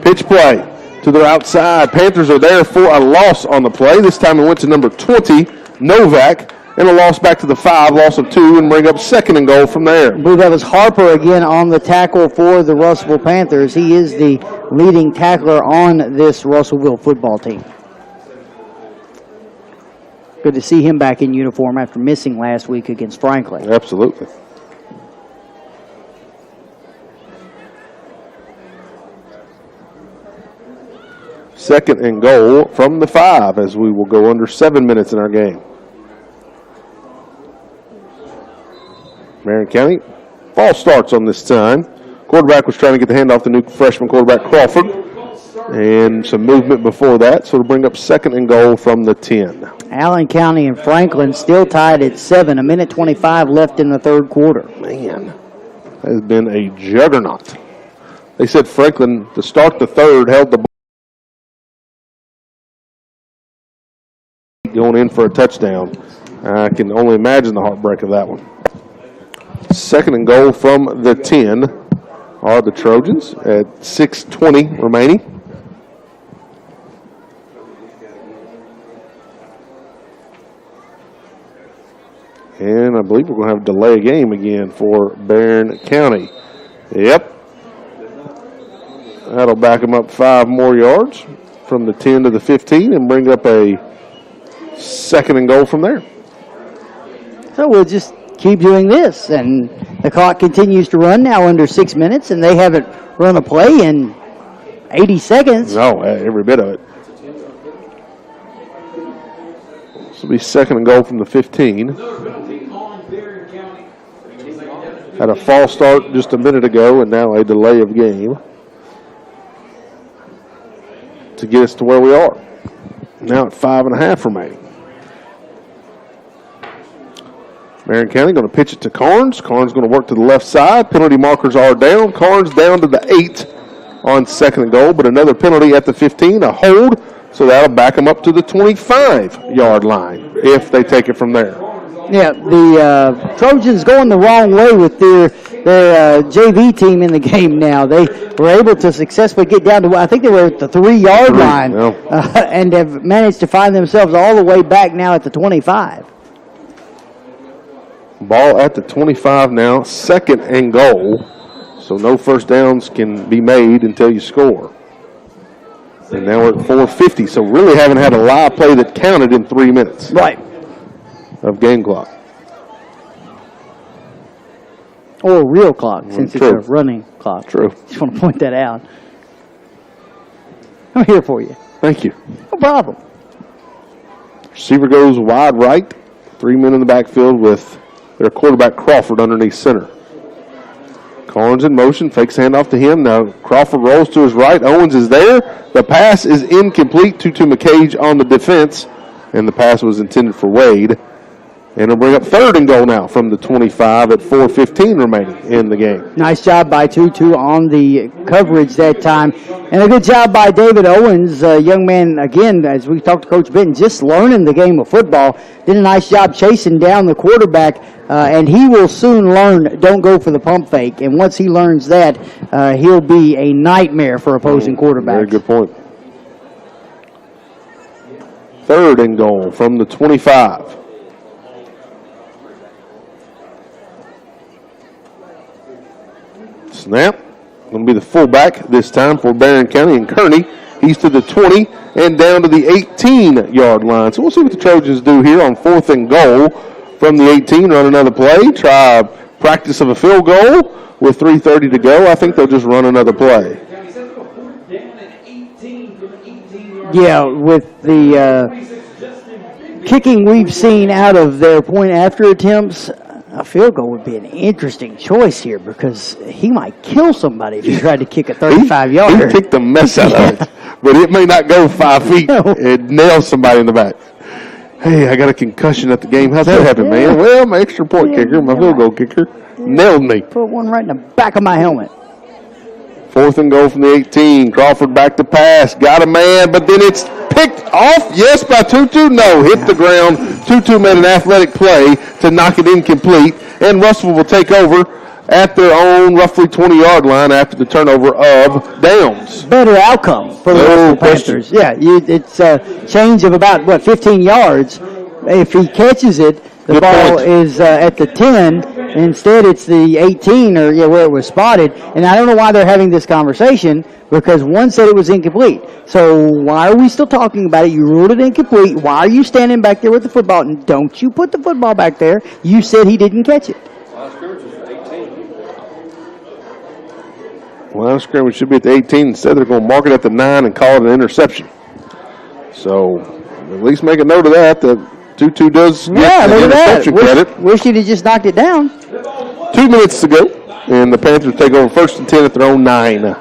Pitch play to their outside. Panthers are there for a loss on the play. This time it went to number 20, Novak, and a loss back to the 5, loss of 2, and bring up second and goal from there. I believe that was Harper again on the tackle for the Russellville Panthers. He is the leading tackler on this Russellville football team. Good to see him back in uniform after missing last week against Franklin. Absolutely. Second and goal from the 5 as we will go under 7 minutes in our game. Barren County, false starts on this time. Quarterback was trying to get the handoff to new freshman quarterback Crawford. And some movement before that, so to bring up second and goal from the 10. Allen County and Franklin still tied at 7. A minute 25 left in the third quarter. Man, that has been a juggernaut. They said Franklin, to start the third, held the ball going in for a touchdown. I can only imagine the heartbreak of that one. Second and goal from the 10 are the Trojans at 6:20 remaining. And I believe we're going to have a delay game again for Barren County. Yep. That'll back them up 5 more yards from the 10 to the 15 and bring up a second and goal from there. So we'll just keep doing this, and the clock continues to run now under 6 minutes, and they haven't run a play in 80 seconds. No, every bit of it. This will be second and goal from the 15. Had a false start just a minute ago, and now a delay of game to get us to where we are. Now at 5.5 remaining. Barren County going to pitch it to Carnes. Carnes going to work to the left side. Penalty markers are down. Carnes down to the 8 on second and goal, but another penalty at the 15, a hold, so that'll back them up to the 25-yard line if they take it from there. Yeah, the Trojans going the wrong way with their JV team in the game now. They were able to successfully get down to, I think they were at the 3-yard line, and have managed to find themselves all the way back now at the 25. Ball at the 25 now, second and goal. So no first downs can be made until you score. And now we're at 4:50, so really haven't had a live play that counted in 3 minutes. Right. Of game clock. Or a real clock, since it's a running clock. True. Just want to point that out. I'm here for you. Thank you. No problem. Receiver goes wide right. 3 men in the backfield with their quarterback Crawford underneath center. Carnes in motion, fakes handoff to him. Now Crawford rolls to his right. Owens is there. The pass is incomplete. Tutu McCage on the defense, and the pass was intended for Wade. And it'll bring up third and goal now from the 25 at 4:15 remaining in the game. Nice job by Tutu on the coverage that time. And a good job by David Owens, young man, again, as we talked to Coach Benton, just learning the game of football. Did a nice job chasing down the quarterback, and he will soon learn don't go for the pump fake. And once he learns that, he'll be a nightmare for opposing quarterbacks. Very good point. Third and goal from the 25. Snap. Going to be the fullback this time for Barren County, and Kearney. He's to the 20 and down to the 18-yard line. So we'll see what the Trojans do here on 4th and goal from the 18. Run another play. Try practice of a field goal with 3:30 to go. I think they'll just run another play. Yeah, with the kicking we've seen out of their point after attempts, a field goal would be an interesting choice here because he might kill somebody if he tried to kick a 35-yarder. He kicked the mess out of it, but it may not go 5 feet. It nails somebody in the back. Hey, I got a concussion at the game. How'd that happen, man? Well, my extra point kicker, my field goal kicker, nailed me. Put one right in the back of my helmet. 4th and goal from the 18. Crawford back to pass. Got a man, but then it's picked off. Yes, by Tutu. No, hit the ground. Tutu made an athletic play to knock it incomplete. And Russellville will take over at their own roughly 20-yard line after the turnover of Downs. Better outcome for the Russellville Panthers. Yeah, it's a change of about, 15 yards. If he catches it, the ball is at the 10. Instead, it's the 18 or where it was spotted. And I don't know why they're having this conversation because one said it was incomplete. So why are we still talking about it? You ruled it incomplete. Why are you standing back there with the football? And don't you put the football back there. You said he didn't catch it. Line of scrimmage should be at the 18. Instead, they're going to mark it at the 9 and call it an interception. So at least make a note of that. Tutu does get the interception credit. Wish he'd have just knocked it down. 2 minutes to go, and the Panthers take over 1st and 10 at their own 9.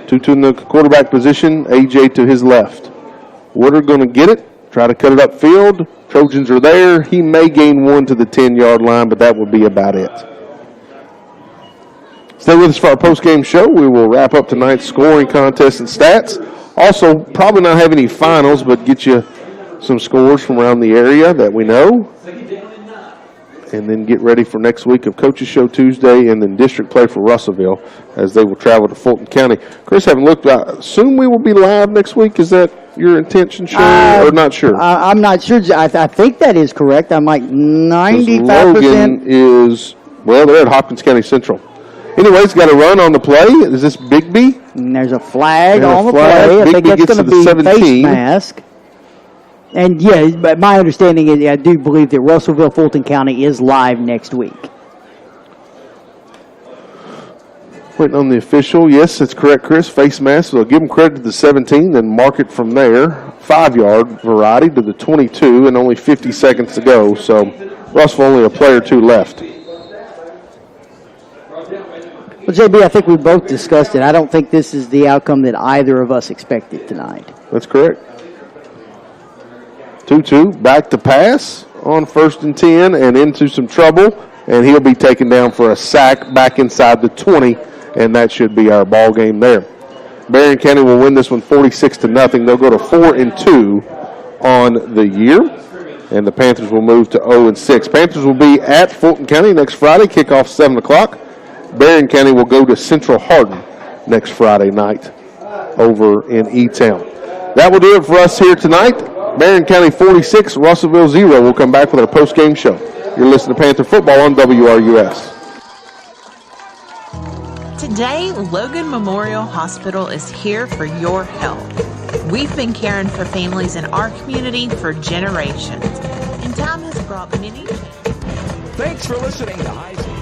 Tutu in the quarterback position, AJ to his left. Woodard going to get it, try to cut it upfield. Trojans are there. He may gain 1 to the 10-yard line, but that would be about it. Stay with us for our post-game show. We will wrap up tonight's scoring contest and stats. Also, probably not have any finals, but get you some scores from around the area that we know. And then get ready for next week of Coaches Show Tuesday and then district play for Russellville as they will travel to Fulton County. Chris, haven't looked. I assume we will be live next week. Is that your intention, or not sure? I'm not sure. I think that is correct. I'm like 95%. Logan is, they're at Hopkins County Central. Anyways, got a run on the play. Is this Bigby? And there's a flag on the play. I think that's going to be face mask. And, but my understanding is I do believe that Russellville, Fulton County is live next week. Waiting on the official. Yes, that's correct, Chris. Face mask. So they'll give them credit to the 17, then mark it from there. 5-yard variety to the 22, and only 50 seconds to go. So Russellville only a play or two left. Well, JB, I think we both discussed it. I don't think this is the outcome that either of us expected tonight. That's correct. 2-2, back to pass on 1st and 10 and into some trouble, and he'll be taken down for a sack back inside the 20, and that should be our ball game there. Barren County will win this one 46-0. They'll go to 4-2 on the year, and the Panthers will move to 0-6. Panthers will be at Fulton County next Friday, kickoff 7 o'clock. Barren County will go to Central Hardin next Friday night over in E-Town. That will do it for us here tonight. Barren County 46, Russellville 0. We'll come back with our post-game show. You're listening to Panther Football on WRUS. Today, Logan Memorial Hospital is here for your health. We've been caring for families in our community for generations, and time has brought many changes. Thanks for listening to High School.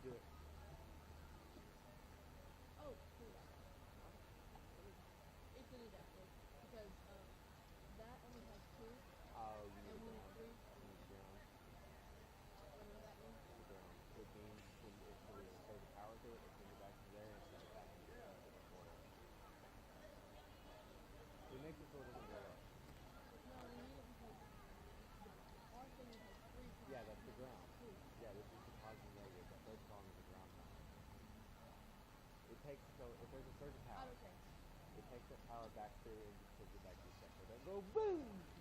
do it. Oh, cool. If we do that, because that only has 2. Oh, you and need we the need 3. You need the ground. What does that mean? The ground. It means when it's going to throw the power to it, it's going to go back to there and send it back into the water. It makes it so it doesn't blow up. No, we need it because our thing has 3 Yeah, that's the ground. 2. Yeah, this is the positive and negative. That third column is the ground power. It takes, so if there's a certain power, Okay. it takes that power back through and just puts it back to the sector. It doesn't go boom!